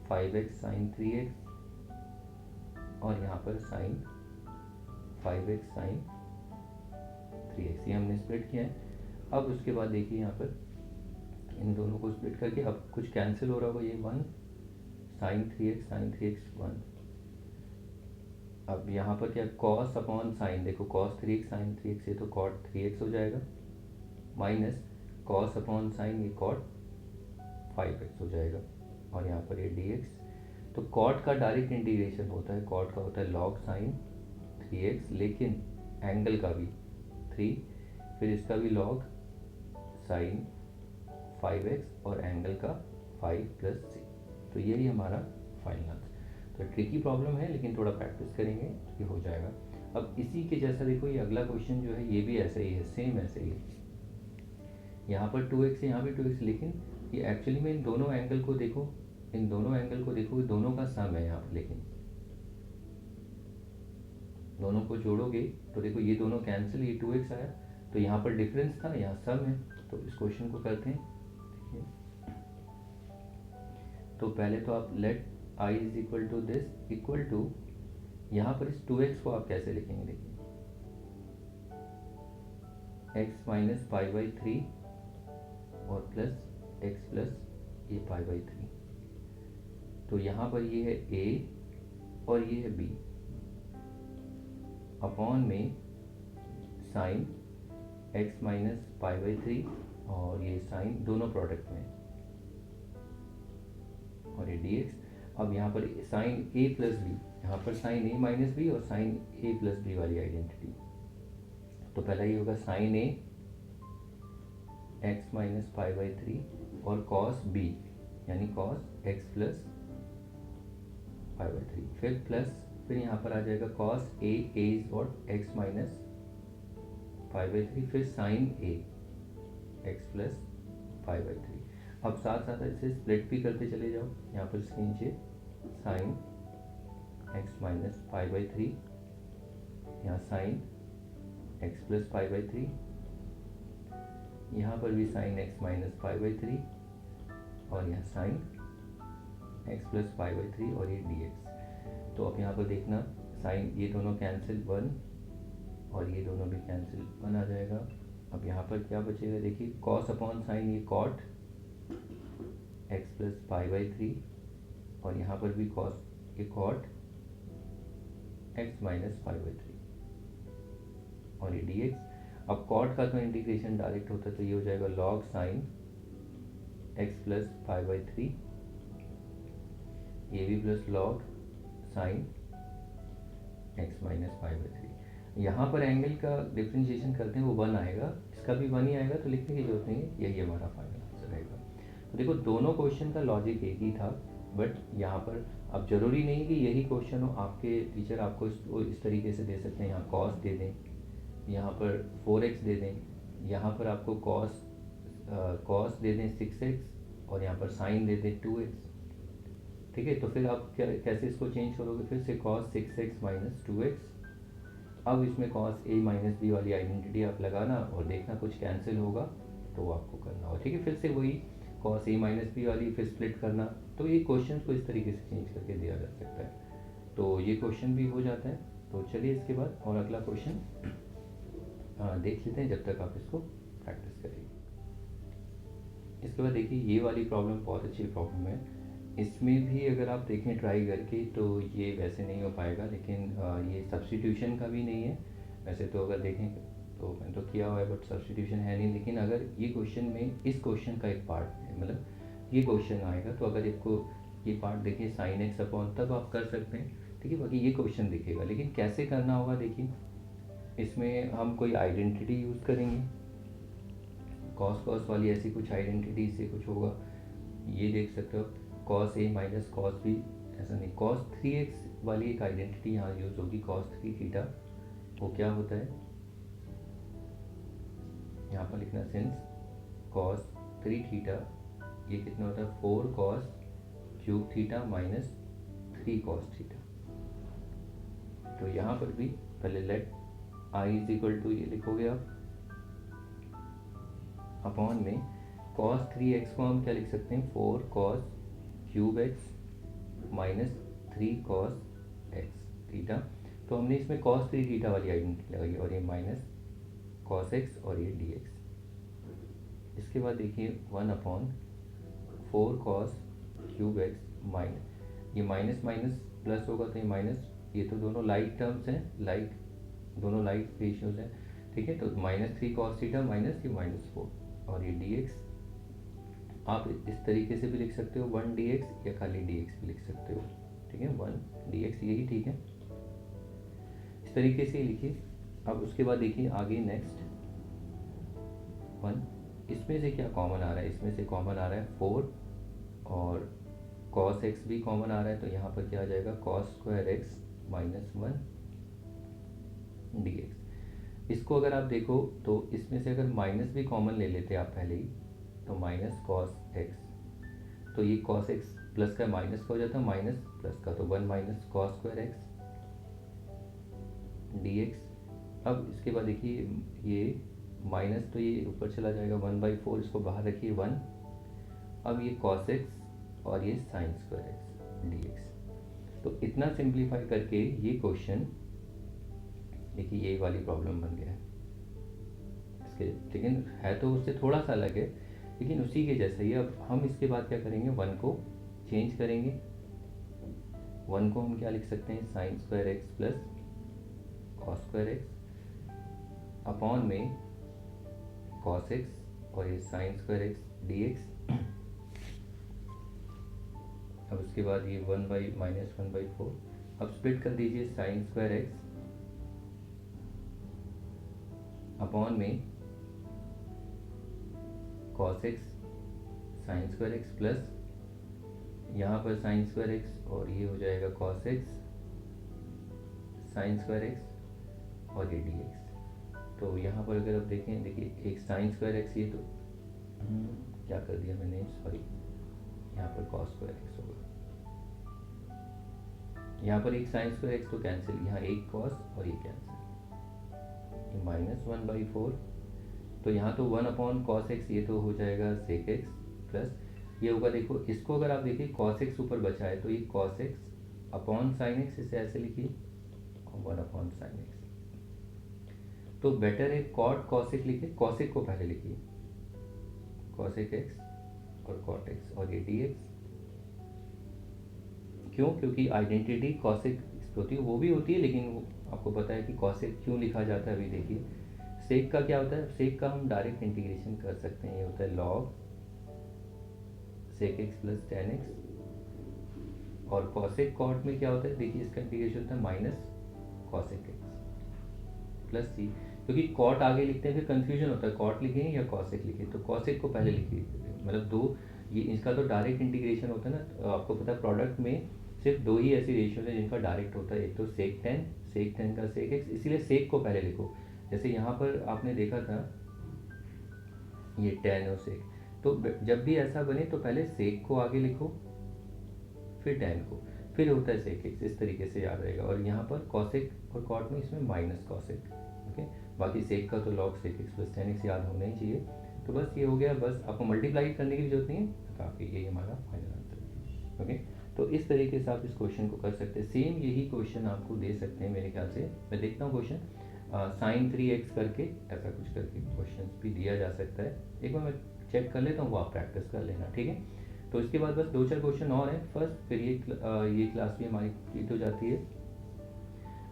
5x साइन 3x और यहाँ पर साइन 5x साइन 3x, ये हमने स्प्लिट किया है। अब उसके बाद देखिए यहाँ पर इन दोनों को स्प्लिट करके अब कुछ कैंसिल हो रहा होगा, ये 1 साइन 3x 1। अब यहाँ पर क्या, कॉस अपॉन साइन, देखो कॉस 3x साइन 3x, ये तो कॉट 3x हो जाएगा, माइनस कॉस अपॉन साइन, ये कॉट 5x हो जाएगा, और यहाँ पर ये dx। तो कॉट का डायरेक्ट इंटीग्रेशन होता है, कॉट का होता है लॉग साइन 3x, लेकिन एंगल का भी 3, फिर इसका भी लॉग साइन 5x और एंगल का 5 प्लस 6। तो यही हमारा फाइनल आंसर। तो ट्रिकी प्रॉब्लम है, लेकिन थोड़ा प्रैक्टिस करेंगे तो ये हो जाएगा। अब इसी के जैसा देखो ये अगला क्वेश्चन जो है, ये भी ऐसे ही है, सेम ऐसे ही है। यहाँ पर 2x है, यहाँ भी 2x, लेकिन ये एक्चुअली में इन दोनों एंगल को देखो, इन दोनों एंगल को देखो, दोनों का सम है यहाँ पर, लेकिन दोनों को जोड़ोगे तो देखो ये दोनों कैंसिल, ये 2x आया, तो यहाँ पर डिफरेंस था, यहाँ सम है। तो इस क्वेश्चन को करते हैं, देखिए तो पहले तो आप let i is equal to this equal to, यहाँ पर इस 2x को आप कैसे लिखेंगे, देखिए x माइनस पाई बाई 3 और प्लस x प्लस ये पाई बाई 3। तो यहाँ पर ये है a और ये है b, अपॉन में sine x minus pi by 3 और ये साइन दोनों प्रोडक्ट में और ये dx। अब यहाँ पर साइन a प्लस बी, यहाँ पर साइन a माइनस बी और साइन a प्लस बी वाली आइडेंटिटी। तो पहला ये होगा sine a x minus pi by 3 और कॉस b यानी cos x plus pi by 3, फिर प्लस, फिर यहाँ पर आ जाएगा cos a is what x minus pi by 3, फिर sine a x plus pi by 3। अब साथ साथ इसे स्प्लिट भी करते चले जाओ, यहाँ पर इसके नीचे sine x minus pi by 3, यहाँ sine x plus pi by 3, यहाँ पर भी sine x minus pi by 3 और यहाँ sine x plus pi by 3 और ये dx। तो अब यहाँ पर देखना साइन, ये दोनों कैंसिल 1 और ये दोनों भी कैंसिल 1 आ जाएगा। अब यहाँ पर क्या बचेगा, देखिए कॉस अपॉन साइन, ये cot x plus pi by 3 और यहाँ पर भी कॉस, ये cot x minus pi by 3 और ये dx। अब कॉट का तो इंटीग्रेशन डायरेक्ट होता है, तो ये हो जाएगा log sign x plus pi by 3, ये भी plus log sign x minus pi by 3। यहाँ पर एंगल का डिफ्रेंशिएशन करते हैं, वो 1 आएगा, इसका भी 1 ही आएगा, तो लिखने की जरूरत नहीं है, यही हमारा फाइनल आंसर रहेगा। तो देखो दोनों क्वेश्चन का लॉजिक एक ही था, बट यहाँ पर अब जरूरी नहीं कि यही क्वेश्चन हो, आपके टीचर आपको इस तरीके से दे सकते हैं, यहाँ कॉस दे दें, यहाँ पर 4x दे दें, यहाँ पर आपको कॉस दे दें 6x और यहाँ पर साइन दे दें 2x। ठीक है, तो फिर आप कैसे इसको चेंज करोगे, फिर से cos 6x माइनस 2x। अब इसमें cos a माइनस बी वाली आइडेंटिटी आप लगाना और देखना कुछ कैंसिल होगा तो वो आपको करना होगा। ठीक है, फिर से वही cos a माइनस बी वाली फिर स्प्लिट करना। तो ये क्वेश्चन को इस तरीके से चेंज करके दिया जा सकता है, तो ये क्वेश्चन भी हो जाता है। तो चलिए इसके बाद और अगला क्वेश्चन देख लेते हैं जब तक आप इसको प्रैक्टिस करेंगे। इसके बाद देखिए ये वाली प्रॉब्लम बहुत अच्छी प्रॉब्लम है। इसमें भी अगर आप देखें ट्राई करके तो ये वैसे नहीं हो पाएगा, लेकिन ये सब्स्टिट्यूशन का भी नहीं है। वैसे तो अगर देखें तो मैंने तो किया हुआ है बट सब्स्टिट्यूशन है नहीं, लेकिन अगर ये क्वेश्चन में इस क्वेश्चन का एक पार्ट है, मतलब ये क्वेश्चन आएगा तो अगर इसको ये पार्ट देखिए साइन एक्स अपॉन, तब आप कर सकते हैं, ठीक है। बाकी ये क्वेश्चन दिखेगा, लेकिन कैसे करना होगा देखिए, इसमें हम कोई आइडेंटिटी यूज़ करेंगे, कॉस कॉस वाली ऐसी कुछ आइडेंटिटी से कुछ होगा, ये देख सकते हो cos A minus cos B, ऐसा नहीं, कॉस 3x वाली एक आइडेंटिटी यहाँ यूज़ होगी, कॉस 3 थीटा। वो क्या होता है, यहाँ पर लिखना सिंस कॉस 3 थीटा, ये कितना होता है 4 cos cube theta minus 3 cos theta. तो यहाँ पर भी पहले let I is equal to, ये लिखोगे आप अपॉन में कॉस 3x को हम क्या लिख सकते हैं 4 cos cube x minus 3 cos x theta. तो हमने इसमें कॉस 3 थीटा वाली आइडेंटिटी लगाई और ये माइनस कॉस एक्स और ये डी एक्स। इसके बाद देखिए 1 upon 4 cos cube x minus, ये माइनस माइनस प्लस होगा तो ये माइनस, ये तो दोनों लाइक टर्म्स हैं, लाइक दोनों लाइक रेशियोज हैं, ठीक है। तो माइनस 3 कॉस थीटा माइनस ये -4 और ये डी एक्स। आप इस तरीके से भी लिख सकते हो 1 डी एक्स या खाली डी एक्स भी लिख सकते हो, ठीक है, 1 डी एक्स यही ठीक है, इस तरीके से लिखिए। अब उसके बाद देखिए आगे नेक्स्ट 1, इसमें से क्या कॉमन आ रहा है, इसमें से कॉमन आ रहा है 4 और cos x भी कॉमन आ रहा है, तो यहाँ पर क्या आ जाएगा cos square x minus 1 d x. इसको अगर आप देखो तो इसमें से अगर माइनस भी कॉमन ले लेते आप पहले ही, तो माइनस कॉस एक्स, तो ये कॉस एक्स प्लस का माइनस का हो जाता है, माइनस प्लस का, तो 1 minus cos square x d x. अब इसके बाद देखिए ये माइनस, तो ये ऊपर चला जाएगा 1/4, इसको बाहर रखिए 1। अब ये कॉस एक्स और ये sign square x d x. तो इतना सिंप्लीफाई करके ये क्वेश्चन देखिए ये वाली प्रॉब्लम बन गया है इसके, लेकिन है तो उससे थोड़ा सा अलग है, लेकिन उसी के जैसा ही। अब हम इसके बाद क्या करेंगे, 1 को चेंज करेंगे, 1 को हम क्या लिख सकते हैं sine square x plus cos square x upon में कॉस एक्स और ये sign square x d x. अब उसके बाद ये 1/-1/4, अब स्प्लिट कर दीजिए साइन स्क्वायर एक्स अपॉन में cos x sign square x plus यहाँ पर साइन स्क्वायर एक्स और ये हो जाएगा cos x sign square x और ये डी एक्स। तो यहाँ पर अगर आप देखें, देखिए एक साइन स्क्वायर एक्स, ये तो क्या कर दिया मैंने, सॉरी, यहाँ पर कॉस स्क्वायर एक्स होगा, यहाँ पर एक साइन स्क्वायर एक्स तो कैंसिल, यहाँ एक कॉस और ये कैंसिल, ये -1/4। तो यहाँ तो 1 अपॉन कॉस एक्स, ये तो हो जाएगा सेक एक्स प्लस ये होगा, देखो इसको अगर आप देखिए कॉस एक्स ऊपर बचा है तो ये cos x upon sine x, इसे ऐसे लिखिए 1 अपॉन साइन एक्स। तो बेटर है कॉट कॉसेक लिखिए, कॉसेक को पहले लिखिए, कॉसेक एक्स और कॉट एक्स और ये डी एक्स। क्यों, क्योंकि आइडेंटिटी कॉसेक होती है, वो भी होती है, लेकिन वो आपको पता है कि कॉसेक क्यों लिखा जाता है। अभी देखिए सेक का क्या होता है, सेक का हम डायरेक्ट इंटीग्रेशन कर सकते हैं, ये होता है log sec x plus tan x. और कॉसेक कॉट में क्या होता है, देखिए इसका इंटीग्रेशन होता है minus cosec x plus c, क्योंकि कॉट आगे लिखते हैं फिर कंफ्यूजन होता है, कॉट लिखेंगे या कॉसेक लिखें, तो कॉसेक को पहले लिखिए, मतलब दो, ये इसका तो डायरेक्ट इंटीग्रेशन होता है ना। तो आपको पता है प्रोडक्ट में सिर्फ 2 ही ऐसी रेशियोज है जिनका डायरेक्ट होता है, एक तो सेक टेन का सेक एक्स, इसीलिए सेक को पहले लिखो। जैसे यहाँ पर आपने देखा था ये टेन और सेक, तो जब भी ऐसा बने तो पहले सेक को आगे लिखो फिर टेन को, फिर होता है सेक एक्स, इस तरीके से याद रहेगा। और यहाँ पर कॉसेक और कॉट में इसमें माइनस कॉसेक, ओके। बाकी सेक का तो log sec x plus tan x याद होना ही चाहिए। तो बस ये हो गया, बस आपको मल्टीप्लाई करने की जरूरत नहीं है, काफ़ी, यही हमारा फाइनल आंसर, ओके। तो इस तरीके से आप इस क्वेश्चन को कर सकते हैं। सेम यही क्वेश्चन आपको दे सकते हैं मेरे ख्याल से, मैं देखता हूँ क्वेश्चन, sin 3x करके ऐसा कुछ करके क्वेश्चन भी दिया जा सकता है। एक बार मैं चेक कर लेता हूँ, वो आप प्रैक्टिस कर लेना, ठीक है। तो इसके बाद बस 2-4 क्वेश्चन और हैं फर्स्ट, फिर ये क्लास भी हमारी कंप्लीट हो जाती है।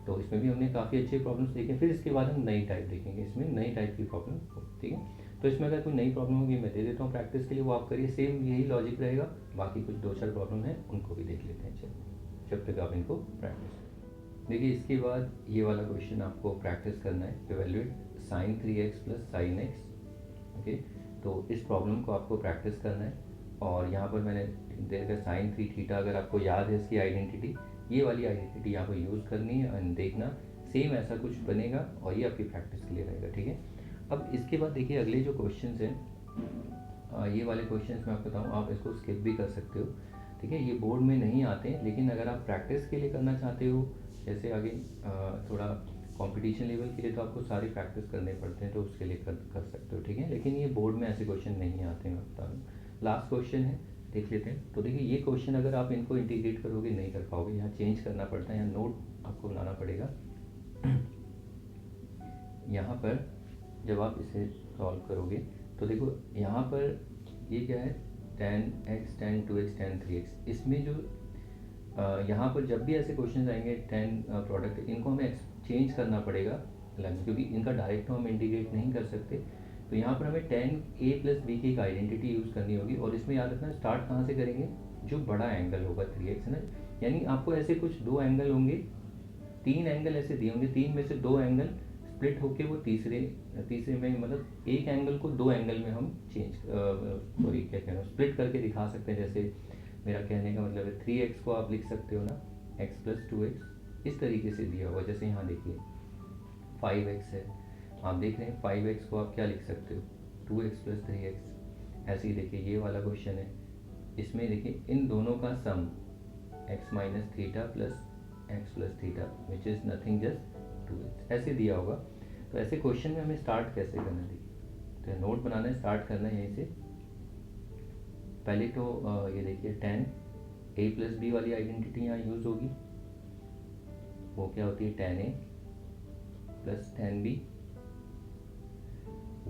तो इसमें भी हमने काफ़ी अच्छे प्रॉब्लम्स देखे, फिर इसके बाद हम नई टाइप देखेंगे, इसमें नई टाइप की प्रॉब्लम, ठीक है। तो इसमें अगर कोई नई प्रॉब्लम होगी मैं दे देता हूँ प्रैक्टिस के लिए, वो आप करिए, सेम यही लॉजिक रहेगा। बाकी कुछ 2-4 प्रॉब्लम है उनको भी देख लेते हैं, चलिए, जब तक आप इनको प्रैक्टिस। देखिए इसके बाद ये वाला क्वेश्चन आपको प्रैक्टिस करना है, evaluate sin 3x plus sin x, okay. तो इस प्रॉब्लम को आपको प्रैक्टिस करना है, और यहाँ पर मैंने दे रखा sin 3 थीटा, अगर आपको याद है इसकी आइडेंटिटी, ये वाली आइडेंटिटी यहाँ पर यूज़ करनी है एंड देखना सेम ऐसा कुछ बनेगा, और ये आपकी प्रैक्टिस के लिए रहेगा, ठीक है। अब इसके बाद देखिए अगले जो क्वेश्चन हैं, ये वाले क्वेश्चन मैं आपको बताऊँ, आप इसको स्किप भी कर सकते हो, ठीक है। ये बोर्ड में नहीं आते हैं, लेकिन अगर आप प्रैक्टिस के लिए करना चाहते हो, जैसे आगे थोड़ा कंपटीशन लेवल के लिए, तो आपको सारी प्रैक्टिस करने पड़ते हैं, तो उसके लिए कर सकते हो, ठीक है। लेकिन ये बोर्ड में ऐसे क्वेश्चन नहीं आते हैं, मैं बता रहा हूँ। लास्ट क्वेश्चन है, देख लेते हैं। तो देखिए ये क्वेश्चन अगर आप इनको इंटीग्रेट करोगे नहीं कर पाओगे, यहाँ चेंज करना पड़ता है, यहाँ नोट आपको बनाना पड़ेगा। यहाँ पर जब आप इसे सॉल्व करोगे तो देखो यहाँ पर ये क्या है, tan x tan 2x tan 3x, इसमें जो यहाँ पर जब भी ऐसे क्वेश्चन आएंगे tan प्रोडक्ट, इनको हमें एक्सचेंज करना पड़ेगा अलग, क्योंकि इनका डायरेक्ट हम इंटीग्रेट नहीं कर सकते। तो यहाँ पर हमें tan a प्लस b की एक आइडेंटिटी यूज़ करनी होगी, और इसमें याद रखना स्टार्ट कहाँ से करेंगे, जो बड़ा एंगल होगा 3x, है ना। यानी आपको ऐसे कुछ 2 एंगल होंगे, 3 एंगल ऐसे दिए होंगे, 3 में से 2 एंगल स्प्लिट होके वो तीसरे में, मतलब एक एंगल को 2 एंगल में हम सॉरी क्या कहना, स्प्लिट करके दिखा सकते हैं। जैसे मेरा कहने का मतलब है 3x को आप लिख सकते हो ना x प्लस 2x, इस तरीके से दिया हुआ। जैसे यहाँ देखिए 5x है, आप देख रहे हैं 5x को आप क्या लिख सकते हो, 2x प्लस 3x। ऐसे ही देखिए ये वाला क्वेश्चन है, इसमें देखिए इन दोनों का सम x minus theta plus x plus theta which is nothing just 2x, ऐसे दिया होगा। तो ऐसे क्वेश्चन में हमें स्टार्ट कैसे करना है, देखिए तो नोट बनाना है, स्टार्ट करना है यहीं से। पहले तो ये देखिए tan a प्लस बी वाली आइडेंटिटी यहाँ यूज़ होगी, वो क्या होती है tan a plus tan b,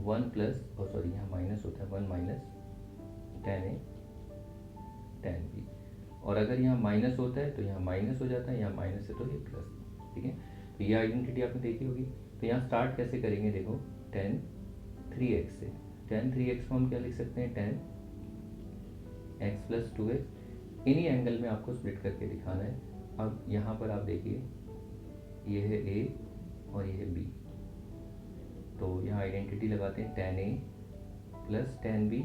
1 plus, और सॉरी यहाँ माइनस होता है 1 minus tan a tan b, और अगर यहाँ माइनस होता है तो यहाँ माइनस हो जाता है, यहाँ माइनस है तो ये प्लस, ठीक है। तो ये आइडेंटिटी आपने देखी होगी। तो यहाँ स्टार्ट कैसे करेंगे, देखो tan 3x से, tan 3x को हम क्या लिख सकते हैं, tan x प्लस 2x, इन्हीं एंगल में आपको स्प्लिट करके दिखाना है। अब यहाँ पर आप देखिए ये है a और ये है b, तो यहाँ आइडेंटिटी लगाते हैं tan a plus tan b,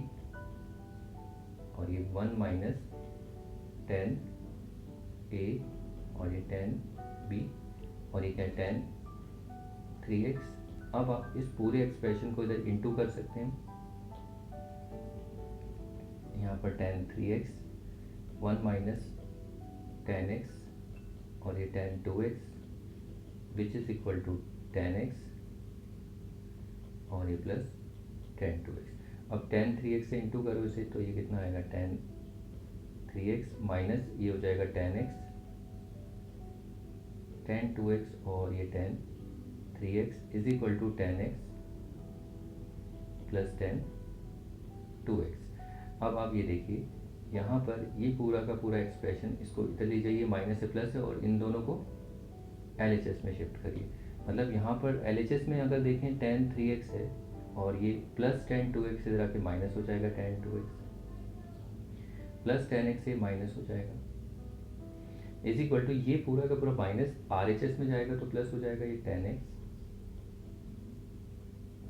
और ये 1 माइनस tan a, और ये tan b, और ये क्या है tan 3x। अब आप इस पूरे एक्सप्रेशन को इधर इंटू कर सकते हैं, यहाँ पर tan 3x, 1 minus tan x, और ये tan 2x which is equal to tan x, और ये प्लस tan 2x। अब tan 3x से इंटू करो इसे, तो ये कितना आएगा, tan 3x माइनस ये हो जाएगा tan x, tan 2x, और ये tan 3x is equal to tan x plus tan 2x। अब आप ये देखिए यहाँ पर ये पूरा का पूरा एक्सप्रेशन, इसको इधर ले जाइए, माइनस से प्लस है, और इन दोनों को LHS में शिफ्ट करिए। मतलब यहाँ पर LHS में अगर देखें tan 3x है, और ये प्लस tan 2x इधर आके माइनस हो जाएगा, tan 2x plus tan x से माइनस हो जाएगा, इज इक्वल टू ये पूरा का पूरा माइनस RHS में जाएगा तो प्लस हो जाएगा, ये tan x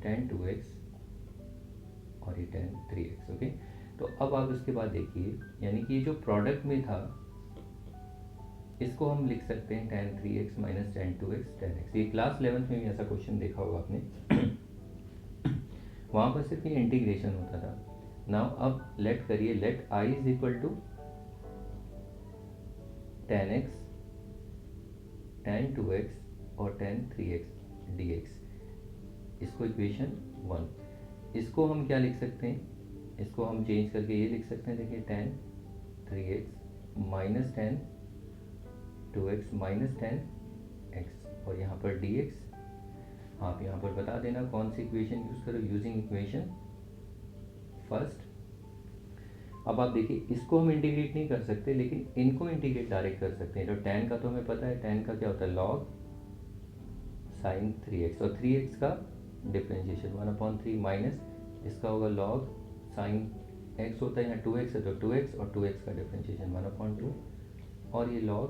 tan 2x, और ये tan 3x, ओके। तो अब आप इसके बाद देखिए, यानी कि ये जो प्रोडक्ट में था इसको हम लिख सकते हैं tan 3x minus tan 2x tan x। ये क्लास 11th में भी ऐसा क्वेश्चन देखा होगा आपने। वहाँ पर सिर्फ ये इंटीग्रेशन होता था। नाउ अब लेट करिए, let I is equal to tan x tan 2x और tan 3x dx, इसको इक्वेशन 1। इसको हम क्या लिख सकते हैं, इसको हम चेंज करके ये लिख सकते हैं, देखिए tan 3x minus tan 2x minus tan x, और यहाँ पर dx, आप यहाँ पर बता देना कौन सी इक्वेशन यूज़ करो यूजिंग इक्वेशन फर्स्ट। अब आप देखिए इसको हम इंटीग्रेट नहीं कर सकते, लेकिन इनको इंटीग्रेट डायरेक्ट कर सकते हैं। जो tan का तो हमें पता है, tan का क्या होता है log sin 3x, और 3x का डिफ्रेंशिएशन 1/3 माइनस इसका होगा log sin x होता है, यहाँ 2x है तो 2x, और 2x का डिफ्रेंशिएशन 1/2, और ये log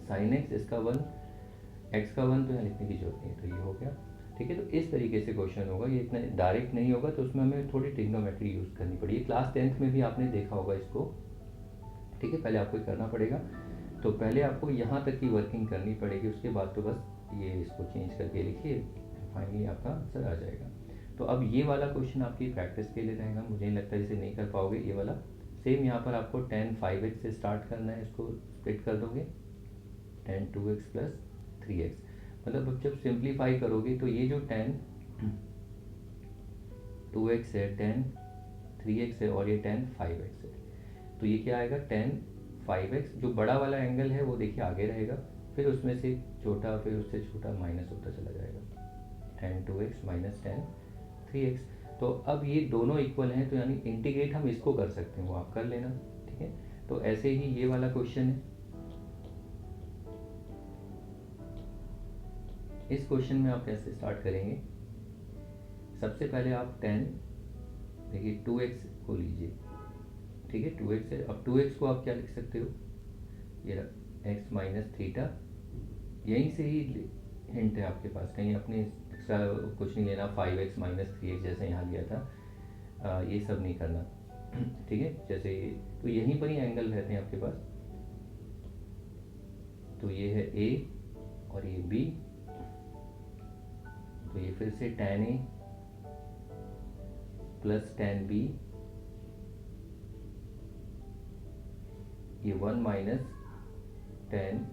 sin x, इसका 1, x का 1 तो यहाँ लिखने की जरूरत नहीं है, तो ये हो गया। ठीक है, तो इस तरीके से क्वेश्चन होगा, ये इतना डायरेक्ट नहीं होगा, तो उसमें हमें थोड़ी ट्रिग्नोमेट्री यूज़ करनी पड़ेगी। क्लास 10th में भी आपने देखा होगा इसको। ठीक है, पहले आपको करना पड़ेगा, तो पहले आपको यहाँ तक की वर्किंग करनी पड़ेगी, उसके बाद तो बस ये इसको चेंज करके लिखिए, फाइनली आपका आंसर आ जाएगा। तो अब ये वाला क्वेश्चन आपकी प्रैक्टिस के लिए रहेगा, मुझे नहीं लगता इसे नहीं कर पाओगे। ये वाला सेम यहाँ पर आपको tan 5x से स्टार्ट करना है, इसको स्प्लिट कर दोगे tan 2x प्लस 3x, मतलब अब जब सिंप्लीफाई करोगे तो ये जो tan 2x है, tan 3x है, और ये tan 5x है, तो ये क्या आएगा tan 5x, जो बड़ा वाला एंगल है वो देखिए आगे रहेगा, फिर उसमें से छोटा, फिर उससे छोटा माइनस होता चला जाएगा, tan 2x minus tan 3x। तो अब ये दोनों इक्वल हैं, तो यानी इंटीग्रेट हम इसको कर सकते हैं, वो आप कर लेना। ठीक है, तो ऐसे ही ये वाला क्वेश्चन है, इस क्वेश्चन में आप कैसे स्टार्ट करेंगे। सबसे पहले आप tan, देखिए 2x को लीजिए। ठीक है, 2x है, अब 2x को आप क्या लिख सकते हो, ये x माइनस थीटा, यहीं से ही हिंट है आपके पास, कहीं अपने एक्स्ट्रा कुछ नहीं लेना, 5x माइनस 3x जैसे यहाँ लिया था, ये सब नहीं करना। ठीक है, जैसे ये तो यहीं पर ही एंगल रहते हैं आपके पास, तो ये है a और ये b, तो ये फिर से tan a plus tan b, ये 1 माइनस tan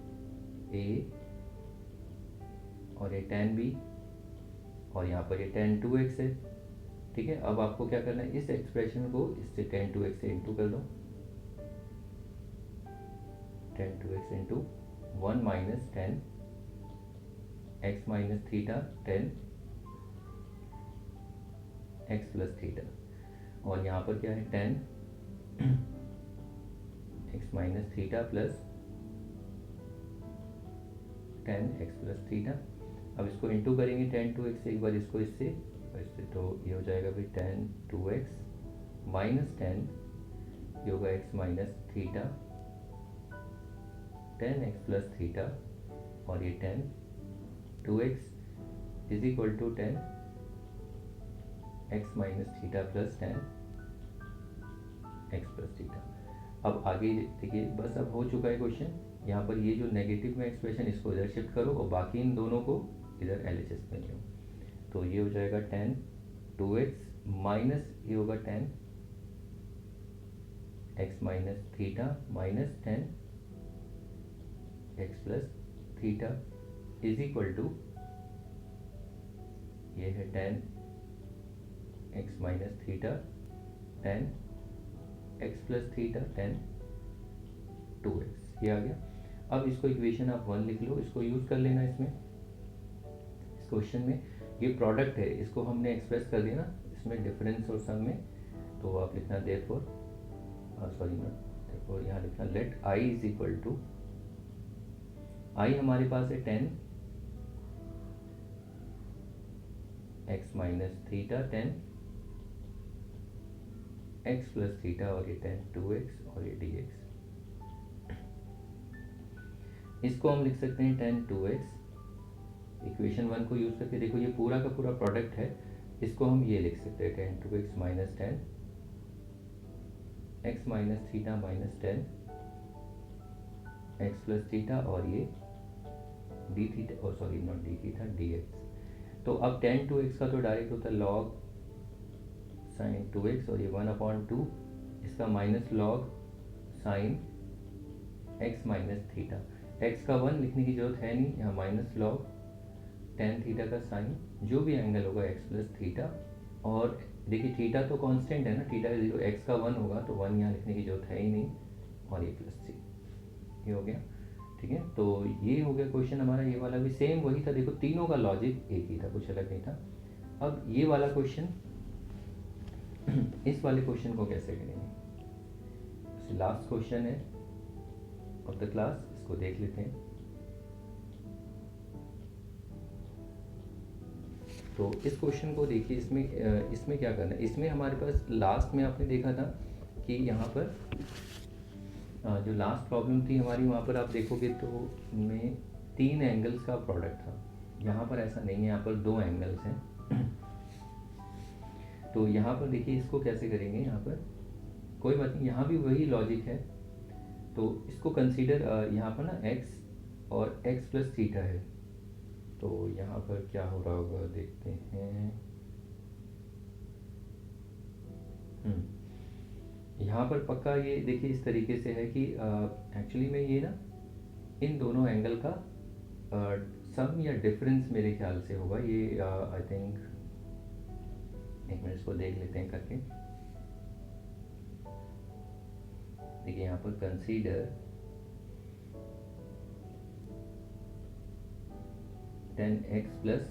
a, और ये tan b, और यहाँ पर ये tan 2x है। ठीक है, अब आपको क्या करना है, इस एक्सप्रेशन को इससे tan 2x से इंटू कर दो, tan 2x into 1 minus tan x minus theta tan x plus theta, और यहाँ पर क्या है tan x minus theta plus tan x plus theta. अब इसको इंटू करेंगे tan 2x से, एक बार इसको इससे, तो ये हो जाएगा भाई tan 2x माइनस tan, ये होगा x minus theta tan x plus theta, और ये tan 2x is equal to tan x minus theta plus tan x plus theta. अब आगे देखिए, बस अब हो चुका है क्वेश्चन। यहाँ पर ये जो नेगेटिव में एक्सप्रेशन, इसको इधर शिफ्ट करो, और बाकी इन दोनों को इधर LHS में लो, तो ये हो जाएगा tan 2x माइनस, ये होगा tan x minus theta minus tan x plus theta is equal to, ये है tan x minus theta tan x plus theta tan 2x, ये आ गया। अब इसको इक्वेशन आप 1 लिख लो, इसको यूज़ कर लेना इसमें, इस क्वेश्चन में ये प्रोडक्ट है, इसको हमने एक्सप्रेस कर दिया ना इसमें डिफरेंस और सम में, तो आप लिखना देयरफॉर, सॉरी नॉट देयरफॉर, यहाँ लिखना let i is equal to, i हमारे पास है tan x minus theta tan x plus theta, और ये tan 2x, और ये dx, इसको हम लिख सकते हैं tan 2x, इक्वेशन 1 को यूज़ करके देखो, ये पूरा का पूरा प्रोडक्ट है, इसको हम ये लिख सकते हैं tan 2x minus tan x minus theta minus tan x plus theta, और ये d थीटा, और sorry not d theta dx। तो अब tan 2x का तो डायरेक्ट होता है log sin 2x, और ये 1/2, इसका minus log sin x minus theta, x का 1 लिखने की जरूरत है नहीं, यहाँ माइनस log tan थीटा का साइन, जो भी एंगल होगा x प्लस थीटा, और देखिए थीटा तो कांस्टेंट है ना, थीटा 0, x का 1 होगा तो 1 यहाँ लिखने की जरूरत है ही नहीं, और ये प्लस c, ये हो गया। ठीक है, तो ये हो गया क्वेश्चन हमारा। ये वाला भी सेम वही था, देखो तीनों का लॉजिक एक ही था, कुछ अलग नहीं था। अब ये वाला क्वेश्चन इस वाले क्वेश्चन को कैसे करेंगे, लास्ट क्वेश्चन है ऑफ द क्लास, इसको देख लेते हैं। तो इस क्वेश्चन को देखिए, इसमें क्या करना है, इसमें हमारे पास लास्ट में आपने देखा था कि यहाँ पर जो लास्ट प्रॉब्लम थी हमारी, वहाँ पर आप देखोगे तो उनमें 3 एंगल्स का प्रोडक्ट था। यहाँ पर ऐसा नहीं है, यहाँ पर 2 एंगल्स हैं। तो यहाँ पर देखिए इसको कैसे करेंगे, यहाँ पर कोई बात नहीं, यहाँ भी वही लॉजिक है। तो इसको कंसीडर, यहाँ पर ना x और x प्लस थीटा है, तो यहाँ पर क्या हो रहा होगा देखते हैं। यहाँ पर पक्का ये देखिए इस तरीके से है कि एक्चुअली में ये ना इन दोनों एंगल का सम या डिफरेंस मेरे ख्याल से होगा ये, आई थिंक, एक मिनट इसको देख लेते हैं करके। देखिए यहाँ पर consider tan x plus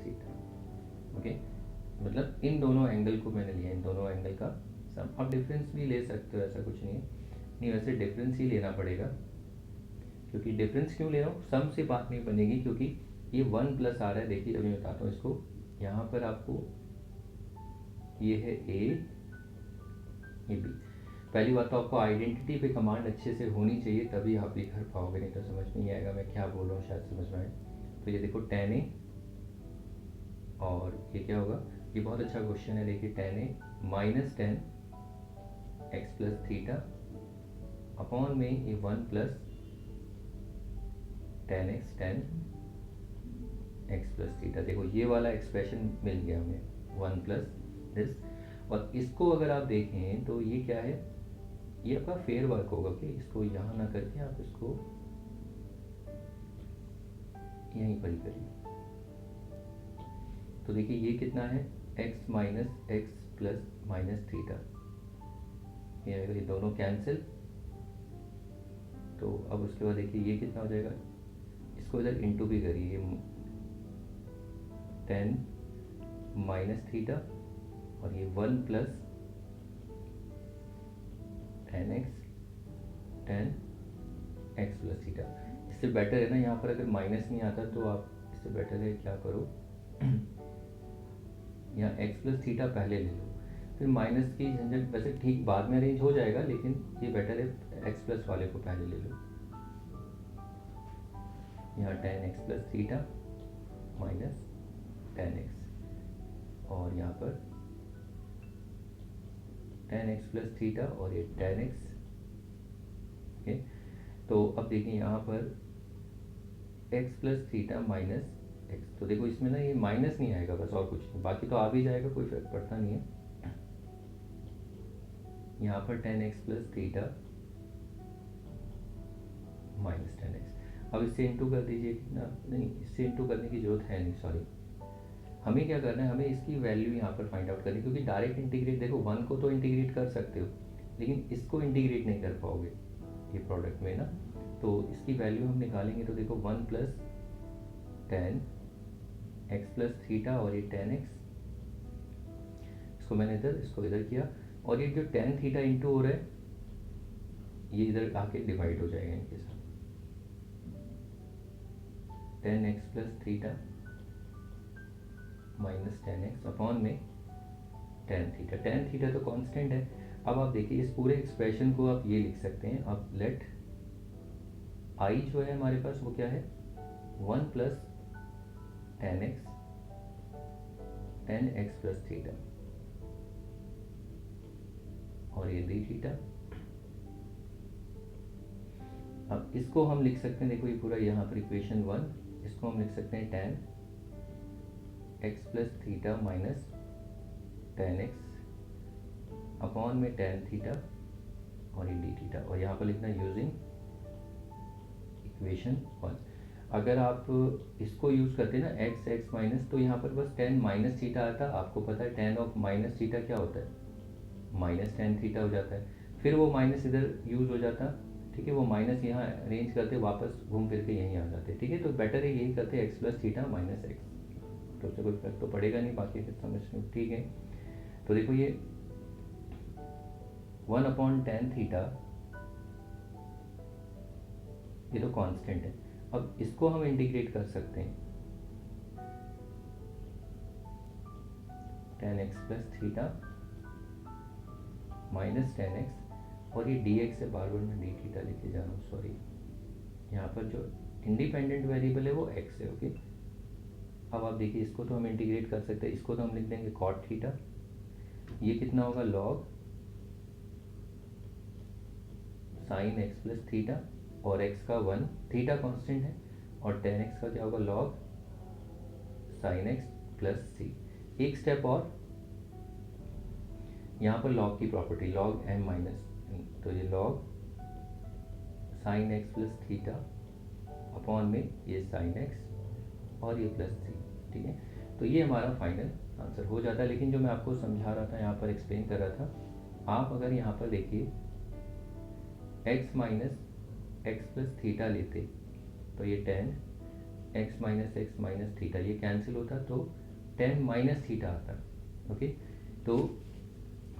theta, okay, मतलब इन दोनों एंगल को मैंने लिया, इन दोनों एंगल का सम। आप डिफरेंस भी ले सकते हो, ऐसा कुछ नहीं है, नहीं वैसे डिफरेंस ही लेना पड़ेगा, क्योंकि डिफरेंस क्यों ले रहा हूँ, सम से बात नहीं बनेगी, क्योंकि ये 1 प्लस आ रहा है। देखिए अभी मैं बताता हूँ इसको, यहाँ पर आपको ये है a, ये b। पहली बात तो आपको आइडेंटिटी पे कमांड अच्छे से होनी चाहिए, तभी आप ये कर पाओगे, नहीं तो समझ नहीं आएगा मैं क्या बोल रहा हूँ, शायद समझ में आए। तो ये देखो tan a, और ये क्या होगा, ये बहुत अच्छा क्वेश्चन है, देखिए tan a minus tan x plus theta upon में ये 1 plus tan x plus theta. देखो ये वाला एक्सप्रेशन मिल गया हमें, 1 प्लस दिस। और इसको अगर आप देखें तो ये क्या है, ये आपका फेयर वर्क होगा कि इसको यहाँ ना करके आप इसको यहीं पर ही करिए। तो देखिए ये कितना है, x minus x plus minus theta, ये दोनों कैंसिल। तो अब उसके बाद देखिए ये कितना हो जाएगा, इसको इधर इंटू भी करिए, tan माइनस थीटा, और ये 1 plus tan x plus theta. इससे बेटर है ना, यहाँ पर अगर माइनस नहीं आता तो आप, इससे बेटर है क्या करो, यहाँ x प्लस थीटा पहले ले लो, फिर माइनस की झंझट वैसे ठीक बाद में अरेंज हो जाएगा, लेकिन ये बेटर है x प्लस वाले को पहले ले लो। यहाँ tan x plus theta minus tan x, और यहाँ पर tan x प्लस थीटा और ये tan x, ओके। तो अब देखिए यहाँ पर x plus theta minus x, तो देखो इसमें ना ये माइनस नहीं आएगा बस, और कुछ नहीं, बाकी तो आ भी जाएगा, कोई फर्क पड़ता नहीं है। यहाँ पर tan x plus theta minus tan x, अब इससे इंटू कर दीजिए कितना, नहीं इससे इंटू करने की जरूरत है नहीं, सॉरी। हमें क्या करना है, हमें इसकी वैल्यू यहाँ पर फाइंड आउट करनी है, क्योंकि डायरेक्ट इंटीग्रेट, देखो 1 को तो इंटीग्रेट कर सकते हो, लेकिन इसको इंटीग्रेट नहीं कर पाओगे ये प्रोडक्ट में ना। तो इसकी वैल्यू हम निकालेंगे, तो देखो 1 plus tan x plus theta, और ये tan x, इसको मैंने इधर, इसको इधर किया, और ये जो tan थीटा इंटू हो रहा है, ये इधर आके डिवाइड हो जाएगा इनके साथ, tan x plus theta minus tan x upon में tan थीटा। tan थीटा तो कांस्टेंट है। अब आप देखिए इस पूरे एक्सप्रेशन को आप ये लिख सकते हैं, आप लेट i जो है हमारे पास वो क्या है, 1 plus tan x plus theta, और ये d थीटा। अब इसको हम लिख सकते हैं, देखो ये पूरा यहाँ पर इक्वेशन 1, इसको हम लिख सकते हैं tan x plus theta minus tan x upon में tan थीटा और ये d थीटा, और यहाँ पर लिखना यूजिंग इक्वेशन 1। अगर आप इसको यूज़ करते हैं ना x माइनस, तो यहाँ पर बस tan माइनस थीटा आता, आपको पता है tan ऑफ माइनस थीटा क्या होता है, माइनस tan थीटा हो जाता है, फिर वो माइनस इधर यूज़ हो जाता ठीक है, वो माइनस यहाँ अरेंज करते वापस घूम फिर के यहीं आ जाते, ठीक है। तो बेटर है यही करते x plus theta minus x, तो उससे कोई फर्क तो पड़ेगा नहीं, बाकी फिर समझ लो, ठीक है। तो देखो ये 1/tan थीटा, ये तो कांस्टेंट है। अब इसको हम इंटीग्रेट कर सकते हैं tan x plus theta minus tan x, और ये dx से बार बार मैं डी थीटा लेके जा रहा हूँ, सॉरी, यहाँ पर जो इंडिपेंडेंट वेरिएबल है वो x है, ओके। अब आप देखिए इसको तो हम इंटीग्रेट कर सकते हैं, इसको तो हम लिख देंगे cot थीटा, ये कितना होगा log sin x plus theta, और x का 1, थीटा कांस्टेंट है, और tan x का क्या होगा log sin x plus c। एक स्टेप और, यहाँ पर log की प्रॉपर्टी log m माइनस, तो ये log sin x plus theta upon में ये sin x और ये प्लस c, ठीक है। तो ये हमारा फाइनल आंसर हो जाता है। लेकिन जो मैं आपको समझा रहा था, यहाँ पर एक्सप्लेन कर रहा था, आप अगर यहाँ पर देखिए x minus x plus theta लेते तो ये tan x माइनस थीटा ये कैंसिल होता, तो tan माइनस थीटा आता, ओके। तो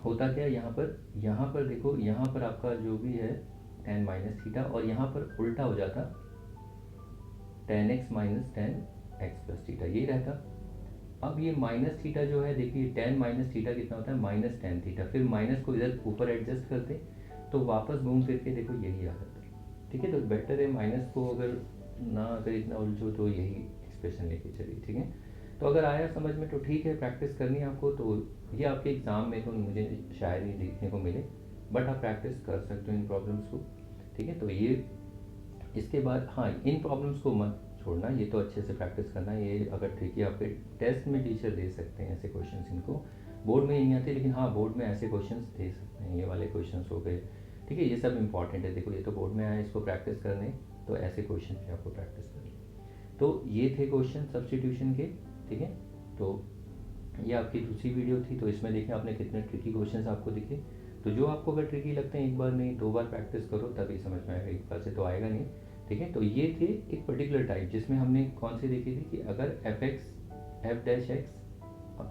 होता क्या यहाँ पर देखो, यहाँ पर आपका जो भी है tan माइनस थीटा, और यहाँ पर उल्टा हो जाता tan x minus tan x plus theta, यही रहता। अब ये माइनस थीटा जो है, देखिए tan माइनस थीटा कितना होता है माइनस tan थीटा, फिर माइनस को इधर ऊपर एडजस्ट करते तो वापस घूम फिर के देखो यही आ जाता, ठीक है। तो बेटर है माइनस को अगर इतना उलझो तो यही एक्सप्रेशन लेके चलिए, ठीक है। तो अगर आया समझ में तो ठीक है, प्रैक्टिस करनी है आपको, तो ये आपके एग्ज़ाम में तो मुझे शायद ही देखने को मिले, बट आप प्रैक्टिस कर सकते हो इन प्रॉब्लम्स को, ठीक है। तो ये इसके बाद हाँ, इन प्रॉब्लम्स को मत छोड़ना, ये तो अच्छे से प्रैक्टिस करना। ये अगर ट्रिकी आपके टेस्ट में टीचर दे सकते हैं ऐसे क्वेश्चंस, इनको बोर्ड में नहीं आते, लेकिन हाँ बोर्ड में ऐसे क्वेश्चंस दे सकते हैं, ये वाले क्वेश्चंस हो गए, ठीक है। ये सब इंपॉर्टेंट है, देखो ये तो बोर्ड में आया, इसको प्रैक्टिस करने, तो ऐसे क्वेश्चन भी आपको प्रैक्टिस करनी। तो ये थे क्वेश्चन सब्स्टिट्यूशन के, ठीक है। तो ये आपकी दूसरी वीडियो थी, तो इसमें देखें आपने कितने ट्रिकी क्वेश्चंस आपको दिखे। तो जो आपको अगर ट्रिकी लगते हैं, एक बार नहीं 2 बार प्रैक्टिस करो तभी समझ में आएगा, एक बार से तो आएगा नहीं, ठीक है। तो ये थे एक पर्टिकुलर टाइप, जिसमें हमने कौन सी देखी थी कि अगर F dash x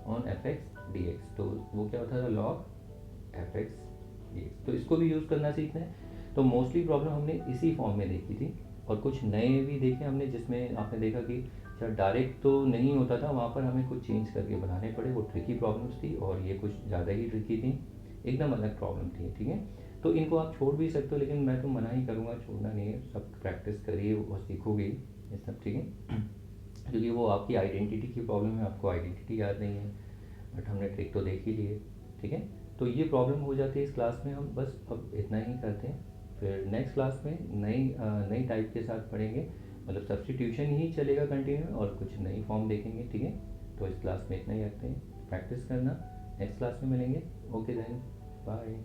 on F x d x, तो वो क्या होता था log f x d x. तो इसको भी यूज़ करना सीखना है। तो मोस्टली प्रॉब्लम हमने इसी फॉर्म में देखी थी, और कुछ नए भी देखे हमने, जिसमें आपने देखा कि शायद डायरेक्ट तो नहीं होता था, वहाँ पर हमें कुछ चेंज करके बनाने पड़े, वो ट्रिकी प्रॉब्लम्स थी, और ये कुछ ज़्यादा ही ट्रिकी थी, एकदम अलग प्रॉब्लम थी, ठीक है। तो इनको आप छोड़ भी सकते हो, लेकिन मैं तो मना ही करूँगा, छोड़ना नहीं है, सब प्रैक्टिस करिए और सीखोगे ये सब, ठीक है। क्योंकि वो आपकी आइडेंटिटी की प्रॉब्लम है, आपको आइडेंटिटी याद नहीं है, बट हमने ट्रिक तो देख ही ली है, ठीक है। तो ये प्रॉब्लम हो जाती है इस क्लास में, हम बस अब इतना ही करते हैं, फिर नेक्स्ट क्लास में नई टाइप के साथ पढ़ेंगे, मतलब सब्स्टिट्यूशन ही चलेगा कंटिन्यू, और कुछ नई फॉर्म देखेंगे, ठीक है। तो इस क्लास में इतना ही रखते हैं, प्रैक्टिस करना, नेक्स्ट क्लास में मिलेंगे, ओके देन, बाय।